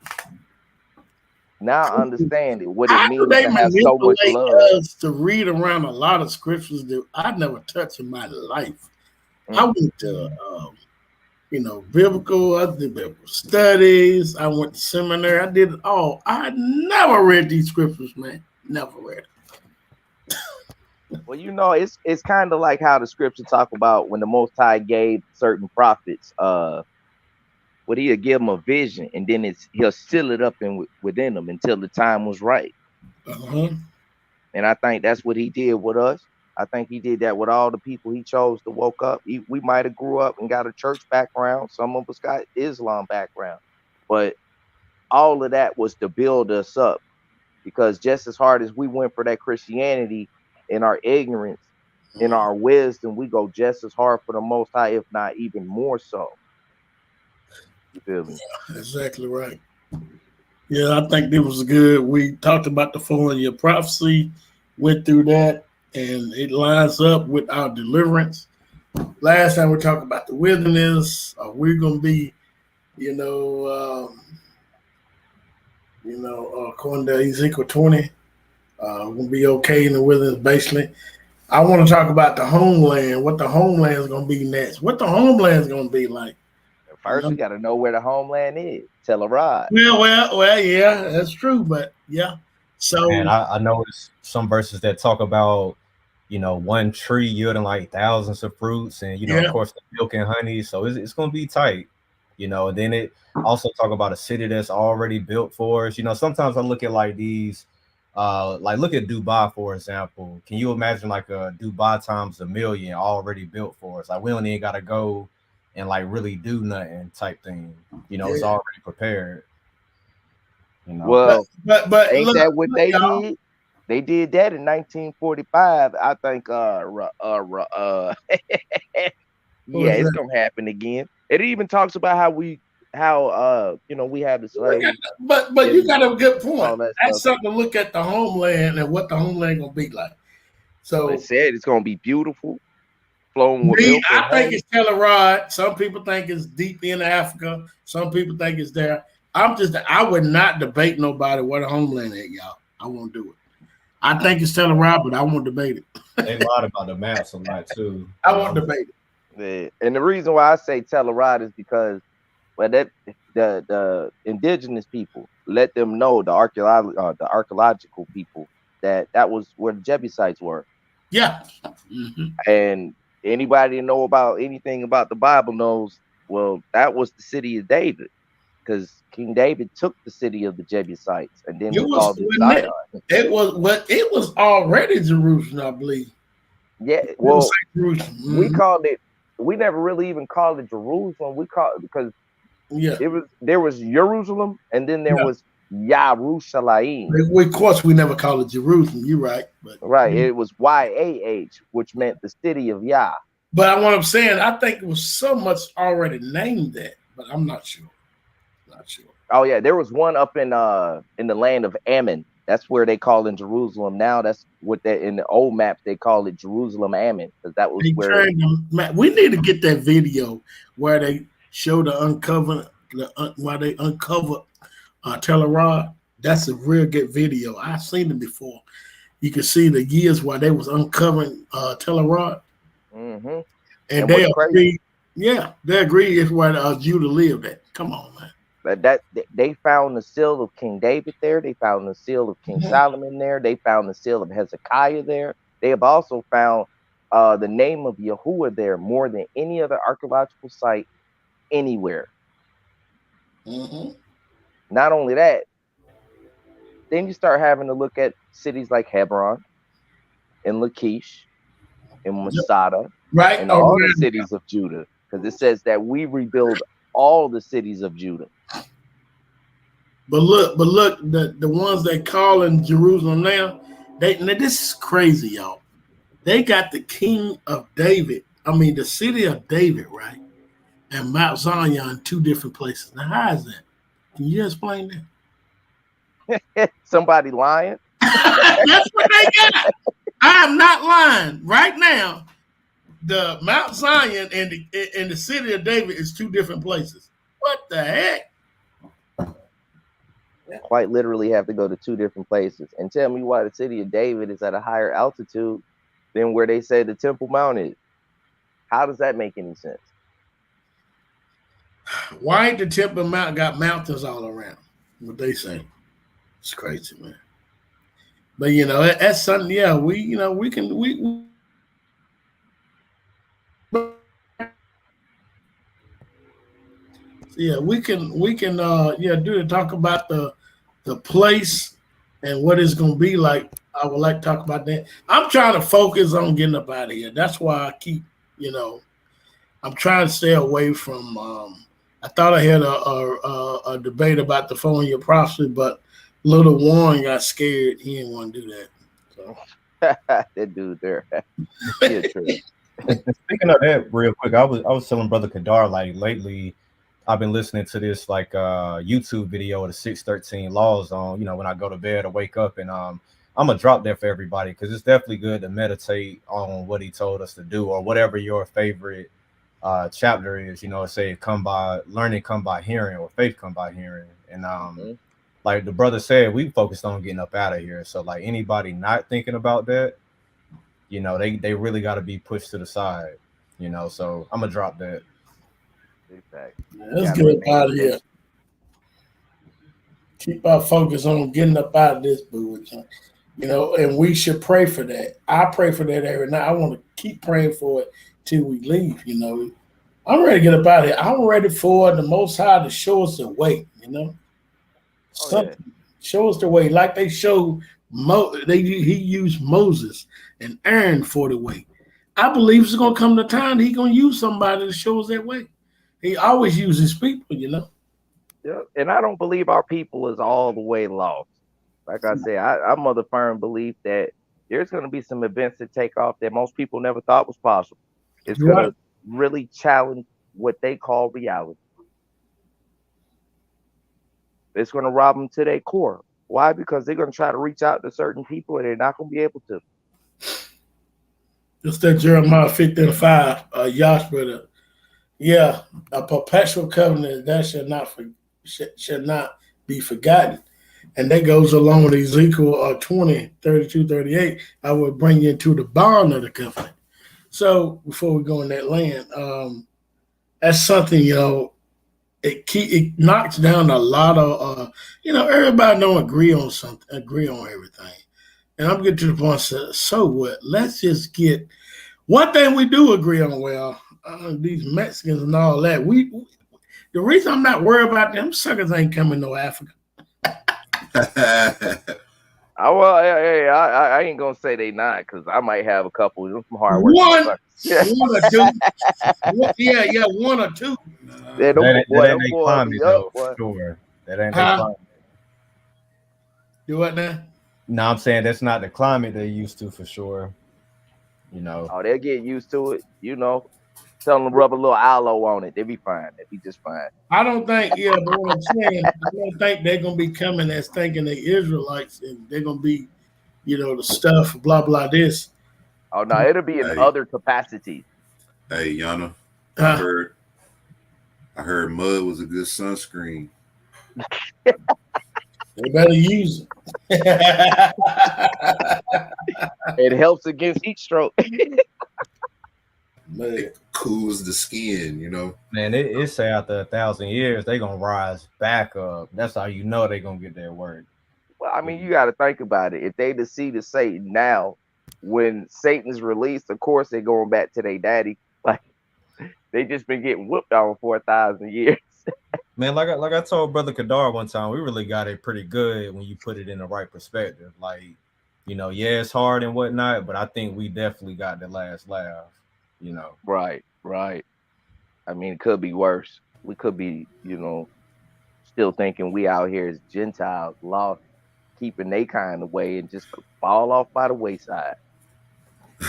Now I understand it. What it means they to have so much love. Us to read around a lot of scriptures that I never touched in my life. I went to biblical. I did biblical studies. I went to seminary. I did it all. I never read these scriptures, man. Never read it. Well, it's kind of like how the scripture talk about when the Most High gave certain prophets, he'll give them a vision, and then he'll seal it up within them until the time was right. And I think that's what he did with us. I think he did that with all the people he chose to woke up. We might have grew up and got a church background. Some of us got Islam background, but all of that was to build us up, because just as hard as we went for that Christianity in our ignorance, in our wisdom, we go just as hard for the Most High, if not even more so. You feel me? Yeah, exactly right. Yeah, I think it was good. We talked about the 4-year prophecy, went through that, and it lines up with our deliverance. Last time we talked about the wilderness. We're gonna be, according to Ezekiel 20, we'll be okay in the wilderness. Basically, I want to talk about the homeland. What the homeland is gonna be next. What the homeland is gonna be like. First, we got to know where the homeland is. Tell a rod. Well, yeah, that's true. But yeah, so and I noticed some verses that talk about, one tree yielding like thousands of fruits, and of course the milk and honey. So it's gonna be tight, And then it also talk about a city that's already built for us. Sometimes I look at like these, like look at Dubai for example. Can you imagine like a Dubai times a million already built for us? Like we don't even gotta go and like really do nothing type thing. It's already prepared. Well, but ain't that what they did? They did that in 1945. I think it's gonna happen again. It even talks about how we have the slaves. But you got a good point. That's something to look at the homeland and what the homeland gonna be like. So it said it's gonna be beautiful. Flowing with milk. I think it's Telerod. Some people think it's deep in Africa. Some people think it's there. I would not debate nobody where the homeland is, y'all. I won't do it. I think it's Telerod, but I won't debate it. They lied about the maps a lot too. I won't debate it. Yeah. And the reason why I say Telerod is because the indigenous people let them know, the archaeological people, that was where the Jebusites were. Yeah. And anybody know about anything about the Bible knows, well, that was the city of David, because King David took the city of the Jebusites, and then he called it Zion. It was already Jerusalem, I believe. Yeah, well, we never really even called it Jerusalem. We called it because there was Jerusalem, and then there was Yerushalayim. Of course, we never called it Jerusalem. You're right. But, it was YAH, which meant the city of Yah. But what I'm saying, I think it was so much already named that, but I'm not sure. Oh yeah, there was one up in the land of Ammon. That's where they call it Jerusalem now. That's what in the old maps they call it Jerusalem Ammon, because that was where. We need to get that video where they show the uncover Telerod. That's a real good video. I've seen it before. You can see the years while they was uncovering Telerod. And what's they crazy, agree. Yeah, they agree it's where Judah lived at. Come on, man. that they found the seal of King David there. They found the seal of King Solomon there. They found the seal of Hezekiah there. They have also found the name of Yahuwah there more than any other archaeological site anywhere. Not only that, then you start having to look at cities like Hebron and Lachish and Masada, Right. and all the cities of Judah, because it says that we rebuild all the cities of Judah. But look, the ones they call in Jerusalem now, this is crazy, y'all. They got the King of David. I mean, the city of David, right? And Mount Zion, two different places. Now, how is that? Can you explain that? Somebody lying? That's what they got. I am not lying. Right now, the Mount Zion and the city of David is two different places. What the heck? Quite literally have to go to two different places. And tell me why the city of David is at a higher altitude than where they say the Temple Mount is. How does that make any sense? Why ain't the Temple Mount got mountains all around? What they say. It's crazy, man. But that's something. Yeah, we can do to talk about the place and what it's gonna be like. I would like to talk about that. I'm trying to focus on getting up out of here. That's why I keep, I'm trying to stay away from. I thought I had a debate about the 4-year prophecy, but little Warren got scared. He didn't want to do that. So. That dude there. Speaking of that, real quick, I was telling Brother Kadar, like, lately I've been listening to this like YouTube video of the 613 laws on, when I go to bed or wake up, and I'm gonna drop that for everybody because it's definitely good to meditate on what he told us to do, or whatever your favorite chapter is. Say come by hearing, or faith come by hearing. And like the brother said, we focused on getting up out of here. So like anybody not thinking about that, they really got to be pushed to the side. So I'm gonna drop that. Let's get up out of here. Keep our focus on getting up out of this, boo. And we should pray for that. I pray for that every night. I want to keep praying for it till we leave. I'm ready to get up out of here. I'm ready for the Most High to show us the way. Show us the way, like they showed. He used Moses and Aaron for the way. I believe it's gonna come the time that he's gonna use somebody to show us that way. He always uses people, Yeah, and I don't believe our people is all the way lost. Like I said, I'm of the firm belief that there's going to be some events that take off that most people never thought was possible. It's going to really challenge what they call reality. It's going to rob them to their core. Why? Because they're going to try to reach out to certain people and they're not going to be able to. Just that Jeremiah 15:5, Yash brother. Yeah, a perpetual covenant that shall not be forgotten. And that goes along with Ezekiel 20:32-38. I will bring you into the bond of the covenant. So before we go in that land, that's something, it knocks down a lot of everybody don't agree on everything. And I'm getting to the point, so what? Let's just get one thing we do agree on. Well, these Mexicans and all that. The reason I'm not worried about them suckers ain't coming no Africa. I ain't gonna say they not, because I might have a couple of them hard work. One or two. One or two. That ain't they climate though, for sure. That ain't they climate. Do what now? No, I'm saying that's not the climate they're used to for sure. Oh, they'll get used to it. Tell them to rub a little aloe on it. They'll be fine. They'll be just fine. I don't think, but what I'm saying, I don't think they're gonna be coming as thinking they Israelites and they're gonna be, the stuff, blah blah this. Oh no, it'll be in other capacities. Hey, Yana, I heard mud was a good sunscreen. They better use it. It helps against heat stroke. Man. It cools the skin, you know. Man, it say after 1,000 years they gonna rise back up. That's how you know they gonna get their word. Well, I mean, you got to think about it. If they the seed of Satan now, when Satan's released, of course they're going back to their daddy. Like they just been getting whooped on for 1,000 years. Man, like I told Brother Kadar one time, we really got it pretty good when you put it in the right perspective. Like, you know, yeah, it's hard and whatnot, but I think we definitely got the last laugh. You know, Right. I mean, it could be worse. We could be, you know, still thinking we out here as Gentiles, lost, keeping they kind away and just fall off by the wayside.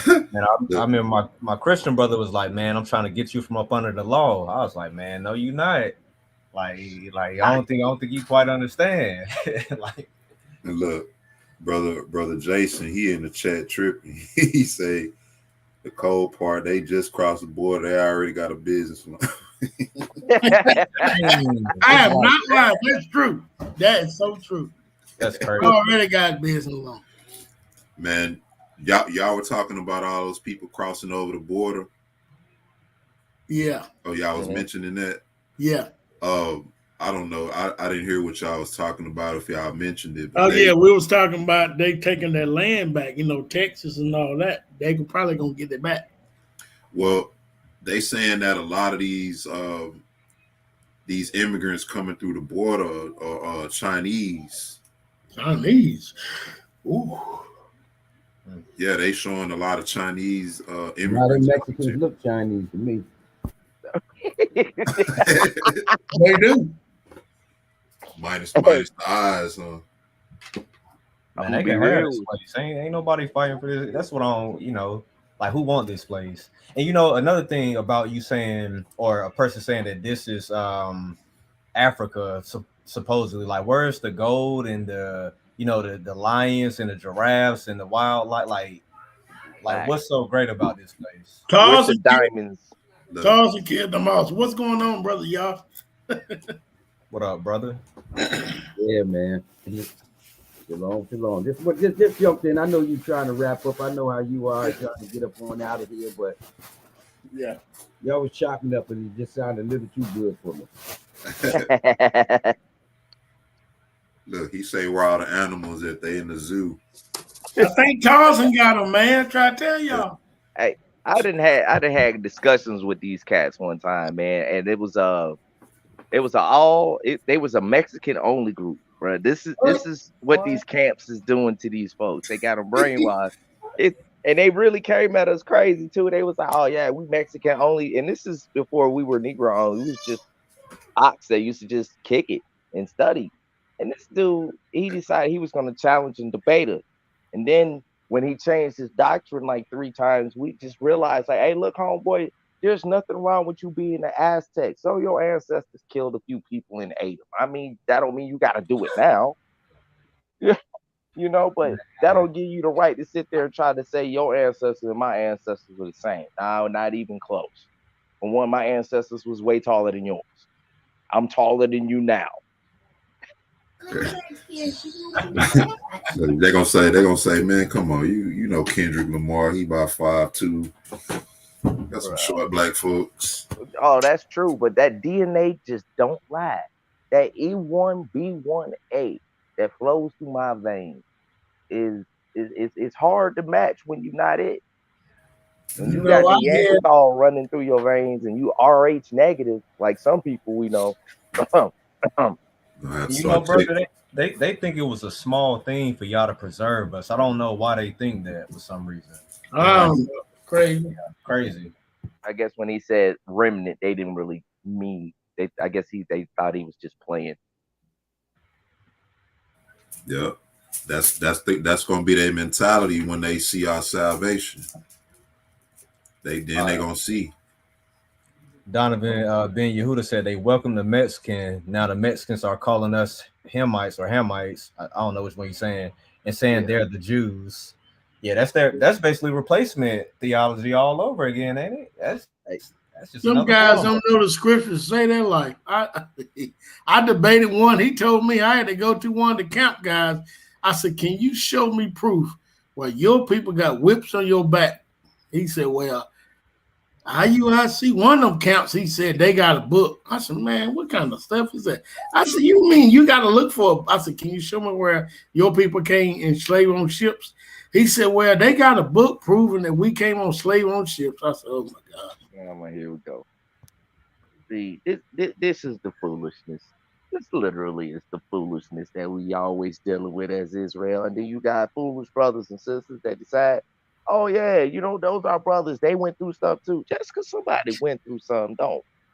And I remember my Christian brother was like, "Man, I'm trying to get you from up under the law." I was like, "Man, no, you not. Like I don't think you quite understand." Like, and look, brother Jason, he in the chat tripping. He say the cold part, they just crossed the border. They already got a business. I am not lying. That's true. That is so true. that's I crazy. already got business on. Man, y'all were talking about all those people crossing over the border. Yeah. Oh, y'all was mentioning that. Yeah. I don't know. I didn't hear what y'all was talking about if y'all mentioned it. Oh, yeah. We was talking about they taking their land back, you know, Texas and all that. They could probably gonna get it back. Well, they saying that a lot of these immigrants coming through the border are Chinese. Chinese. Ooh. Yeah, they showing a lot of Chinese A lot of immigrants. Mexicans look Chinese to me. They do. minus the eyes, huh? Man, they can have this place. Ain't nobody fighting for this. That's what I don't, you know, like who want this place? And you know, another thing about you saying, or a person saying that this is Africa, supposedly, like where's the gold and the, you know, the lions and the giraffes and the wildlife, like what's so great about this place? Where's the diamonds? Charles and Kid the Mouse. What's going on, brother? Y'all? What up, brother? Yeah, man. Shalom. Just jumped in. I know you trying to wrap up. I know how you are trying to get up on out of here, but yeah, y'all was chopping up and it just sounded a little too good for me. Look, he say we're all the animals if they in the zoo. I think Carlson got them, man. Try to tell y'all. Hey, I done had discussions with these cats one time, man, and they was a Mexican only group, bro. This is what these camps is doing to these folks. They got them brainwashed. And they really came at us crazy too. They was like, "Oh yeah, we Mexican only," and this is before we were Negro only. We was just ox that used to just kick it and study. And this dude, he decided he was going to challenge and debate it. And then when he changed his doctrine like 3 times, we just realized, like, hey, look, homeboy, there's nothing wrong with you being an Aztec. So your ancestors killed a few people and ate them. I mean, that don't mean you got to do it now. You know, but that don't give you the right to sit there and try to say your ancestors and my ancestors were the same. No, not even close. And one of my ancestors was way taller than yours. I'm taller than you now. They're gonna say, man, come on, you know Kendrick Lamar, he about 5'2". Got some short black folks. Oh, that's true, but that DNA just don't lie. That E1B1A that flows through my veins is hard to match when you're not it. When you got Neanderthal running through your veins and you RH negative, like some people we know. You know, brother, they think it was a small thing for y'all to preserve us. I don't know why they think that for some reason. Crazy. Yeah, crazy. I guess when he said remnant, they didn't really mean. I guess they thought he was just playing. Yeah, that's gonna be their mentality when they see our salvation. They gonna see. Donovan Ben Yehuda said they welcome the Mexican. Now the Mexicans are calling us Hamites or Hamites. I don't know which one you're saying, and saying they're the Jews. Yeah, that's basically replacement theology all over again, ain't it? That's just some guys don't know the scriptures. Say that like I debated one. He told me I had to go to one of the camp guys. I said, "Can you show me proof where your people got whips on your back?" He said, "Well, IUIC, one of them camps, he said they got a book. I said, man, what kind of stuff is that? I said, you mean you got to look for, I said, can you show me where your people came enslaved on ships? He said, well, they got a book proving that we came on slave on ships. I said, oh my God. Yeah, here we go. See, this is the foolishness. This literally is the foolishness that we always dealing with as Israel. And then you got foolish brothers and sisters that decide, oh yeah, you know, those are brothers. They went through stuff too. Just because somebody went through something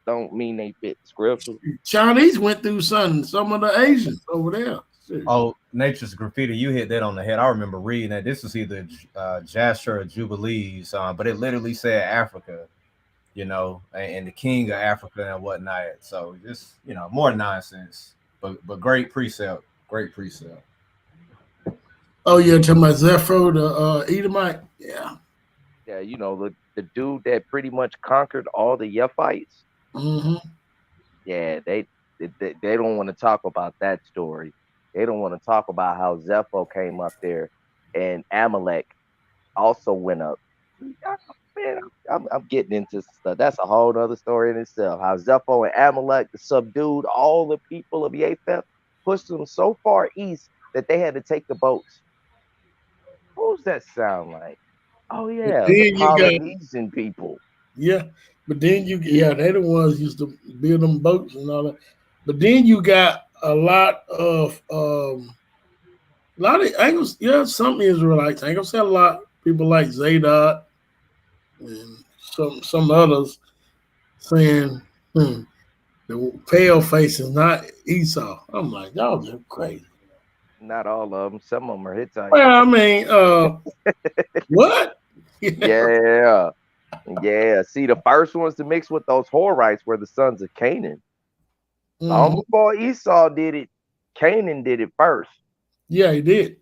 don't mean they fit the scripture. Chinese went through something. Some of the Asians over there. Shit. Oh, Nature's Graffiti, you hit that on the head. I remember reading that. This was either Jasher or Jubilees, but it literally said Africa, you know, and the king of Africa and whatnot. So just, you know, more nonsense, but great precept. Great precept. Oh, yeah, talking about Zepho, the Edomite. Yeah. Yeah, you know, the dude that pretty much conquered all the Yephites. Mm-hmm. Yeah, they don't want to talk about that story. They don't want to talk about how Zepho came up there and Amalek also went up. Man, I'm getting into stuff. That's a whole other story in itself. How Zepho and Amalek subdued all the people of Japheth, pushed them so far east that they had to take the boats. Who's that sound like? Oh yeah, the Polynesian people. Yeah, but then they're the ones used to build them boats and all that. But then you got a lot of angles. Yeah, some Israelites. I ain't gonna say a lot. People like Zadok and some others saying the pale face is not Esau. I'm like, y'all just crazy. Not all of them. Some of them are Hittites. Well, I mean, what? Yeah. Yeah. See, the first ones to mix with those Horites were the sons of Canaan. Long before Esau did it, Canaan did it first. Yeah, he did.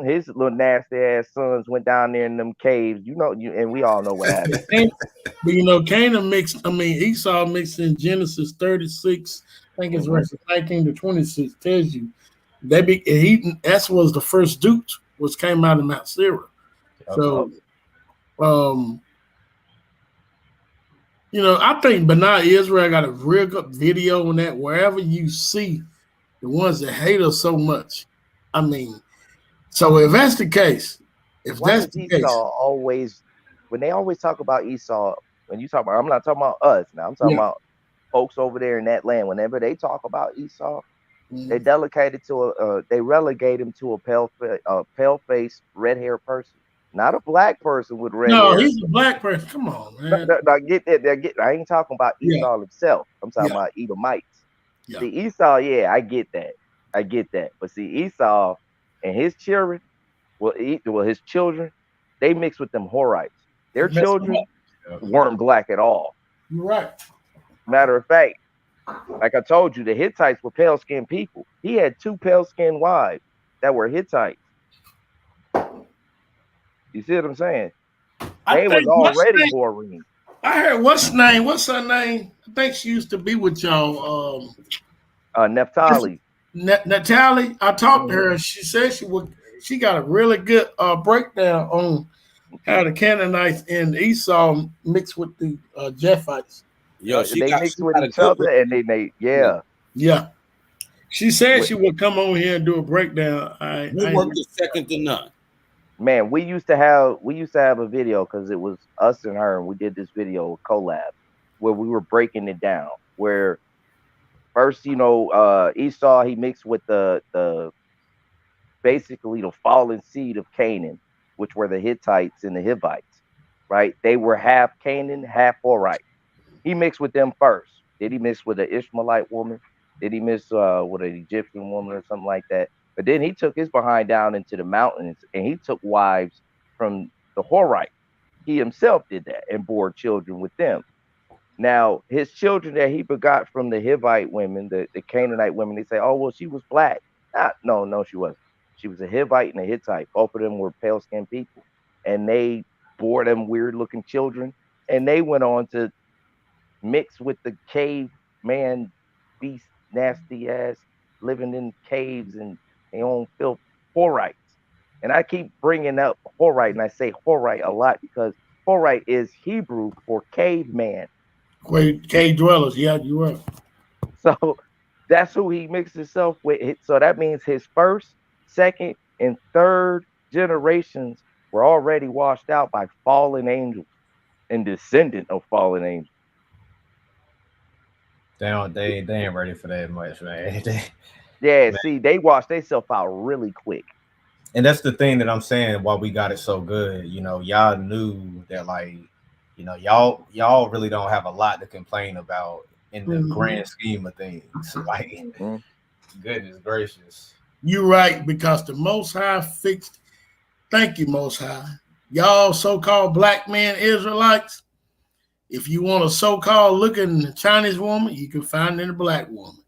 His little nasty ass sons went down there in them caves. You know, and we all know what happened. But you know, Canaan mixed. I mean, Esau mixed in Genesis 36. I think it's verses 19 to 26. Tells you that was the first Duke came out of Mount Seir. So, you know, I think B'nai Israel got a real good video on that. Wherever you see the ones that hate us so much, I mean, so if that's the case, always, when they always talk about Esau, when you talk about, I'm not talking about us now. I'm talking about folks over there in that land. Whenever they talk about Esau, they delegate it to they relegate him to a pale face, red hair person. Not a black person with red hair. No, he's a black person. Come on, man. No, get that. I ain't talking about Esau himself. I'm talking about Edomites. Yeah. See, Esau, I get that. But see, Esau and his children, his children, they mix with them Horites. Their children weren't black at all. You're right. Matter of fact, like I told you, the Hittites were pale-skinned people. He had 2 pale-skinned wives that were Hittites. You see what I'm saying? They was already Borean. I heard what's her name? I think she used to be with y'all. Naphtali. Natalie. I talked to her. She said she got a really good breakdown on how the Canaanites and Esau mixed with the Japhites. Yeah, they mixed with each other, and they yeah. She said she would come on here and do a breakdown. We worked second to none. Man, we used to have a video because it was us and her, and we did this video collab where we were breaking it down. Where first, you know, Esau, he mixed with the basically the fallen seed of Canaan, which were the Hittites and the Hivites, right? They were half Canaan, half Horite. He mixed with them first. Did he mix with an Ishmaelite woman? Did he mix with an Egyptian woman or something like that? But then he took his behind down into the mountains and he took wives from the Horite. He himself did that and bore children with them. Now, his children that he begot from the Hivite women, the Canaanite women, they say, oh, well, she was black. No, she wasn't. She was a Hivite and a Hittite. Both of them were pale-skinned people. And they bore them weird-looking children. And they went on to mix with the caveman beast, nasty ass, living in caves and they own filth Horites. And I keep bringing up Horite, and I say Horite a lot because Horite is Hebrew for caveman. Cave dwellers. Yeah, you are. So that's who he mixed himself with. So that means his first, second, and third generations were already washed out by fallen angels and descendant of fallen angels. They ain't ready for that much, man. Yeah, Man. see, they washed themselves out really quick. And that's the thing that I'm saying why we got it so good. You know, y'all knew that, like, you know, y'all really don't have a lot to complain about in the grand scheme of things. Like, goodness gracious. You're right, because the Most High fixed. Thank you, Most High. Y'all so-called black men, Israelites, if you want a so-called looking Chinese woman, you can find it in a black woman.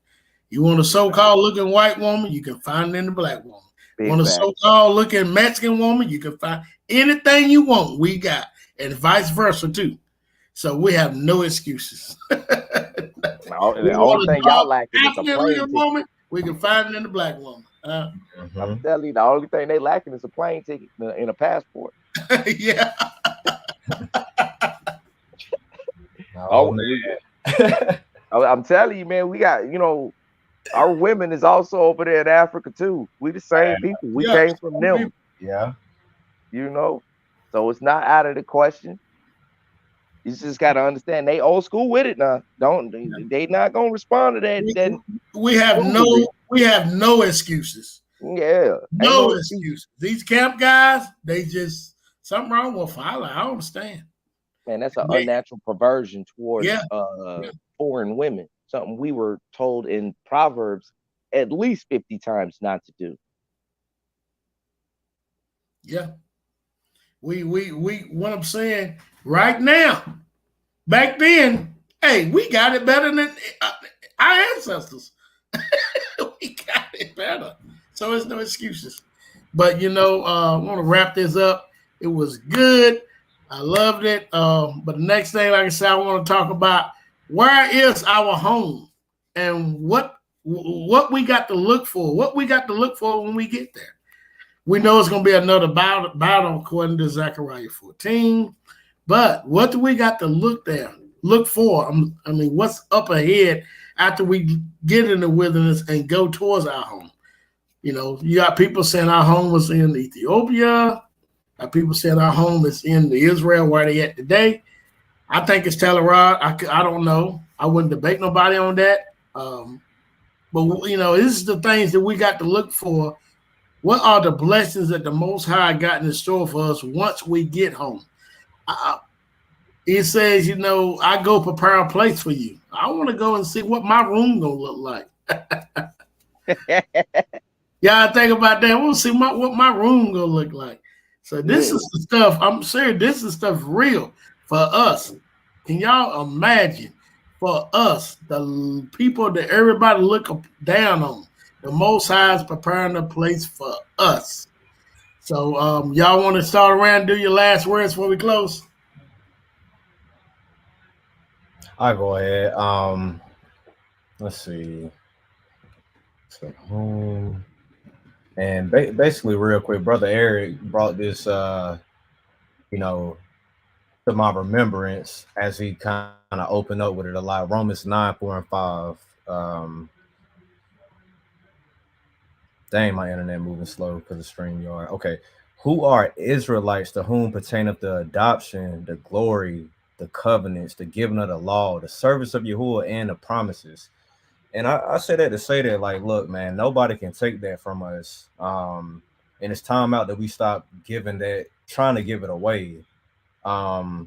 You want a so-called looking white woman, you can find it in a black woman. Want a so-called looking Mexican woman, you can find anything you want, we got, and vice versa too. So we have no excuses. The only thing y'all lacking is a plane woman, we can find it in the black woman. I'm telling you, the only thing they lacking is a plane ticket and a passport. Yeah. I'm telling you, man, we got, you know, our women is also over there in Africa too. We the same people. We came from them. Yeah. You know, so it's not out of the question. You just got to understand they old school with it now. They not gonna respond to that. We have no excuses. Yeah, no excuses. These camp guys, they just something wrong with Fowler. I don't understand. Man, that's an unnatural perversion towards foreign women. Something we were told in Proverbs at least 50 times not to do. Yeah. We what I'm saying right now, back then, hey, we got it better than our ancestors. We got it better. So there's no excuses. But you know, I want to wrap this up. It was good. I loved it. But the next thing, like I said, I want to talk about where is our home and what we got to look for. What we got to look for when we get there. We know it's going to be another battle according to Zechariah 14. But what do we got to look for? I mean, what's up ahead after we get in the wilderness and go towards our home? You know, you got people saying our home was in Ethiopia. People saying our home is in Israel, where they at today. I think it's Telerod. I don't know. I wouldn't debate nobody on that. But, you know, this is the things that we got to look for. What are the blessings that the Most High got in store for us once we get home? He says, you know, I go prepare a place for you. I want to go and see what my room gonna look like. Y'all think about that. I want to see what my room gonna look like. So this is the stuff. I'm serious. This is stuff real for us. Can y'all imagine for us, the people that everybody look down on? The Most High is preparing a place for us. So y'all want to start around and do your last words before we close? I'll go ahead. Let's see. So home. And basically, real quick, Brother Eric brought this, you know, to my remembrance as he kind of opened up with it a lot. Romans 9, 4, and 5. Dang, my internet moving slow because of StreamYard. Okay. Who are Israelites to whom pertaineth the adoption, the glory, the covenants, the giving of the law, the service of Yahuwah, and the promises? And I say that to say that, like, look, man, nobody can take that from us. And it's time out that we stop giving that, trying to give it away. I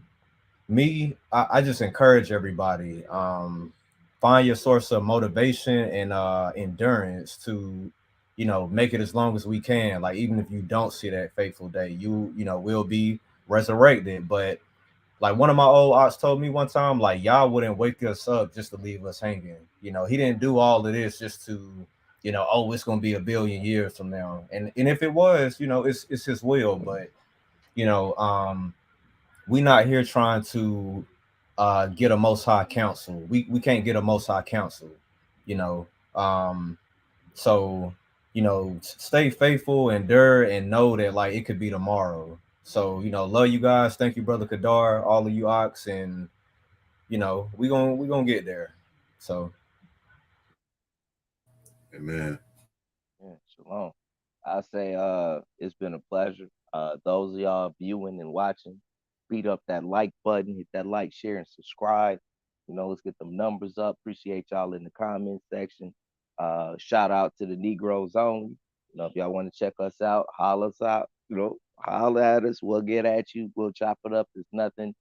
just encourage everybody, find your source of motivation and endurance to, you know, make it as long as we can. Like, even if you don't see that fateful day, you know, will be resurrected. But like one of my old ops told me one time, like, y'all wouldn't wake us up just to leave us hanging. You know, he didn't do all of this just to, you know, oh, it's going to be 1 billion years from now. And if it was, you know, it's his will. But, you know, we not here trying to get a Most High counsel. We can't get a Most High counsel, you know. So, you know, stay faithful, endure, and know that, like, it could be tomorrow. So, love you guys. Thank you, Brother Kadar, all of you Ox, and we gonna get there. So Amen. Yeah, shalom. I say it's been a pleasure. Those of y'all viewing and watching, beat up that like button, hit that like, share, and subscribe. Let's get them numbers up. Appreciate y'all in the comment section. Shout out to the Negroes Only. If y'all want to check us out, holler us out. Holler at us. We'll get at you. We'll chop it up. It's nothing.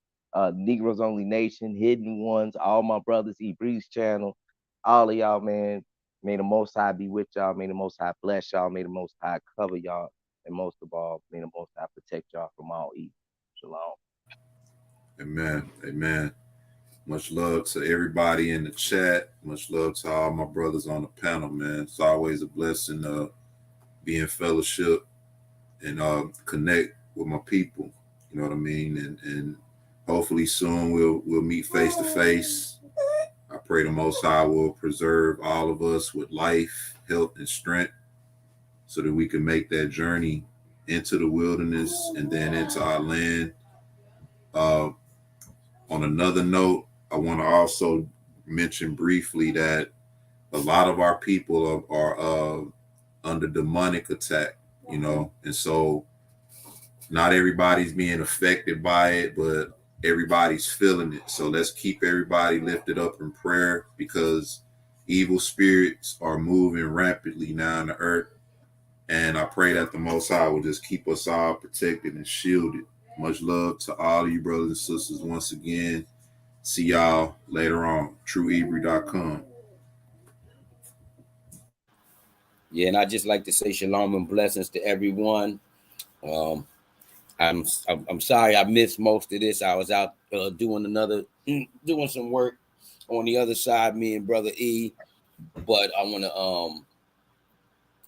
Negroes Only Nation, Hidden Ones, all my brothers, Breeze channel, all of y'all, man. May the Most High be with y'all. May the Most High bless y'all. May the Most High cover y'all. And most of all, may the Most High protect y'all from all evil. Shalom. Amen. Amen. Much love to everybody in the chat. Much love to all my brothers on the panel, man. It's always a blessing be in fellowship and connect with my people. You know what I mean? And hopefully soon we'll meet face to face. I pray the Most High will preserve all of us with life, health, and strength so that we can make that journey into the wilderness and then into our land. On another note, I want to also mention briefly that a lot of our people are under demonic attack, and so not everybody's being affected by it, but everybody's feeling it. So let's keep everybody lifted up in prayer because evil spirits are moving rapidly now on the earth. And I pray that the Most High will just keep us all protected and shielded. Much love to all of you brothers and sisters once again. See y'all later on. TrueHebrew.com. Yeah, and I just like to say shalom and blessings to everyone. I'm sorry I missed most of this. I was out doing some work on the other side, me and Brother E. But I want to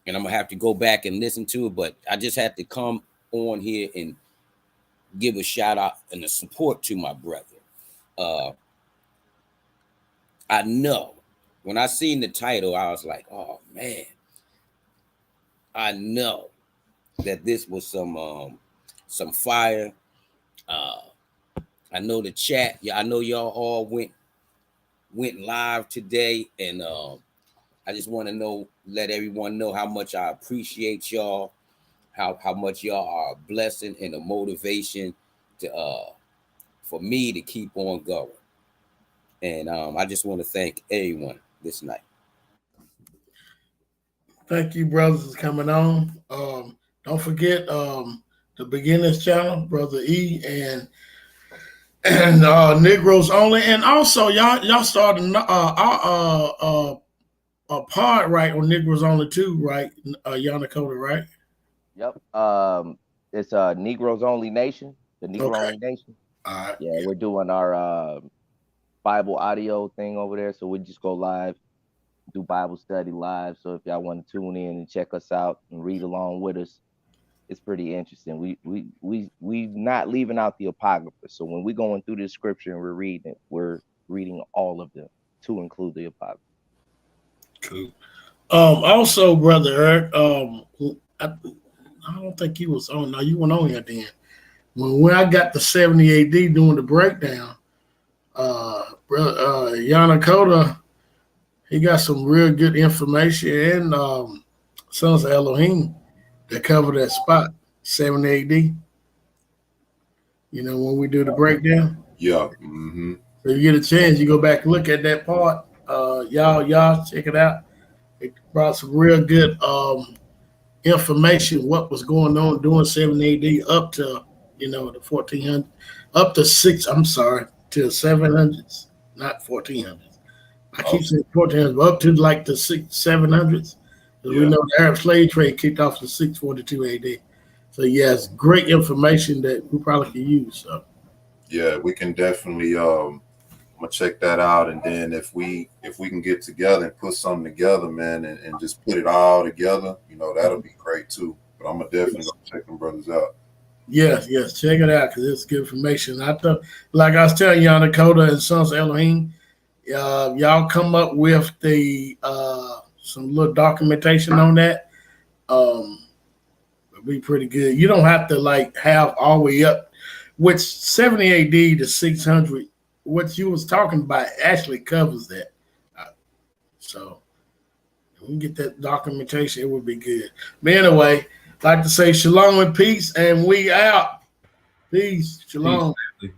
and I'm gonna have to go back and listen to it. But I just had to come on here and give a shout out and a support to my brother. I know when I seen the title, I was like, oh man, I know that this was some fire. I know the chat. Yeah, I know y'all all went live today, and I just want to let everyone know how much I appreciate y'all, how much y'all are a blessing and a motivation to for me to keep on going. And I just want to thank everyone this night. Thank you, brothers, for coming on. Don't forget the Beginners channel, Brother E, and Negroes Only, and also y'all started a pod right on Negroes Only too, right? Yanakota, right? Yep. It's Negroes Only Nation, the Negro Only Nation. All right. Yeah, we're doing our Bible audio thing over there, so we just go live, do Bible study live. So if y'all want to tune in and check us out and read along with us, it's pretty interesting. We not leaving out the Apocrypha. So when we're going through this scripture and we're reading all of them to include the Apocrypha. Cool. Also, Brother Eric, I don't think you was on. No, you weren't on here then. When I got the 70 AD doing the breakdown, Yanakota, he got some real good information, and Sons of Elohim that cover that spot, 70 AD. When we do the breakdown. Yeah. Mm-hmm. So you get a chance, you go back and look at that part. Y'all check it out. It brought some real good information, what was going on during 70 AD up to, the 1400, up to to 700s, not 1400s. I keep saying 1400s, but up to like the 700s. We know the Arab slave trade kicked off in 642 AD. So yes, great information that we probably can use. So yeah, we can definitely I'm gonna check that out, and then if we can get together and put something together, man, and just put it all together, that'll be great too. But I'm gonna definitely go check them brothers out. Yes, check it out because it's good information. I thought, like I was telling y'all, Dakota and Sons of Elohim, y'all come up with the some little documentation on that. It'll be pretty good. You don't have to like have all the way up with 70 AD to 600. What you was talking about actually covers that. So if we can get that documentation, it would be good. But anyway, I'd like to say shalom and peace, and we out. Peace. Shalom. Peace.